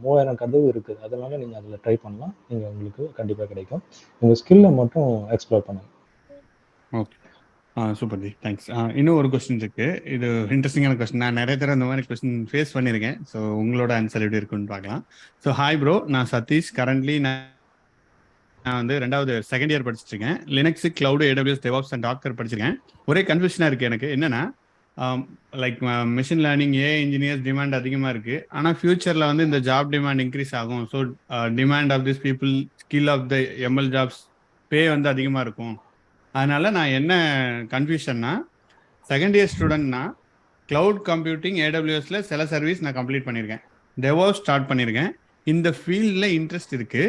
S2: 3000 கதவு இருக்குது. அதனால நீங்க அதில் ட்ரை பண்ணலாம். உங்களுக்கு கண்டிப்பாக கிடைக்கும். உங்கள் ஸ்கில்லை மட்டும் எக்ஸ்ப்ளோர் பண்ணுங்க.
S1: ஓகே. Super G, thanks. இன்னும் ஒரு கொஸ்டின் இருக்கு. இது இன்ட்ரெஸ்டிங்கான கொஸ்டின். நான் நிறைய தடவை இந்த மாதிரி கொஸ்டின் ஃபேஸ் பண்ணியிருக்கேன். ஸோ உங்களோட ஆன்சர் எப்படி இருக்குன்னு பார்க்கலாம். ஸோ ஹாய் ப்ரோ, நான் சதீஷ். கரண்ட்லி நான் வந்து செகண்ட் இயர் படிச்சுட்டு இருக்கேன். Linux, cloud, AWS, DevOps and Docker படிச்சிருக்கேன். ஒரே கன்ஃபியூஷனாக இருக்குது எனக்கு. என்னன்னா like machine learning, AI engineers demand அதிகமாக இருக்குது. ஆனால் ஃபியூச்சரில் வந்து இந்த ஜாப் டிமாண்ட் இன்க்ரீஸ் ஆகும். So demand of this people, skill of the ML jobs, pay வந்து அதிகமாக இருக்கும். அதனால நான் என்ன கன்ஃபியூஷன்னா, செகண்ட் இயர் ஸ்டூடெண்ட்னா கிளவுட் கம்ப்யூட்டிங், ஏடபிள்யூஎஸ்ல சில சர்வீஸ் நான் கம்ப்ளீட் பண்ணியிருக்கேன், டெவாப்ஸ் ஸ்டார்ட் பண்ணியிருக்கேன். இந்த ஃபீல்டில் இன்ட்ரெஸ்ட் இருக்குது.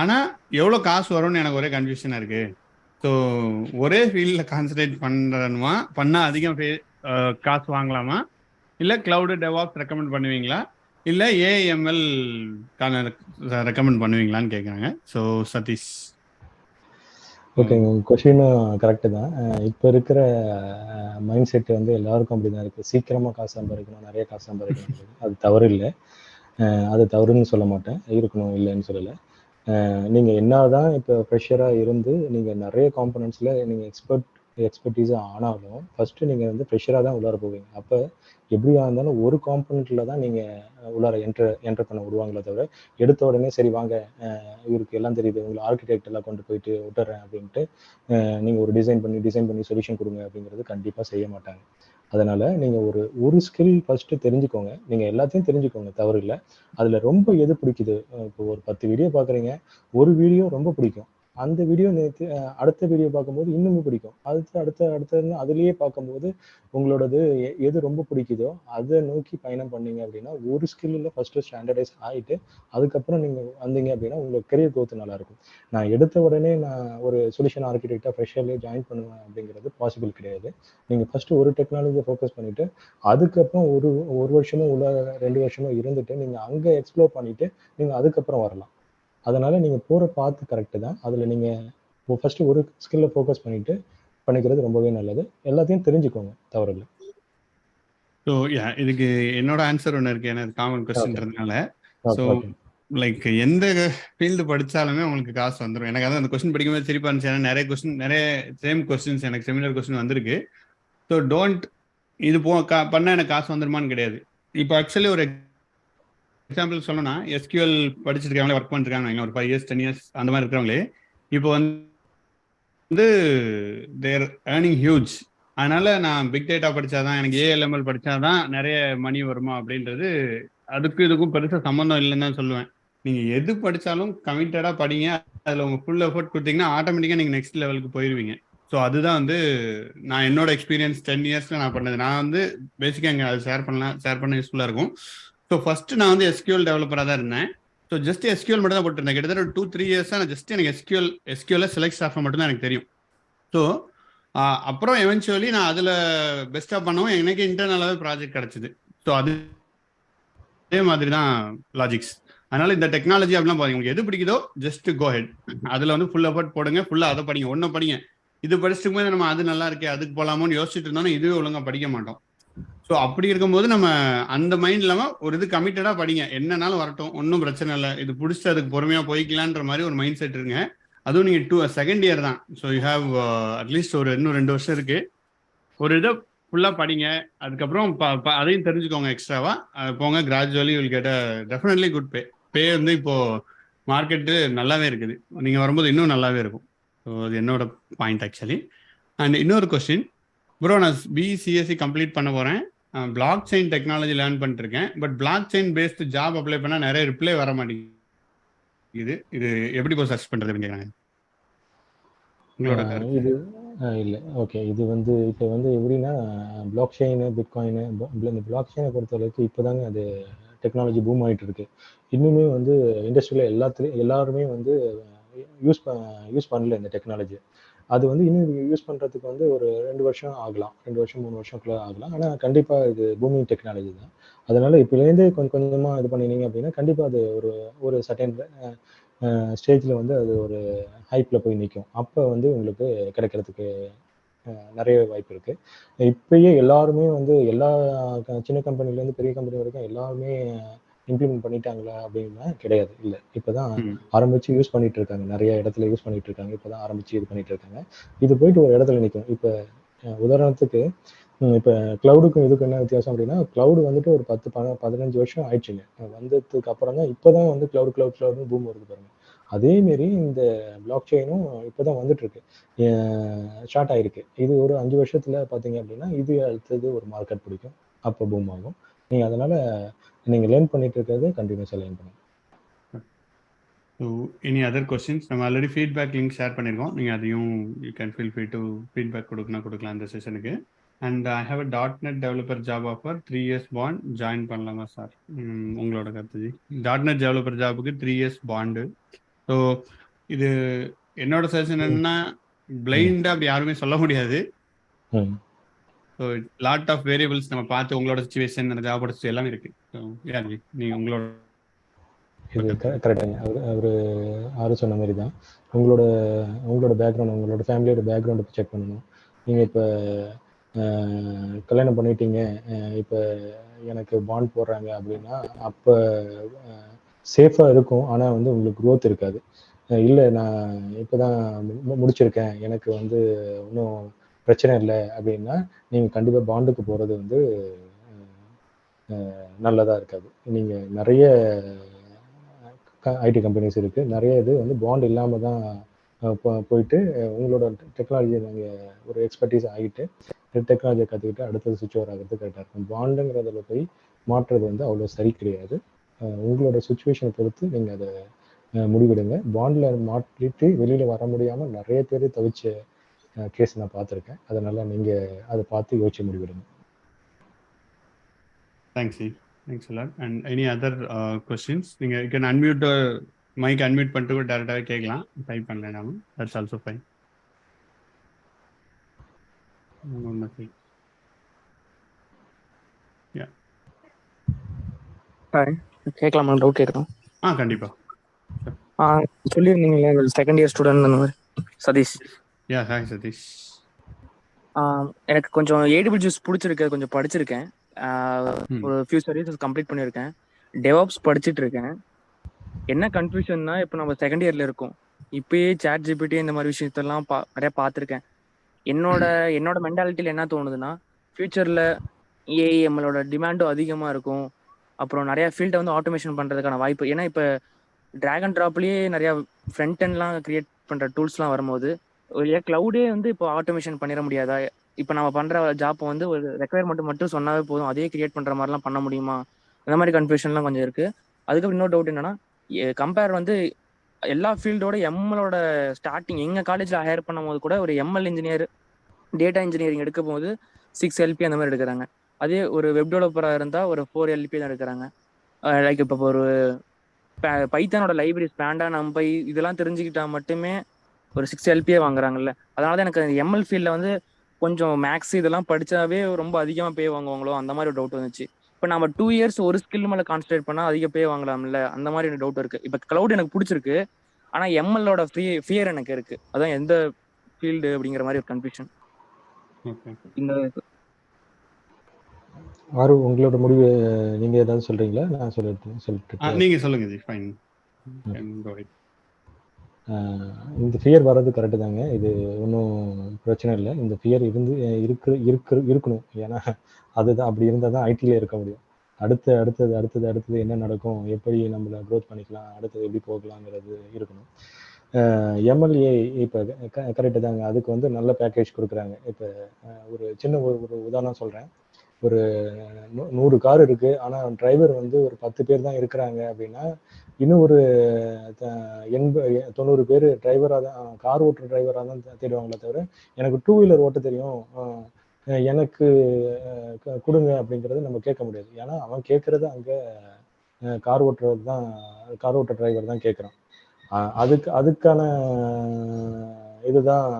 S1: ஆனால் எவ்வளோ காசு வரும்னு எனக்கு ஒரே கன்ஃபியூஷனாக இருக்குது. ஸோ ஒரே ஃபீல்டில் கான்சன்ட்ரேட் பண்ணணுமா, பண்ணால் அதிகம் காசு வாங்கலாமா, இல்லை கிளவுடு டெவாப்ஸ் ரெக்கமெண்ட் பண்ணுவீங்களா, இல்லை ஏஎம்எல் ரெக்கமெண்ட் பண்ணுவீங்களான்னு கேட்குறாங்க. ஸோ சதீஷ்.
S2: ஓகேங்க, உங்கள் கொஷினும் கரெக்டு தான். இப்போ இருக்கிற மைண்ட் செட் வந்து எல்லாருக்கும் அப்படி தான் இருக்குது. சீக்கிரமாக காசு சம்பாதிக்கணும், நிறைய காசு சம்பாதிக்கணும். அது தவறு இல்லை. அது தவறுன்னு சொல்ல மாட்டேன், இருக்கணும் இல்லைன்னு சொல்லலை. நீங்கள் என்ன தான் இப்போ ஃப்ரெஷராக இருந்து நீங்கள் நிறைய காம்பனன்ட்ஸில் நீங்கள் எக்ஸ்பர்டீஸாக ஆனாலும் ஃபஸ்ட்டு நீங்கள் வந்து ஃப்ரெஷராக தான் உள்ளார போவீங்க. அப்போ எப்படியா இருந்தாலும் ஒரு காம்பனண்ட்டில் தான் நீங்கள் உள்ளார என்டர் பண்ண விடுவாங்களே தவிர, எடுத்த உடனே சரி வாங்க இவருக்கு எல்லாம் தெரியுது, உங்களை ஆர்கிடெக்ட் எல்லாம் கொண்டு போயிட்டு விட்டுறேன் அப்படின்ட்டு நீங்கள் ஒரு டிசைன் பண்ணி சொல்யூஷன் கொடுங்க அப்படிங்கிறது கண்டிப்பாக செய்ய மாட்டாங்க. அதனால் நீங்கள் ஒரு ஸ்கில் ஃபஸ்ட்டு தெரிஞ்சுக்கோங்க. நீங்கள் எல்லாத்தையும் தெரிஞ்சுக்கோங்க, தவறு இல்லை. அதில் ரொம்ப எது பிடிக்குது, இப்போ ஒரு 10 வீடியோ பார்க்குறீங்க, ஒரு வீடியோ ரொம்ப பிடிக்கும், அந்த வீடியோ அடுத்த வீடியோ பார்க்கும்போது இன்னுமே பிடிக்கும், அடுத்த அதுலேயே பார்க்கும்போது உங்களோடது எது ரொம்ப பிடிக்குதோ அதை நோக்கி பயணம் பண்ணீங்க அப்படின்னா ஒரு ஸ்கில்லில் ஃபஸ்ட்டு ஸ்டாண்டர்டைஸ் ஆகிட்டு அதுக்கப்புறம் நீங்கள் வந்தீங்க அப்படின்னா உங்களுக்கு கெரியர் க்ரோத் நல்லாயிருக்கும். நான் எடுத்த உடனே நான் ஒரு சொல்யூஷன் ஆர்கிடெக்டாக ஃப்ரெஷர்லேயே ஜாயின் பண்ணுவேன் அப்படிங்கிறது பாசிபிள் கிடையாது. நீங்கள் ஃபஸ்ட்டு ஒரு டெக்னாலஜியை ஃபோக்கஸ் பண்ணிவிட்டு அதுக்கப்புறம் ஒரு வருஷமோ உள்ள 2 வருஷமோ இருந்துட்டு நீங்கள் அங்கே எக்ஸ்ப்ளோர் பண்ணிவிட்டு நீங்கள் அதுக்கப்புறம் வரலாம். அதனால் நீங்கள் போகிற பாத்து கரெக்டு தான். அதில் நீங்கள் ஃபஸ்ட்டு ஒரு ஸ்கில்லை ஃபோக்கஸ் பண்ணிக்கிறது ரொம்பவே நல்லது. எல்லாத்தையும் தெரிஞ்சுக்கோங்க, தவறில்லை.
S1: ஸோ இதுக்கு என்னோட ஆன்சர் ஒன்று இருக்குது, எனக்கு காமன் கொஸ்டின்றதுனால. ஸோ லைக் எந்த ஃபீல்டு படித்தாலுமே உங்களுக்கு காசு வந்துடும். எனக்கு அதான் அந்த கொஸ்டின் படிக்கும்போது சிரிப்பாக இருந்துச்சு. ஏன்னா நிறைய சேம் கொஸ்டின்ஸ் எனக்கு செமினார் கொஸ்டின் வந்திருக்கு. ஸோ டோன்ட் இது பண்ணால் எனக்கு காசு வந்துடுமான்னு கிடையாது. இப்போ ஆக்சுவலி ஒரு எக்ஸாம்பிள் சொல்லணும்னா, எஸ்கியூஎல் படிச்சிருக்காங்களே, ஒர்க் பண்ணிருக்காங்க ஒரு 5 இயர்ஸ் 10 இயர்ஸ் அந்த மாதிரி இருக்கிறவங்களே இப்போ வந்து தேர் ஏர்னிங் ஹியூஜ். அதனால நான் பிக் டேட்டா படித்தாதான், எனக்கு ஏஎல்எம்எல் படித்தாதான் நிறைய மணி வருமா அப்படின்றது இதுக்கும் பெருசாக சம்மந்தம் இல்லைன்னு தான் சொல்லுவேன். நீங்கள் எது படித்தாலும் கமிட்டடாக படிங்க. அதில் உங்கள் ஃபுல் எஃபோர்ட் கொடுத்தீங்கன்னா ஆட்டோமேட்டிக்காக நீங்கள் நெக்ஸ்ட் லெவலுக்கு போயிடுவீங்க. ஸோ அதுதான் வந்து நான் என்னோட எக்ஸ்பீரியன்ஸ் 10 இயர்ஸில் நான் பண்ணது. நான் வந்து பேசிக்காக இங்கே அது ஷேர் பண்ண யூஸ்ஃபுல்லாக இருக்கும். ஸோ ஃபஸ்ட்டு நான் வந்து எஸ்கியூஎல் டெவலப்பராக தான் இருந்தேன். ஸோ ஜஸ்ட் எஸ்கியூஎல் மட்டும் தான் போட்டிருந்தேன். கிட்டத்தட்ட 2-3 இயர்ஸாக நான் ஜஸ்ட் எனக்கு எஸ்கியூஎல் செலக்ட் ஸ்டாஃப் மட்டும் தான் எனக்கு தெரியும். ஸோ அப்புறம் எவென்ச்சுவலி நான் அதில் பெஸ்ட்டாக பண்ணவும் எனக்கு இன்டர்னலாகவே ப்ராஜெக்ட் கிடச்சிது. ஸோ அதே மாதிரி தான் லாஜிக்ஸ். அதனால இந்த டெக்னாலஜி அப்படிலாம் பாருங்க, உங்களுக்கு எது பிடிக்குதோ ஜஸ்ட் கோ ஹெட். அதில் வந்து ஃபுல் எஃபர்ட் போடுங்க, ஃபுல்லாக அதை படிங்க. ஒன்றும் படிங்க, இது படிச்சுட்டு போது நம்ம அது நல்லா இருக்கே அதுக்கு போகலாமோன்னு யோசிச்சுட்டு இருந்தோம்னா இதுவே ஒழுங்காக படிக்க மாட்டோம். ஸோ அப்படி இருக்கும்போது நம்ம அந்த மைண்ட் இல்லாமல் ஒரு இது கமிட்டடாக படிங்க, என்னன்னாலும் வரட்டும், ஒன்றும் பிரச்சனை இல்லை, இது பிடிச்சிட்டு அதுக்கு பொறுமையாக போய்க்கலான்ற மாதிரி ஒரு மைண்ட் செட் இருங்க. அதுவும் நீங்கள் செகண்ட் இயர் தான். ஸோ யூ ஹாவ் அட்லீஸ்ட் இன்னும் 2 வருஷம் இருக்குது. ஒரு இதை ஃபுல்லாக படிங்க, அதுக்கப்புறம் அதையும் தெரிஞ்சுக்கோங்க. எக்ஸ்ட்ராவாக போங்க, gradually will get definitely good pay வந்து இப்போது மார்க்கெட்டு நல்லாவே இருக்குது. நீங்கள் வரும்போது இன்னும் நல்லாவே இருக்கும். ஸோ அது என்னோட பாயிண்ட் ஆக்சுவலி. அண்ட் இன்னொரு கொஸ்டின், ப்ரோ நான் பிசிஎஸ்சி கம்ப்ளீட் பண்ண போகிறேன், பிளாக் செயின் டெக்னாலஜி லேர்ன் பண்ணிருக்கேன். But block chain based job apply பண்ணால் நிறைய ரிப்ளை வர மாட்டேங்குது. இது எப்படி போய் சர்ச் பண்ணுறது அப்படிங்கிறாங்க.
S2: இது இல்லை, ஓகே. இது வந்து இப்போ வந்து எப்படின்னா, பிளாக் செயின், பிட்காயின், இந்த பிளாக் செயினை பொறுத்தளவுக்கு இப்போ தாங்க அது டெக்னாலஜி பூம் ஆகிட்டு இருக்கு. இன்னுமே வந்து இண்டஸ்ட்ரியில் எல்லாருமே வந்து யூஸ் பண்ணல இந்த டெக்னாலஜி. அது வந்து இன்னும் யூஸ் பண்ணுறதுக்கு வந்து ஒரு 2 வருஷம் ஆகலாம், 2 வருஷம் 3 வருஷம்குள்ளே ஆகலாம். ஆனால் கண்டிப்பாக இது பூமிங் டெக்னாலஜி தான். அதனால இப்போலேருந்தே கொஞ்சம் கொஞ்சமாக இது பண்ணினீங்க அப்படின்னா கண்டிப்பாக அது ஒரு ஒரு சர்டைன் ஸ்டேஜில் வந்து அது ஒரு ஹைப்பில் போய் நிற்கும். அப்போ வந்து உங்களுக்கு கிடைக்கிறதுக்கு நிறைய வாய்ப்பு இருக்கு. இப்பயே எல்லாருமே வந்து எல்லா சின்ன கம்பெனிலேருந்து பெரிய கம்பெனி வரைக்கும் எல்லாருமே இம்ப்ளிமெண்ட் பண்ணிட்டாங்களா அப்படின்னா கிடையாது. இல்லை, இப்பதான் ஆரம்பிச்சு யூஸ் பண்ணிட்டு இருக்காங்க. நிறைய இடத்துல யூஸ் பண்ணிட்டு இருக்காங்க. இப்பதான் ஆரம்பிச்சு இது பண்ணிட்டு இருக்காங்க. இது போயிட்டு ஒரு இடத்துல நிற்கும். இப்போ உதாரணத்துக்கு இப்போ கிளவுடுக்கும் இதுக்கும் என்ன வித்தியாசம் அப்படின்னா, கிளவுடு வந்துட்டு ஒரு 15 வருஷம் ஆயிடுச்சுங்க. வந்ததுக்கு அப்புறம் தான் இப்போதான் வந்து கிளவுடுன்னு பூம் வருது பாருங்க. அதே மாரி இந்த பிளாக் செயினும் இப்போதான் வந்துட்டு இருக்கு, ஸ்டார்ட் ஆயிருக்கு. இது ஒரு 5 வருஷத்துல பார்த்தீங்க அப்படின்னா இது அடுத்தது ஒரு மார்க்கெட் பிடிக்கும், அப்போ பூம் ஆகும். நீங்கள் அதனால நீங்கள் லேர்ன் பண்ணிட்டு இருக்கிறது கண்டினியூஸாக லேர்ன் பண்ணுங்க.
S1: So any other questions? நம்ம ஆல்ரெடி ஃபீட்பேக் லிங்க் ஷேர் பண்ணியிருக்கோம். நீங்கள் அதையும் you can feel free to feedback கொடுக்கலாம் இந்த செஷனுக்கு. And I have a .NET developer job offer 3 years bond. Join பண்ணலாமா சார்? உங்களோட கருத்து ஜி. .NET டெவலப்பர் ஜாபுக்கு 3 இயர்ஸ் பாண்டு. ஸோ இது என்னோட சஜஷன் என்னன்னா, பிளைண்டாக அப்படி யாருமே சொல்ல முடியாது. ஸோ லாட் ஆஃப் வேரியபிள்ஸ் நம்ம பார்த்து உங்களோட சுச்சுவேஷன், அந்த ஜாபோட எல்லாமே இருக்கு. ஸோ யார் ஜி நீங்கள் உங்களோட
S2: இது கரெக்டாங்க. அவர் ஆறு சொன்ன மாதிரி தான். உங்களோட பேக்ரவுண்ட், உங்களோட ஃபேமிலியோட பேக்ரவுண்டை செக் பண்ணணும். நீங்கள் இப்போ கல்யாணம் பண்ணிட்டீங்க, இப்போ எனக்கு பாண்ட் போடுறாங்க அப்படின்னா அப்போ சேஃபாக இருக்கும். ஆனால் வந்து உங்களுக்கு க்ரோத் இருக்காது. இல்லை, நான் இப்போ தான் முடிச்சிருக்கேன், எனக்கு வந்து இன்னும் பிரச்சனை இல்லை அப்படின்னா நீங்கள் கண்டிப்பாக பாண்டுக்கு போகிறது வந்து நல்லதாக இருக்காது. நீங்கள் நிறைய ஐடி கம்பெனிஸ் இருக்குது, நிறைய இது வந்து பாண்ட் இல்லாமல் தான் போயிட்டு உங்களோட டெக்னாலஜியை நீங்கள் ஒரு எக்ஸ்பர்டீஸ் ஆகிட்டு டெக்னாலஜியை கற்றுக்கிட்டு அடுத்தது சுவிட்ச் ஓவர் ஆகிறது கரெக்டாக இருக்கும். பாண்டுங்கிறதுல போய் மாற்றுறது வந்து அவ்வளோ சரி கிடையாது. உங்களோட சுச்சுவேஷனை பொறுத்து நீங்கள் அதை முடிவெடுங்க. பாண்டில் மாற்றிட்டு வெளியில் வர முடியாமல் நிறைய பேர் தவிச்ச கேஸ் நான் பார்த்துருக்கேன். அதனால் நீங்கள் அதை பார்த்து யோசிச்சு முடிவெடுங்க.
S1: தேங்க்ஸ் ஜி. Thanks a lot. And any other questions? நீங்கள் you can unmute mike unmute பண்ணிட்டு கூட டேரெக்டாகவே கேட்கலாம். டைப் பண்ணல நாம. That's also fine.
S3: கேட்கலாமா? டவுட் கேட்கலாம்.
S1: கண்டிப்பா.
S3: சொல்லியிருந்தீங்களே செகண்ட் இயர் ஸ்டூடெண்ட் அந்த மாதிரி. சதீஷ்.
S1: ஹாய் சதீஷ்.
S3: எனக்கு கொஞ்சம் AWS பிடிச்சிருக்கு, கொஞ்சம் படிச்சிருக்கேன். ஒரு ஃபியூ சர்வீசஸ் கம்ப்ளீட் பண்ணியிருக்கேன். டெவாப்ஸ் படிச்சுட்டு இருக்கேன். என்ன கன்ஃபியூஷன்னா, இப்போ நம்ம செகண்ட் இயர்ல இருக்கோம். இப்பயே ChatGPT இந்த மாதிரி விஷயத்தெல்லாம் நிறைய பார்த்துருக்கேன். என்னோட மென்டாலிட்டியில் என்ன தோணுதுன்னா, ஃபியூச்சர்ல AIMLோட டிமாண்டும் அதிகமாக இருக்கும். அப்புறம் நிறைய ஃபீல்டை வந்து ஆட்டோமேஷன் பண்ணுறதுக்கான வாய்ப்பு. ஏன்னா இப்போ ட்ராகன் ட்ராப்லேயே நிறையா ஃப்ரண்ட் எண்ட்லாம் கிரியேட் பண்ணுற டூல்ஸ்லாம் வரும்போது கிளவுடே வந்து இப்போ ஆட்டோமேஷன் பண்ணிட முடியாதா? இப்போ நம்ம பண்ணுற ஜாப்பை வந்து ஒரு ரெக்குயர்மெண்ட் மட்டும் சொன்னாவே போதும், அதே கிரியேட் பண்ணுற மாதிரிலாம் பண்ண முடியுமா? அந்த மாதிரி கன்ஃபியூஷன்லாம் கொஞ்சம் இருக்குது. அதுக்கப்புறம் இன்னொரு டவுட் என்னன்னா, கம்பேர் வந்து எல்லா ஃபீல்டோட எம்எலோட ஸ்டார்டிங் எங்கள் காலேஜில் ஹையர் பண்ணும் போது கூட ஒரு எம்எல் இன்ஜினியர், டேட்டா இன்ஜினியரிங் எடுக்கும் போது 6 LP அந்த மாதிரி எடுக்கிறாங்க. அதே ஒரு வெப் டெவலப்பராக இருந்தால் ஒரு 4 LP தான் எடுக்கிறாங்க. லைக் இப்போ ஒரு பைத்தானோட லைப்ரரிஸ் பேண்டா நம்பை இதெல்லாம் தெரிஞ்சுக்கிட்டா மட்டுமே ஒரு 6 LPயே வாங்குறாங்கல்ல. அதனால தான் எனக்கு எம்எல் ஃபீல்டில் வந்து கொஞ்சம் மேக்ஸ் இதெல்லாம் படித்தாவே ரொம்ப அதிகமாக பே வாங்குவாங்களோ அந்த மாதிரி ஒரு டவுட் வந்துச்சு. இப்போ நம்ம 2 இயர்ஸ் ஒரு ஸ்கில் மேலே கான்சன்ட்ரேட் பண்ணால் அதிக பே வாங்கலாம்ல, அந்த மாதிரி எனக்கு டவுட் இருக்குது. இப்போ கிளவுட் எனக்கு பிடிச்சிருக்கு, ஆனால் எம்எல்லோட ஃபியர் எனக்கு இருக்குது. அதான் எந்த ஃபீல்டு அப்படிங்கிற மாதிரி ஒரு கன்ஃபியூஷன். இந்த
S2: ஆறு உங்களோட முடிவு நீங்கள் ஏதாவது சொல்கிறீங்களா? நான் சொல்லிட்டு
S1: நீங்கள் சொல்லுங்கள் ஜி. ஃபைன்.
S2: இந்த ஃபியர் வர்றது கரெக்டு தாங்க. இது ஒன்றும் பிரச்சனை இல்லை. இந்த ஃபியர் இருக்கணும். ஏன்னா அதுதான், அப்படி இருந்தால் தான் ஐடியில் இருக்க முடியும். அடுத்தது என்ன நடக்கும், எப்படி நம்மளை க்ரோத் பண்ணிக்கலாம், அடுத்தது எப்படி போகலாங்கிறது இருக்கணும். எம்எல்ஏ இப்போ கரெக்டு தாங்க. அதுக்கு வந்து நல்ல பேக்கேஜ் கொடுக்குறாங்க. இப்போ ஒரு சின்ன ஒரு உதாரணம் சொல்கிறேன். ஒரு 100 கார் இருக்குது, ஆனால் டிரைவர் வந்து ஒரு 10 பேர் தான் இருக்கிறாங்க அப்படின்னா இன்னும் ஒரு 90 பேர் டிரைவராக தான், கார் ஓட்டுற டிரைவராக தான் தேடுவாங்களே தவிர எனக்கு 2 வீலர் ஓட்ட தெரியும், எனக்கு கொடுங்க அப்படிங்கிறத நம்ம கேட்க முடியாது. ஏன்னா அவன் கேட்குறது அங்கே கார் ஓட்டுற டிரைவர் தான் கேட்குறான். அதுக்கான இதுதான்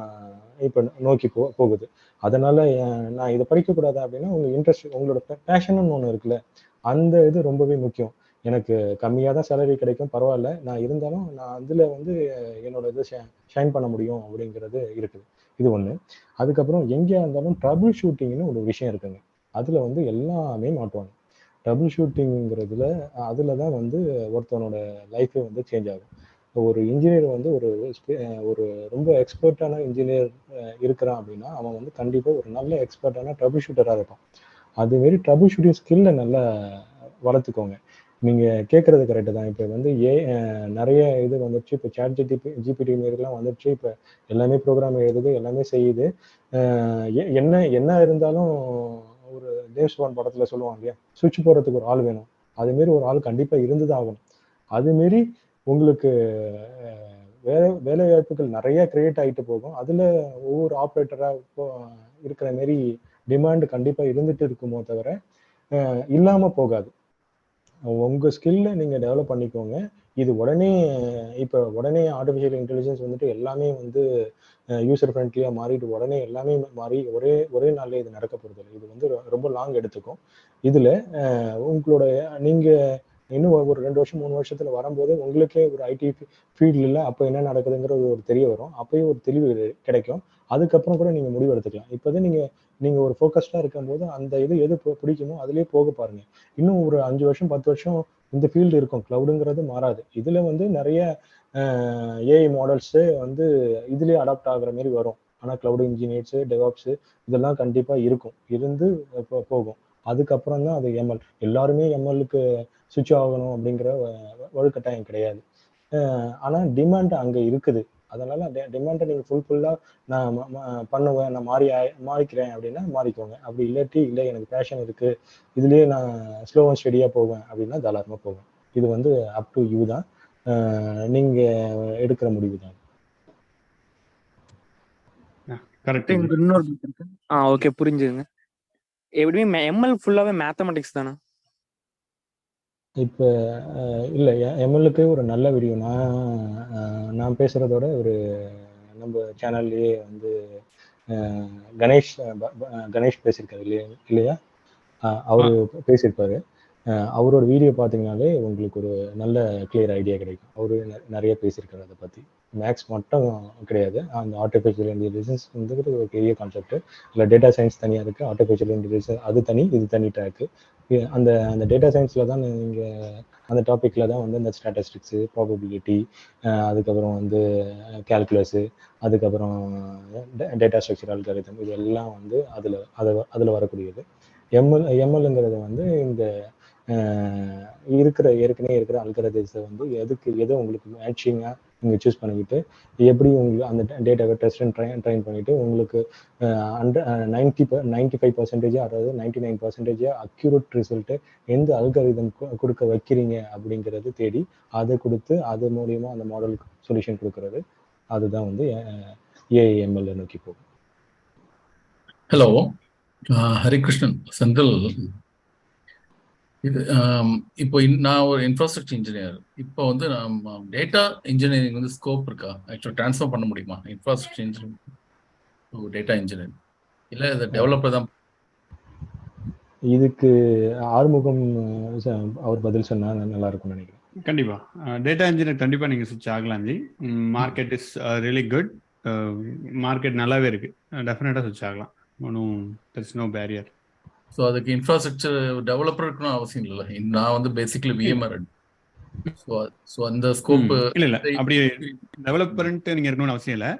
S2: இப்போ நோக்கி போகுது. அதனால நான் இதை படிக்கக்கூடாது அப்படின்னா உங்க இன்ட்ரெஸ்ட், உங்களோட பேஷன்னு ஒன்று இருக்குல்ல, அந்த இது ரொம்பவே முக்கியம். எனக்கு கம்மியாக தான் சேலரி கிடைக்கும், பரவாயில்ல, நான் இருந்தாலும் நான் அதில் வந்து என்னோட இது ஷைன் பண்ண முடியும் அப்படிங்கிறது இருக்குது. இது ஒன்று. அதுக்கப்புறம் எங்கேயா இருந்தாலும் ட்ரபிள் ஷூட்டிங்னு ஒரு விஷயம் இருக்குங்க. அதில் வந்து எல்லாமே மாட்டுவாங்க. ட்ரபிள் ஷூட்டிங்கிறதுல அதில் தான் வந்து ஒருத்தனோட லைஃபே வந்து சேஞ்ச் ஆகும். ஒரு இன்ஜினியர் வந்து ஒரு ரொம்ப எக்ஸ்பர்ட்டான இன்ஜினியர் இருக்கிறான் அப்படின்னா அவன் வந்து கண்டிப்பாக ஒரு நல்ல எக்ஸ்பர்ட்டான ட்ரபிள் ஷூட்டராக இருப்பான். அதுமாரி ட்ரபிள் ஷூட்டிங் ஸ்கில்லை நல்லா வளர்த்துக்கோங்க. நீங்கள் கேட்குறது கரெக்டு தான். இப்போ வந்து நிறைய இது வந்துடுச்சு. இப்போ ஜிபிடி மாரிலாம் வந்துடுச்சு. இப்போ எல்லாமே ப்ரோக்ராம் எழுதுது, எல்லாமே செய்யுது. என்ன என்ன இருந்தாலும் ஒரு ஜேம்ஸ் பாண்ட் படத்தில் சொல்லுவாங்க இல்லையா, சுவிட்ச் போடுறதுக்கு ஒரு ஆள் வேணும். அதுமாரி ஒரு ஆள் கண்டிப்பாக இருந்துதான் ஆகணும். அதுமாரி உங்களுக்கு வேலை வாய்ப்புகள் நிறைய கிரியேட் ஆகிட்டு போகும். அதில் ஒவ்வொரு ஆப்ரேட்டராக இருக்கிற மாரி டிமாண்ட் கண்டிப்பாக இருந்துட்டு இருக்குமோ தவிர இல்லாமல் போகாது. உங்கள் ஸ்கில்லை நீங்கள் டெவலப் பண்ணிக்கோங்க. இது உடனே ஆர்டிஃபிஷியல் இன்டெலிஜென்ஸ் வந்துட்டு எல்லாமே வந்து யூசர் ஃப்ரெண்ட்லியாக மாறிட்டு உடனே எல்லாமே மாறி ஒரே நாளில் இது நடக்க போகிறது இல்லை. இது வந்து ரொம்ப லாங் எடுத்துக்கும். இதில் உங்களோட நீங்கள் இன்னும் ஒரு 2 வருஷம் 3 வருஷத்துல வரும்போது உங்களுக்கே ஒரு ஐடி ஃபீல்டில் அப்போ என்ன நடக்குதுங்கிறது ஒரு தெரிய வரும். அப்பயும் ஒரு தெளிவு கிடைக்கும். அதுக்கப்புறம் கூட நீங்கள் முடிவு எடுத்துக்கலாம். இப்போதான் நீங்கள் ஒரு ஃபோக்கஸ்டாக இருக்கும்போது அந்த எது பிடிக்குமோ அதுலேயே போக பாருங்க. இன்னும் ஒரு 5 வருஷம் 10 வருஷம் இந்த ஃபீல்டு இருக்கும். க்ளவுடுங்கிறது மாறாது. இதில் வந்து நிறைய ஏஐ மாடல்ஸு வந்து இதுலேயே அடாப்ட் ஆகுற மாதிரி வரும். ஆனால் க்ளவுட் இன்ஜினியர்ஸு, டெவாப்ஸு இதெல்லாம் கண்டிப்பாக இருந்து போகும். அதுக்கப்புறம் தான் அது எம்எல். எல்லாருமே எம்எல்லுக்கு சுவிட்ச் ஆகணும் அப்படிங்கிற வலுக்கட்டாயம் கிடையாது. ஆனால் டிமாண்ட் அங்கே இருக்குது. அதனால டிமாண்டை நீங்கள் ஃபுல்லாக நான் பண்ணுவேன், நான் மாறிக்கிறேன் அப்படின்னா மாறிக்கோங்க. அப்படி இல்லை எனக்கு பேஷன் இருக்குது, இதுலேயே நான் ஸ்லோ அண்ட் ஸ்டடியாக போவேன் அப்படின்னா தாராளமாக போவேன். இது வந்து அப் டு யூ தான். நீங்கள் எடுக்கிற முடிவு தான்.
S1: கரெக்ட்.
S3: இன்னொரு ஓகே, புரிஞ்சுதுங்க. எப்படியுமே எம்எல் ஃபுல்லாவே மேத்தமெட்டிக்ஸ் தானே?
S2: இப்போ இல்லை, எம்எல்லுக்கு ஒரு நல்ல வீடியோ நான் பேசுகிறதோட ஒரு நம்ம சேனல்லையே வந்து கணேஷ் பேசியிருக்காரு இல்லையா, அவர் பேசியிருப்பாரு. அவரோட வீடியோ பார்த்தீங்கன்னாலே உங்களுக்கு ஒரு நல்ல கிளியர் ஐடியா கிடைக்கும். அவரு நிறைய பேசியிருக்காரு அதை பற்றி. மேக்ஸ் மட்டும் கிடையாது, அந்த ஆர்டிஃபிஷியல் இன்டெலிஜென்ஸ் வந்து ஒரு பெரிய கான்செப்ட். இல்லை டேட்டா சயின்ஸ் தனியாக இருக்குது, ஆர்டிஃபிஷியல் இன்டெலிஜென்ஸ் அது தனி, இது தனி ட்ராக்கு. அந்த டேட்டா சயின்ஸில் தான் நீங்கள் அந்த டாப்பிக்கில் தான் வந்து இந்த ஸ்டாட்டிஸ்டிக்ஸு, ப்ராபபிலிட்டி, அதுக்கப்புறம் வந்து கேல்குலஸு, அதுக்கப்புறம் டேட்டா ஸ்ட்ரக்சர் அல்காரிதம், இது எல்லாம் வந்து அதில் வரக்கூடியது. எம்எல்ங்கிறது வந்து இந்த ஏற்கனவே இருக்கிற அல்காரிதம்ஸை வந்து எது உங்களுக்கு மேட்சிங்காக நீங்கள் சூஸ் பண்ணிக்கிட்டு எப்படி உங்களுக்கு அந்த டேட்டாவை டெஸ்ட் ட்ரைன் பண்ணிவிட்டு உங்களுக்கு 95% அதாவது 99% அக்யூரேட் ரிசல்ட்டு எந்த அல்காரிதம் கொடுக்க வைக்கிறீங்க அப்படிங்கிறது தேடி அதை கொடுத்து அது மூலியமாக அந்த மாடலுக்கு சொல்யூஷன் கொடுக்கறது, அதுதான் வந்து ஏஐஎம்எல் நோக்கி போகும்.
S4: ஹலோ, ஹரிகிருஷ்ணன் செந்தில். இது இப்போ நான் ஒரு இன்ஃப்ராஸ்ட்ரக்சர் இன்ஜினியர். இப்போ வந்து டேட்டா இன்ஜினியரிங் வந்து ஸ்கோப் இருக்கா? ஆக்சுவலாக ட்ரான்ஸ்ஃபர் பண்ண முடியுமா இன்ஃப்ராஸ்ட்ரக்சர் இன்ஜினியரிங் டேட்டா இன்ஜினியரிங்? இல்லை இது டெவலப்பர் தான்?
S2: இதுக்கு ஆறுமுகம் அவர் பதில் சொன்னால் நல்லா இருக்கும்னு நினைக்கிறேன்.
S1: கண்டிப்பாக டேட்டா இன்ஜினியர் கண்டிப்பாக நீங்கள் சுவிட்ச் ஆகலாம் ji. Market is really good. Market நல்லாவே இருக்குது, டெஃபினட்டாக சுவிட்ச் ஆகலாம். ஒன்றும் there is no barrier.
S4: So அதுக்கு இன்ஃப்ராஸ்ட்ரக்சர் டெவலப்பர் இருக்கணும் அவசியம் இல்லை. நான் வந்து பேசிக்கலி விஎம்ஆர். ஸோ அந்த ஸ்கோப்
S1: இல்லை அப்படி டெவலப்பர்ன்ட்டு நீங்கள் இருக்கணும்னு அவசியம் இல்லை.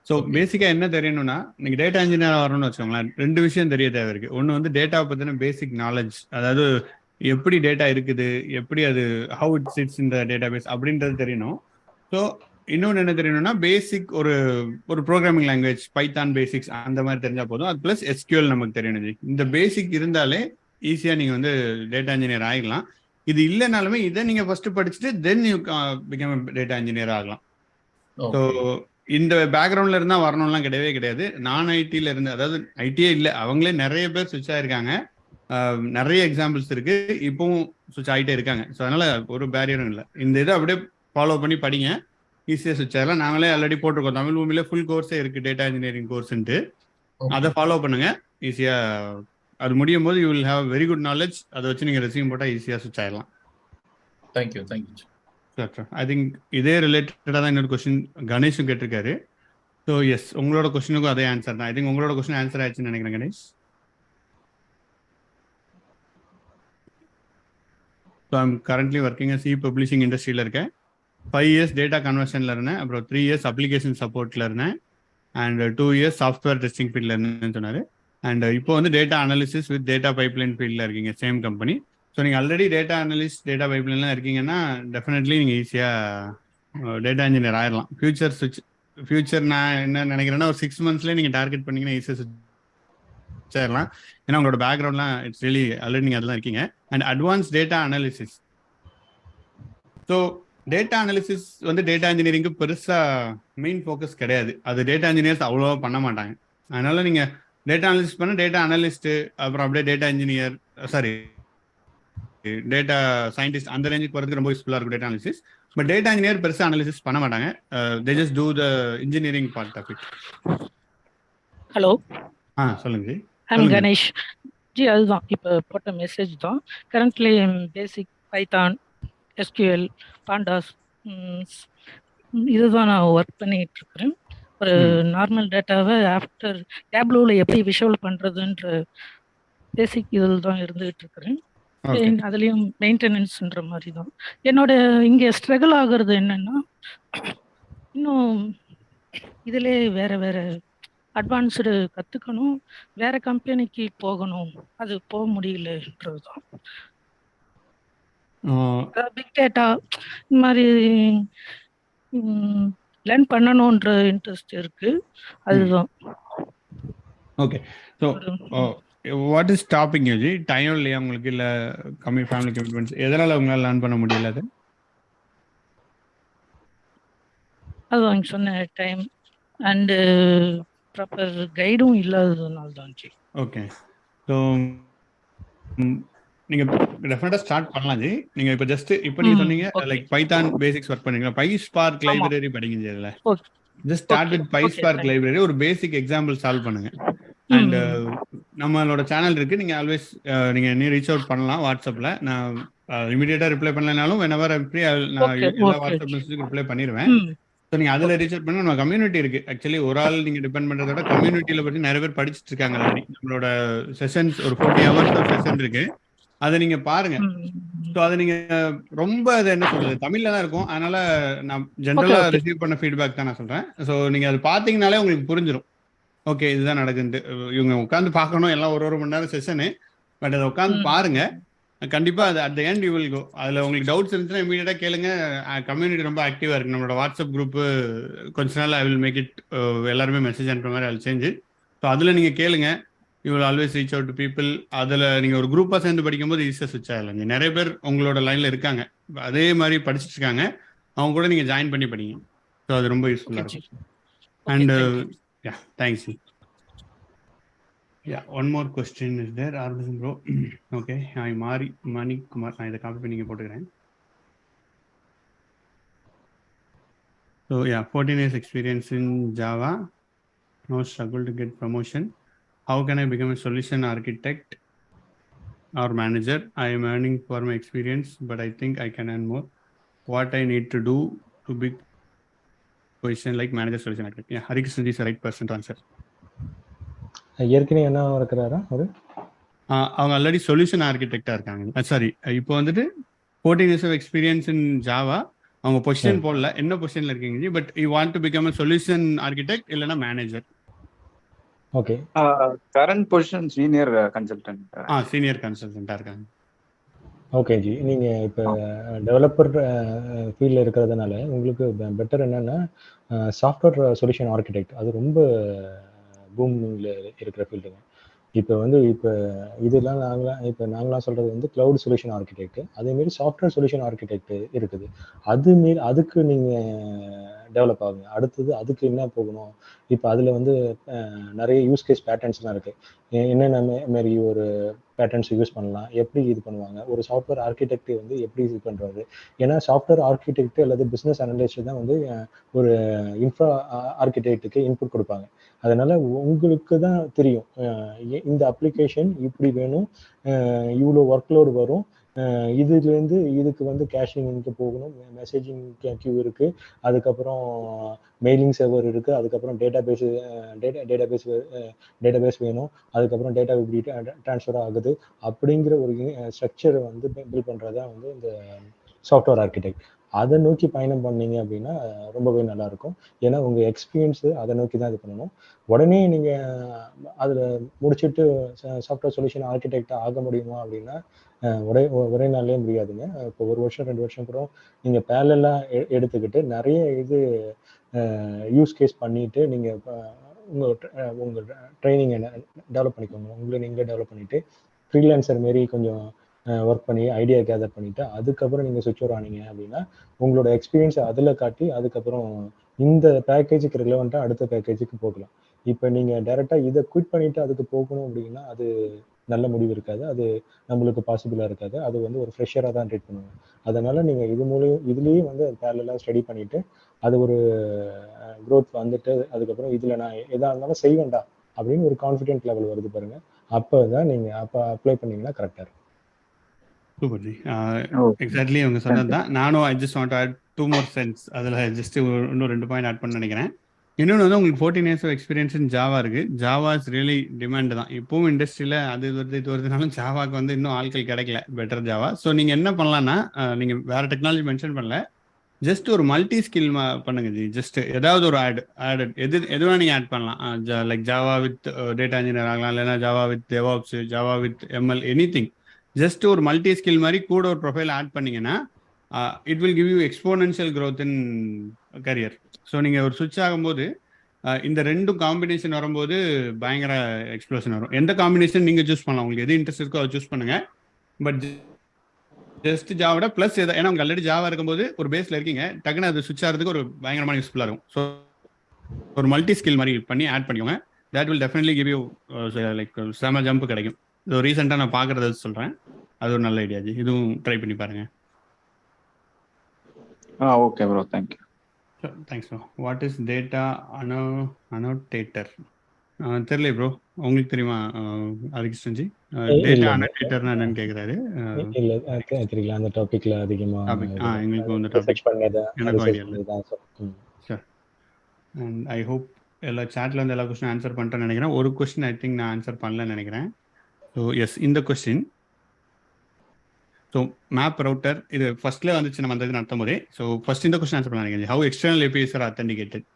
S1: ஸோ பேசிக்காக என்ன தெரியணும்னா, நீங்கள் டேட்டா இன்ஜினியர் வரணும்னு வச்சுக்கோங்களேன், 2 விஷயம் தெரிய தேவை இருக்குது. ஒன்று வந்து டேட்டாவை பற்றின பேசிக் நாலேஜ், அதாவது எப்படி டேட்டா இருக்குது, எப்படி அது ஹவு இட் சிட்ஸ் இந்த டேட்டா பேஸ் அப்படின்றது தெரியணும். ஸோ இன்னொன்று என்ன தெரியணும்னா, பேசிக் ஒரு ப்ரோக்ராமிங் லாங்குவேஜ், பைத்தான் பேசிக்ஸ் அந்த மாதிரி தெரிஞ்சால் போதும். அது ப்ளஸ் எஸ்கியூஎல் நமக்கு தெரியணும். இந்த பேசிக் இருந்தாலே ஈஸியாக நீங்கள் வந்து டேட்டா இன்ஜினியர் ஆகிடலாம். இது இல்லைனாலுமே இதை நீங்கள் ஃபஸ்ட்டு படிச்சுட்டு then you become data engineer ஆகலாம். ஸோ இந்த பேக்ரவுண்டில் இருந்தால் வரணும்லாம் கிடையாது. நான் ஐடியில் இருந்து, அதாவது ஐடியே இல்லை, அவங்களே நிறைய பேர் சுவிட்ச் ஆகிருக்காங்க. நிறைய எக்ஸாம்பிள்ஸ் இருக்குது, இப்போவும் சுவிட்ச் ஆகிட்டே இருக்காங்க. ஸோ அதனால் ஒரு பேரியரும் இல்லை. இந்த இதை அப்படியே ஃபாலோ பண்ணி படிங்க. ஈஸியாக சுவிட்ச் ஆகலாம். நாங்களே ஆல்ரெடி போட்டிருக்கோம், தமிழ் பூமியில ஃபுல் கோர்ஸே இருக்குது டேட்டா இன்ஜினியரிங் கோர்ஸ்ன்ட்டு. அதை ஃபாலோ பண்ணுங்க, ஈஸியாக அது முடியும் போது you will have very good knowledge. அதை வச்சு நீங்கள் ரெஸ்யூம் போட்டால் ஈஸியாக சுவிட்ச் ஆகிடலாம்.
S4: தேங்க்யூ.
S1: சார் ஐ திங்க் இதே ரிலேட்டடாக தான் இன்னொரு கொஸ்டின் கணேஷும் கேட்டிருக்காரு. ஸோ எஸ், உங்களோட கொஸ்டினுக்கும் அதே ஆன்சர் தான். ஐ திங்க் உங்களோட கொஸ்டின் ஆன்சர் ஆயிடுச்சுன்னு நினைக்கிறேன் Ganesh. So I'm currently working C publishing இண்டஸ்ட்ரியில் இருக்கேன். 5 இயர்ஸ் டேட்டா கன்வர்ஷனில் இருந்தேன், அப்புறம் 3 இயர்ஸ் அப்ளிகேஷன் சப்போர்ட்டில் இருந்தேன், அண்ட் 2 இயர்ஸ் சாஃப்ட்வேர் டெஸ்டிங் ஃபீல்டில் இருந்தேன்னு சொன்னார். அண்ட் இப்போ வந்து data analysis with data pipeline ஃபீல்டில் இருக்கீங்க, சேம் கம்பெனி. ஸோ நீங்கள் ஆல்ரெடி டேட்டா அனலிஸ்ட் டேட்டா பைப்லைன்லாம் இருக்கீங்கன்னா டெஃபினெட்லி நீங்கள் ஈஸியாக டேட்டா இன்ஜினியர் ஆயிடலாம். ஃபியூச்சர் நான் என்ன நினைக்கிறேன்னா ஒரு 6 மந்த்ஸ்லேயே நீங்கள் டார்கெட் பண்ணிங்கன்னா ஈஸியாக ஆயிடலாம். ஏன்னா உங்களோட பேக்ரவுண்ட்லாம் இட்ஸ் ரியலி ஆல்ரெடி நீங்கள் அதெல்லாம் இருக்கீங்க. And advance data analysis. So data analysis வந்து டேட்டா இன்ஜினியரிங்க்கு பெருசாக மெயின் ஃபோக்கஸ் கிடையாது. அது டேட்டா இன்ஜினியர்ஸ் அவ்வளோவா பண்ண மாட்டாங்க. அதனால நீங்கள் டேட்டா அனாலிசிஸ் பண்ண டேட்டா அனலிஸ்ட்டு, அப்புறம் அப்படியே டேட்டா இன்ஜினியர், டேட்டா சயின்டிஸ்ட் அந்த ரேஞ்சுக்கு போகிறதுக்கு ரொம்ப யூஸ்ஃபுல்லாக இருக்கும் data analysis. But data engineer பெருசாக அனாலிசிஸ் பண்ண மாட்டாங்க. They just do the engineering part of it.
S5: Hello,
S1: சொல்லுங்க ஜி.
S5: ஐம் கணேஷ் ஜி. அதுதான் இப்போ போட்ட மெசேஜ் தான். Currently basic Python, SQL, pandas இதுதான் நான் ஒர்க் பண்ணிட்டு இருக்கிறேன். ஒரு நார்மல் டேட்டாவை ஆஃப்டர் டேப்லோவில் எப்படி விஷுவல் பண்ணுறதுன்ற பேசிக் இதில் தான் இருந்துகிட்டு இருக்கிறேன். அதுலேயும் மெயின்டெனன்ஸ்ன்ற மாதிரி தான் என்னோட இங்கே ஸ்ட்ரகிள் ஆகுறது. என்னன்னா இன்னும் இதிலே வேற வேற அட்வான்ஸ்டு கற்றுக்கணும், வேற கம்பெனிக்கு போகணும், அது போக முடியலன்றது தான். பிக் டேட்டா இந்த மாதிரி லேர்ன் பண்ணணுன்ற இன்ட்ரெஸ்ட் இருக்கு, அதுதான்.
S1: Okay, so what is stopping U G? Time இல்லையா உங்களுக்கு, இல்லை கம்மி ஃபேமிலி கமிட்மெண்ட்ஸ், எதனால் உங்களால் லேர்ன் பண்ண முடியல?
S5: அதுதான் சொன்ன டைம் அண்டு ப்ராப்பர் கைடும் இல்லாததுனால தான் ஜி.
S1: ஓகே, ஸோ நீங்கள் டெஃபினட்டாக ஸ்டார்ட் பண்ணலாம் ஜி. நீங்கள் இப்போ ஜஸ்ட் இப்போ நீங்கள் சொன்னீங்க லைக் பைத்தான் பேசிக்ஸ் ஒர்க் பண்ணுறீங்களா, பைஸ்பார்க் லைப்ரரி படிங்க ஜி. அதில் just start with PySpark library, ஒரு பேசிக் எக்ஸாம்பிள் சால்வ் பண்ணுங்க. அண்ட் நம்மளோட சேனல் இருக்கு, நீங்கள் ஆல்வேஸ் நீங்கள் நீ ரீச் அவுட் பண்ணலாம் வாட்ஸ்அப்பில். நான் இமீடியட்டாக ரிப்ளை பண்ணலனாலும் whenever I'm free நான் எல்லா வாட்ஸ்அப் மெசேஜுக்கு ரிப்ளை பண்ணிடுவேன். ஸோ நீங்கள் அதில் ரீச் அவுட் பண்ண நம்ம கம்யூனிட்டி இருக்குது. ஆக்சுவலி ஒரு ஆள் நீங்கள் டிபெண்ட் பண்ணுறதோட கம்யூனிட்டியில் பற்றி நிறைய பேர் படிச்சுட்டு இருக்காங்க ஆல்ரெடி. நம்மளோட செஷன்ஸ் ஒரு 40 hours செஷன் இருக்கு, அதை நீங்கள் பாருங்க. ஸோ அதை நீங்கள் ரொம்ப அது என்ன சொல்றது, தமிழில் தான் இருக்கும். அதனால நான் ஜென்ரலாக ரிசீவ் பண்ண ஃபீட்பேக் தான் நான் சொல்கிறேன். ஸோ நீங்கள் அது பார்த்தீங்கனாலே உங்களுக்கு புரிஞ்சிடும், ஓகே இதுதான் நடக்குதுன்ட்டு. இவங்க உட்காந்து பார்க்கணும் எல்லாம் ஒரு மணி நேரம் செஷனு, பட் அதை உட்காந்து பாருங்க, கண்டிப்பாக அது at the end you will go. அதில் உங்களுக்கு டவுட்ஸ் இருந்துச்சுன்னா இமீடியட்டாக கேளுங்க. கம்யூனிட்டி ரொம்ப ஆக்டிவாக இருக்குது. நம்மளோட வாட்ஸ்அப் குரூப்பு கொஞ்ச நாள் ஐ வில் மேக் இட் எல்லாருமே மெசேஜ் அனுப்புற மாதிரி அது சேஞ்சு. ஸோ அதில் நீங்கள் கேளுங்க, you will always reach out to people. அதில் நீங்கள் ஒரு குரூப்பாக சேர்ந்து படிக்கும்போது ஈஸியாக சுவிட்ச் ஆகலைங்க. நிறைய பேர் உங்களோட லைனில் இருக்காங்க, அதே மாதிரி படிச்சுட்டு இருக்காங்க, அவங்க கூட நீங்கள் ஜாயின் பண்ணி படிங்க. ஸோ அது ரொம்ப யூஸ்ஃபுல்லாக இருக்கும். And yeah, thanks. Yeah, one more question is there, Arvind bro. Okay, I Mani Kumar, நான் இதை காப்பி பண்ணி போட்டுக்கிறேன். So yeah, 14 years experience in Java, no struggle to get promotion. How can I become a solution architect or manager? I am earning for my experience, but I think I can earn more. What I need to do to be position like manager solution architect? Yeah, Harikrishnan is the right person to answer.
S2: ஏற்கனவே என்ன இருக்கிறாரா அவரு?
S1: அவங்க ஆல்ரெடி சொல்யூஷன் ஆர்கிடெக்டாக இருக்காங்க. சாரி, இப்போ வந்துட்டு 14 years of experience in Java. அவங்க பொசிஷன் போடல, என்ன பொசிஷன்ல இருக்கீங்க, but you want to become a solution architect இல்லைன்னா manager.
S2: Okay,
S6: current position senior consultant.
S1: Senior கன்சல்டன்ட்டாக இருக்காங்க.
S2: ஓகே ஜி. நீங்கள் இப்போ டெவலப்பர் ஃபீல்டில் இருக்கிறதுனால உங்களுக்கு பெட்டர் என்னென்னா சாஃப்ட்வேர் சொல்யூஷன் ஆர்கிடெக்ட், அது ரொம்ப பூமில் இருக்கிற ஃபீல்டுங்க. இப்போ வந்து இதெல்லாம் நாங்களாம் சொல்கிறது வந்து க்ளவுட் சொல்யூஷன் ஆர்கிடெக்ட். அதேமாரி சாஃப்ட்வேர் சொல்யூஷன் ஆர்கிடெக்ட் இருக்குது. அதுக்கு நீங்கள் டெவலப் ஆகுங்க. அடுத்தது அதுக்கு என்ன போகணும், இப்போ அதில் வந்து நிறைய யூஸ் கேஸ் பேட்டர்ன்ஸ்லாம் இருக்குது. என்னென்ன மாரி ஒரு பேட்டர்ன்ஸ் யூஸ் பண்ணலாம், எப்படி இது பண்ணுவாங்க, ஒரு சாஃப்ட்வேர் ஆர்கிடெக்ட் வந்து எப்படி இது பண்ணுறது. ஏன்னா சாஃப்ட்வேர் ஆர்கிடெக்ட் அல்லது பிஸ்னஸ் அனலிஸ்ட் தான் வந்து ஒரு இன்ஃப்ரா ஆர்கிடெக்ட்டுக்கு இன்புட் கொடுப்பாங்க. அதனால் உங்களுக்கு தான் தெரியும் இந்த அப்ளிகேஷன் இப்படி வேணும், இவ்வளோ ஒர்க்லோடு வரும், இதுலேருந்து இதுக்கு வந்து கேஷிங்க்கு போகணும், மெசேஜிங் கியூ இருக்குது, அதுக்கப்புறம் மெயிலிங் சர்வர் இருக்குது, அதுக்கப்புறம் டேட்டாபேஸ் வேணும், அதுக்கப்புறம் டேட்டா இப்படி ட்ரான்ஸ்ஃபர் ஆகுது அப்படிங்கிற ஒரு ஸ்ட்ரக்சரை வந்து பில்ட் பண்ணுறது தான் வந்து இந்த சாஃப்ட்வேர் ஆர்கிடெக்ட். அதை நோக்கி பயணம் பண்ணீங்க அப்படின்னா ரொம்பவே நல்லாயிருக்கும். ஏன்னா உங்கள் எக்ஸ்பீரியன்ஸு அதை நோக்கி தான் இது பண்ணணும். உடனே நீங்கள் அதில் முடிச்சுட்டு சாஃப்ட்வேர் சொல்யூஷன் ஆர்கிடெக்ட் ஆக முடியுமா அப்படின்னா ஒரே நாள்லேயே முடியாதுங்க. இப்போ 1 வருஷம் 2 வருஷம் கூட நீங்கள் பேரலாக எடுத்துக்கிட்டு நிறைய இது யூஸ் கேஸ் பண்ணிவிட்டு நீங்கள் உங்கள் ட்ரைனிங்கை டெவலப் பண்ணிக்கோங்க. உங்களை நீங்களே டெவலப் பண்ணிவிட்டு ஃப்ரீலான்சர் மாரி கொஞ்சம் ஒர்க் பண்ணி ஐடியா கேதர் பண்ணிவிட்டு அதுக்கப்புறம் நீங்கள் சுவிட்ச் ஓவர் ஆனீங்க அப்படின்னா உங்களோட எக்ஸ்பீரியன்ஸை அதில் காட்டி அதுக்கப்புறம் இந்த பேக்கேஜுக்கு ரிலவெண்ட்டாக அடுத்த பேக்கேஜுக்கு போகலாம். இப்போ நீங்கள் டைரெக்டாக இதை குவிட் பண்ணிவிட்டு அதுக்கு போகணும் அப்படின்னா அது நல்ல முடிவு இருக்காது, அது நம்மளுக்கு பாசிபிளாக இருக்காது. அது வந்து ஒரு ஃப்ரெஷராக தான் ட்ரீட் பண்ணுவாங்க. அதனால் நீங்கள் இதுலேயும் வந்து பேரலாக ஸ்டடி பண்ணிவிட்டு அது ஒரு க்ரோத் வந்துட்டு அதுக்கப்புறம் இதில் நான் எதாக இருந்தாலும் செய்வேண்டா அப்படின்னு ஒரு கான்ஃபிடென்ட் லெவல் வருது பாருங்கள். அப்போ தான் நீங்கள் அப்ளை பண்ணிங்கன்னா கரெக்டாக இருக்கும்.
S1: Super G. எக்ஸாக்ட்லி அவங்க சொன்னது தான். நானும் I just want to add 2 more cents. அதில் ஜஸ்ட் இன்னும் 2 பாயிண்ட் ஆட் பண்ண நினைக்கிறேன். இன்னொன்று வந்து உங்களுக்கு 14 years of experience in Java இருக்குது. ஜாவா இஸ் ரியலி டிமாண்ட் தான். இப்போவும் இண்டஸ்ட்ரியில் அது வருது இது வருதுனாலும் ஜாவாக்கு வந்து இன்னும் ஆட்கள் கிடைக்கல, பெட்டர் ஜாவா. ஸோ நீங்கள் என்ன பண்ணலான்னா, நீங்கள் வேறு டெக்னாலஜி மென்ஷன் பண்ணல, ஜஸ்ட் ஒரு மல்டி ஸ்கில் பண்ணுங்க ஜி. ஜஸ்ட் ஏதாவது ஒரு ஆடட் எதுவாக நீங்கள் ஆட் பண்ணலாம். Like Java with data engineer ஆகலாம், இல்லைன்னா Java with DevOps, Java with ML, any thing. Just ஒரு மல்டி ஸ்கில் மாதிரி கூட ஒரு ப்ரொஃபைல் ஆட் பண்ணிங்கன்னா it will give you exponential growth in career. So நீங்கள் ஒரு சுவிட்ச் ஆகும்போது இந்த 2 காம்பினேஷன் வரும்போது பயங்கர எக்ஸ்ப்ளோஷன் வரும். எந்த காம்பினேஷன் நீங்கள் சூஸ் பண்ணலாம், உங்களுக்கு எது இன்ட்ரெஸ்ட் இருக்கோ அதை சூஸ் பண்ணுங்கள். பட் ஜஸ்ட் ஜாவோட ப்ளஸ் ஏன்னா உங்களுக்கு ஆல்ரெடி ஜாவா இருக்கும்போது ஒரு பேஸில் இருக்கீங்க, டக்குன்னு அது சுவிட்ச் ஆகிறதுக்கு ஒரு பயங்கரமான யூஸ்ஃபுல்லாக இருக்கும். ஸோ ஒரு மல்டி ஸ்கில் மாதிரி பண்ணி ஆட் பண்ணிக்கோங்க. That will definitely give you like செம ஜம்ப் கிடைக்கும். இது ரீசெண்டாக நான் பார்க்குறத சொல்கிறேன், அது ஒரு நல்ல ஐடியா ஜி. இதுவும் ட்ரை பண்ணி பாருங்கள்.
S6: Okay bro, thank you.
S1: Thanks bro. What is data annotator? தெரியல ப்ரோ, உங்களுக்கு தெரியுமா ஹரிகிருஷ்ணன்ஜி? டேட்டா அனோட்டேட்டர்னா என்னன்னு கேட்குறாரு.
S2: இல்லை தெரியல, அந்த டாப்பிக்கில் அதிகமாக
S1: எங்களுக்கு இந்த டாபிக் எனக்கும் ஐடியா இல்லை. சார் அண்ட் ஐ ஹோப் எல்லா சேட்டில் வந்து எல்லா கொஸ்டின் ஆன்சர் பண்ணிட்டேன்னு நினைக்கிறேன். ஒரு கொஸ்டின் ஐ திங்க் நான் ஆன்சர் பண்ணலன்னு நினைக்கிறேன். ஸோ எஸ், இந்த கொஸ்டின், ஸோ மேப் ரவுட்டர் இது ஃபர்ஸ்ட்ல வந்துச்சு நம்ம அந்த இது நடத்தும் போதே. ஸோ ஃபர்ஸ்ட் இந்த கொஸ்டின் ஆன்சர் பண்ணலாம். How external APIs are authenticated?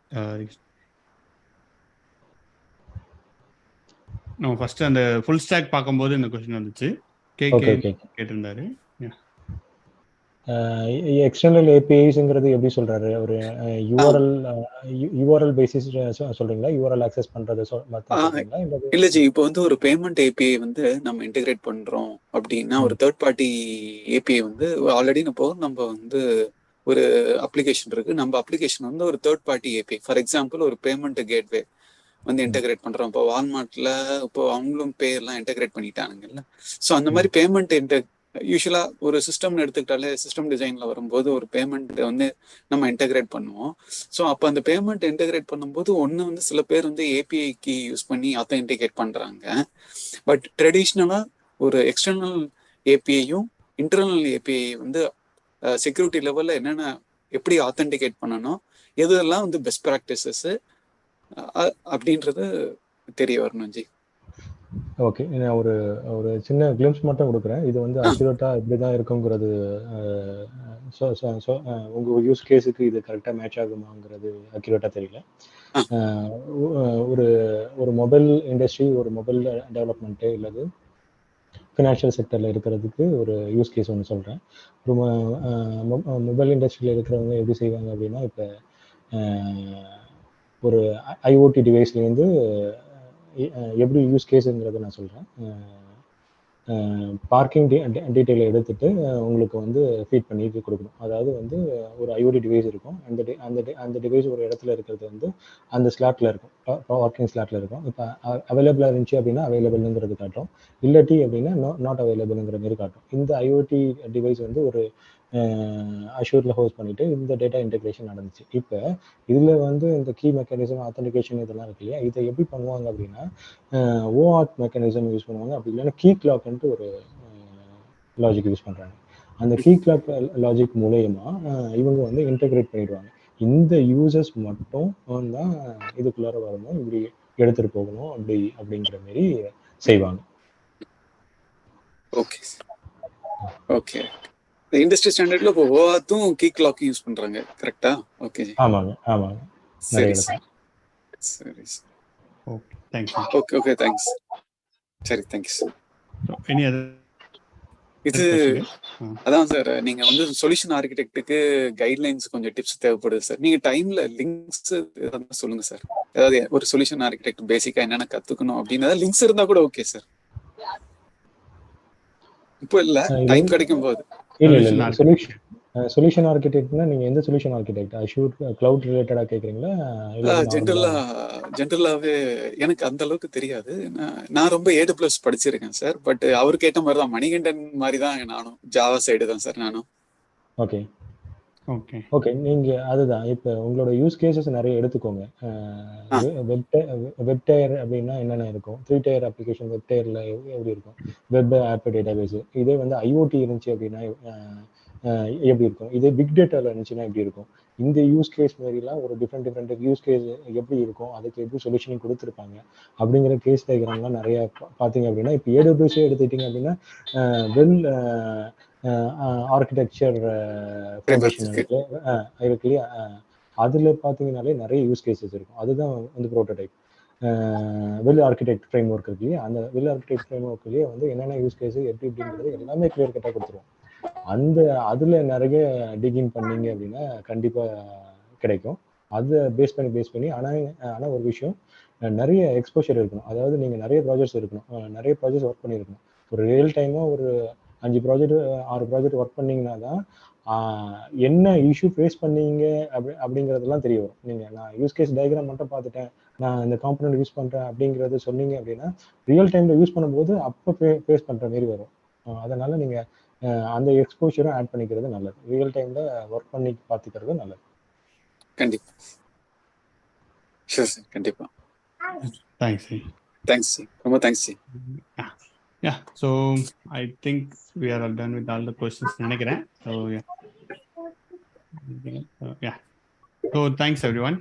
S1: நம்ம ஃபர்ஸ்ட் அந்த ஃபுல் ஸ்டாக் பார்க்கும்போது இந்த கொஸ்டின் வந்துச்சு. கேட்டிருந்தாரு.
S2: எக்ஸ்டர்னல் ஏபிஐஸ்ங்கிறது எப்படி சொல்றாரு ஒரு யூஆர்எல் பேசிஸ் சொல்றீங்களா? யூஆர்எல் ஆக்சஸ் பண்றது சொல்றீங்களா?
S7: இல்ல ஜி, இப்போ வந்து ஒரு பேமெண்ட் ஏபிஐ வந்து நம்ம இன்டெகிரேட் பண்றோம் அப்படின்னா ஒரு தேர்ட் பார்ட்டி ஏபிஐ வந்து ஆல்ரெடி நம்ம வந்து ஒரு அப்ளிகேஷன் இருக்கு, நம்ம அப்ளிகேஷன் வந்து ஒரு third party API. For example ஒரு பேமெண்ட் கேட்வே வந்து இன்டெகிரேட் பண்றோம். இப்போ வால்மார்ட்ல இப்போ அவங்களும் பேர்லாம் இன்டெகிரேட் பண்ணிட்டானுங்கல்ல. ஸோ அந்த மாதிரி பேமெண்ட் யூஸ்வலா ஒரு சிஸ்டம்னு எடுத்துக்கிட்டாலே சிஸ்டம் டிசைன்ல வரும்போது ஒரு பேமெண்ட் வந்து நம்ம இன்டெகிரேட் பண்ணுவோம். ஸோ அப்போ அந்த பேமெண்ட் இன்டெகிரேட் பண்ணும்போது ஒன்று வந்து சில பேர் வந்து ஏபிஐக்கு யூஸ் பண்ணி ஆத்தென்டிகேட் பண்றாங்க. பட் ட்ரெடிஷ்னலா ஒரு எக்ஸ்டர்னல் ஏபிஐயும் இன்டர்னல் ஏபிஐ வந்து செக்யூரிட்டி லெவல்ல என்னென்ன எப்படி ஆத்தென்டிகேட் பண்ணணும், எதெல்லாம் வந்து பெஸ்ட் ப்ராக்டிசஸ் அப்படின்றது தெரிய வரணும் ஜி.
S2: ஓகே, நான் ஒரு சின்ன கிளிம்ஸ் மட்டும் கொடுக்குறேன். இது வந்து அக்யூரேட்டாக எப்படி தான் இருக்குங்கிறது உங்கள் யூஸ் கேஸுக்கு இது கரெக்டாக மேட்ச் ஆகுமாங்கிறது அக்யூரேட்டாக தெரியல. ஒரு மொபைல் இண்டஸ்ட்ரி, ஒரு மொபைல் டெவலப்மெண்ட்டு இல்லது ஃபினான்ஷியல் செக்டரில் இருக்கிறதுக்கு ஒரு யூஸ் கேஸ் ஒன்று சொல்கிறேன். ஒரு மொபைல் இண்டஸ்ட்ரியில் இருக்கிறவங்க எப்படி செய்வாங்க அப்படின்னா, இப்போ ஒரு ஐஓடி டிவைஸ்லேருந்து எப்படி யூஸ் கேஸுங்கிறத நான் சொல்கிறேன். பார்க்கிங் டீட்டெயிலை எடுத்துட்டு உங்களுக்கு வந்து ஃபீட் பண்ணிட்டு கொடுக்கணும். அதாவது வந்து ஒரு ஐஓடி டிவைஸ் இருக்கும். அந்த டிவைஸ் ஒரு இடத்துல இருக்கிறது வந்து அந்த ஸ்லாட்டில் இருக்கும், பார்க்கிங் ஸ்லாட்டில் இருக்கும். இப்போ அவைலபிளாக இருந்துச்சு அப்படின்னா அவைலபிள்ங்கிறது காட்டும், இல்லாட்டி அப்படின்னா நாட் அவைலபிள்ங்கிற மாதிரி காட்டும். இந்த ஐஓடி டிவைஸ் வந்து ஒரு அஷூரில் ஹோஸ்ட் பண்ணிவிட்டு இந்த டேட்டா இன்டெகிரேஷன் நடந்துச்சு. இப்போ இதில் வந்து இந்த கீ மெக்கானிசம், ஆத்தன்டிகேஷன் இதெல்லாம் இருக்கு இல்லையா, இதை எப்படி பண்ணுவாங்க அப்படின்னா ஓஆத் மெக்கானிசம் யூஸ் பண்ணுவாங்க. அப்படி இல்லைன்னா கீ கிளாக்ன்ட்டு ஒரு லாஜிக் யூஸ் பண்ணுறாங்க. அந்த கீ கிளாக் லாஜிக் மூலயமா இவங்க வந்து இன்டெகிரேட் பண்ணிடுவாங்க. இந்த யூசர்ஸ் மட்டும் தான் இதுக்குள்ளார வரணும், இப்படி எடுத்துகிட்டு போகணும், அப்படிங்கிற மாரி செய்வாங்க.
S7: Okay okay. இண்டஸ்ட்ரி ஸ்டாண்டர்ட்ல இப்போ ஓஆத்தும் கீ கிளாக் யூஸ் பண்றாங்க, கரெக்ட்டா? ஓகே.
S2: ஆமாங்க.
S7: சரி
S2: நிறைய
S7: சரி சரி.
S1: Okay, thanks.
S7: Okay thanks. சரி, தேங்க்ஸ்.
S1: எனி அதர்
S7: இது அதான் சார், நீங்க வந்து சொல்யூஷன் ஆர்கிடெக்ட்டுக்கு கைட்லைன்ஸ் கொஞ்சம் டிப்ஸ் தேவைப்படுது சார். நீங்க டைம்ல லிங்க்ஸ் சொல்லுங்க சார். அதாவது ஒரு சொல்யூஷன் ஆர்கிடெக்ட் பேசிக்கா என்னென்ன கத்துக்கணும் அப்படின்னு லிங்க்ஸ் இருந்தா கூட ஓகே சார். இப்போ இல்ல, டைம் கிடைக்கும் போது.
S2: இல்ல சொல்யூஷன் ஆர்கிடெக்ட்னா நீங்க எந்த சொல்யூஷன் ஆர்கிடெக்ட்? அஷூர் கிளவுட் ரிலேட்டடா கேக்குறீங்களா?
S7: ஜென்ரலாவே எனக்கு அந்த அளவுக்கு தெரியாது. நான் ரொம்ப AWS படிச்சிருக்கேன் சார். பட் அவரு கேட்ட மாதிரி தான், மணிகண்டன் மாதிரி தான் நானும் ஜாவா சைடு தான் சார் நானும்.
S2: ஓகே நீங்க அதுதான் இப்போ உங்களோட யூஸ் கேசஸ் நிறைய எடுத்துக்கோங்க. வெப் டயர் அப்படின்னா என்னென்ன இருக்கும், 3 டயர் அப்ளிகேஷன் வெப் டயர்ல எப்படி இருக்கும், வெப் ஆப் டேட்டாபேஸ். இதே வந்து ஐஓடி இருந்துச்சு அப்படின்னா எப்படி இருக்கும், இதே பிக் டேட்டாவில் இருந்துச்சுன்னா எப்படி இருக்கும். இந்த யூஸ் கேஸ் மாதிரிலாம் ஒரு டிஃப்ரெண்ட் யூஸ் கேஸ் எப்படி இருக்கும், அதுக்கு எப்படி சொல்யூஷனிங் கொடுத்துருப்பாங்க அப்படிங்கிற கேஸ் டயக்ராம்லாம் நிறைய பார்த்தீங்க அப்படின்னா, இப்போ AWS எடுத்துக்கிட்டிங்க அப்படின்னா வெல் ஆர்கிடெக்சர் ஃபவுண்டேஷன் இருக்கு இல்லையா, அதில் பார்த்தீங்கன்னாலே நிறைய யூஸ் கேசஸ் இருக்கும். அதுதான் வந்து prototype. Well architect frame work இருக்கு இல்லையா, அந்த வெல் ஆர்கிடெக்ட் ஃப்ரேம் ஒர்க்லேயே வந்து என்னென்ன யூஸ் கேஸு எப்படிங்கிறது எல்லாமே கிளியர் கட்டாக கொடுத்துருவோம். அதில் நிறைய டிகின் பண்ணீங்க அப்படின்னா கண்டிப்பாக கிடைக்கும். அதை பேஸ் பண்ணி ஆனால் ஒரு விஷயம், நிறைய எக்ஸ்போஷர் இருக்கணும். அதாவது நீங்கள் நிறைய ப்ராஜெக்ட்ஸ் இருக்கணும், நிறைய ப்ராஜெக்ட்ஸ் ஒர்க் பண்ணியிருக்கணும். ஒரு ரியல் டைமாக ஒரு 5 ப்ராஜெக்ட் 6 ப்ராஜெக்ட் ஒர்க் பண்ணிங்கன்னா தான் என்ன இஷ்யூ ஃபேஸ் பண்ணீங்க அப்படிங்கிறதெல்லாம் தெரிய வரும். நீங்கள் நான் யூஸ் கேஸ் டயக்ராம் மட்டும் பார்த்துட்டேன், நான் இந்த காம்பனண்ட் யூஸ் பண்ணுறேன் அப்படிங்கிறது சொன்னீங்க அப்படின்னா ரியல் டைமில் யூஸ் பண்ணும்போது அப்போ ஃபேஸ் பண்ணுற மாரி வரும். அதனால் நீங்கள் அந்த எக்ஸ்போஷரும் ஆட் பண்ணிக்கிறது நல்லது. ரியல் டைமில் ஒர்க் பண்ணி பார்த்துக்கிறது நல்லது.
S7: கண்டிப்பாக. ஷூர் சார், கண்டிப்பாக. தேங்க்ஸ் ஜி, ரொம்ப thanks G.
S1: Yeah, so I think we are all done with all the questions நினைக்கிறேன். So thanks everyone,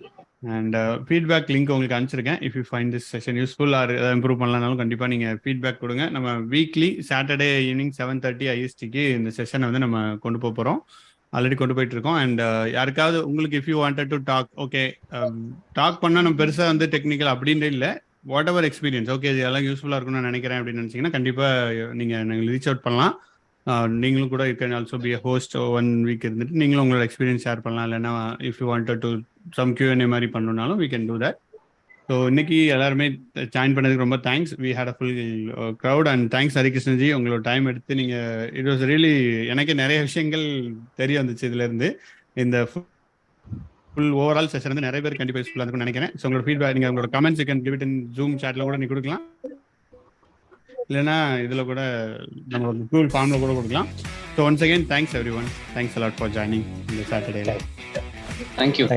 S1: and feedback link உங்களுக்கு அனுப்பிச்சிருக்கேன். if you find this session useful or improve பண்ணலாம்னாலும் கண்டிப்பாக நீங்கள் ஃபீட்பேக் கொடுங்க. நம்ம வீக்லி சாட்டர்டே ஈவினிங் 7:30 ISTக்கு இந்த செஷனை வந்து நம்ம கொண்டு போகிறோம், ஆல்ரெடி கொண்டு போயிட்டு இருக்கோம். அண்ட் யாருக்காவது உங்களுக்கு if you wanted to talk, okay talk பண்ணால் நம்ம பெருசாக வந்து டெக்னிக்கல் அப்படின்ட்டு இல்லை, வாட் எவர் எக்ஸ்பீரியன்ஸ், ஓகே இது எல்லாம் யூஸ்ஃபுல்லாக இருக்கும்னு நினைக்கிறேன் அப்படின்னு நினச்சிங்கன்னா கண்டிப்பாக நீங்கள் ரீச் அவுட் பண்ணலாம். நீங்களும் கூட you can also be host 1 week இருந்துட்டு நீங்களும் உங்களோட எக்ஸ்பீரியன்ஸ் ஷேர் பண்ணலாம். இல்லைன்னா if you wanted to some Q&A மாதிரி பண்ணணும்னாலும் we can do that. So இன்னைக்கு எல்லாருமே ஜாயின் பண்ணதுக்கு ரொம்ப thanks. We had a full crowd and thanks ஹரிகிருஷ்ணன்ஜி, உங்களோட டைம் எடுத்து நீங்கள் இட் வாஸ் ரியலி, எனக்கு நிறைய விஷயங்கள் தெரிய வந்துச்சு இதுலேருந்து. இந்த ஃபுல் ஓவரால் செஷன் வந்து நிறைய பேர் கண்டிப்பாக யூஸ்ஃபுல்லாக இருக்கும்னு நினைக்கிறேன். ஸோ உங்களோட ஃபீட்பேக் நீங்கள் உங்களோட comments you can give it in Zoom சாட்டில் கூட நீங்கள் கொடுக்கலாம், இல்லைன்னா இதில் கூட நம்மளோட கூகுள் ஃபார்மில் கூட கொடுக்கலாம். So once again thanks every one, thanks a lot for joining இந்த சாட்டர்டே.
S6: தேங்க்யூ.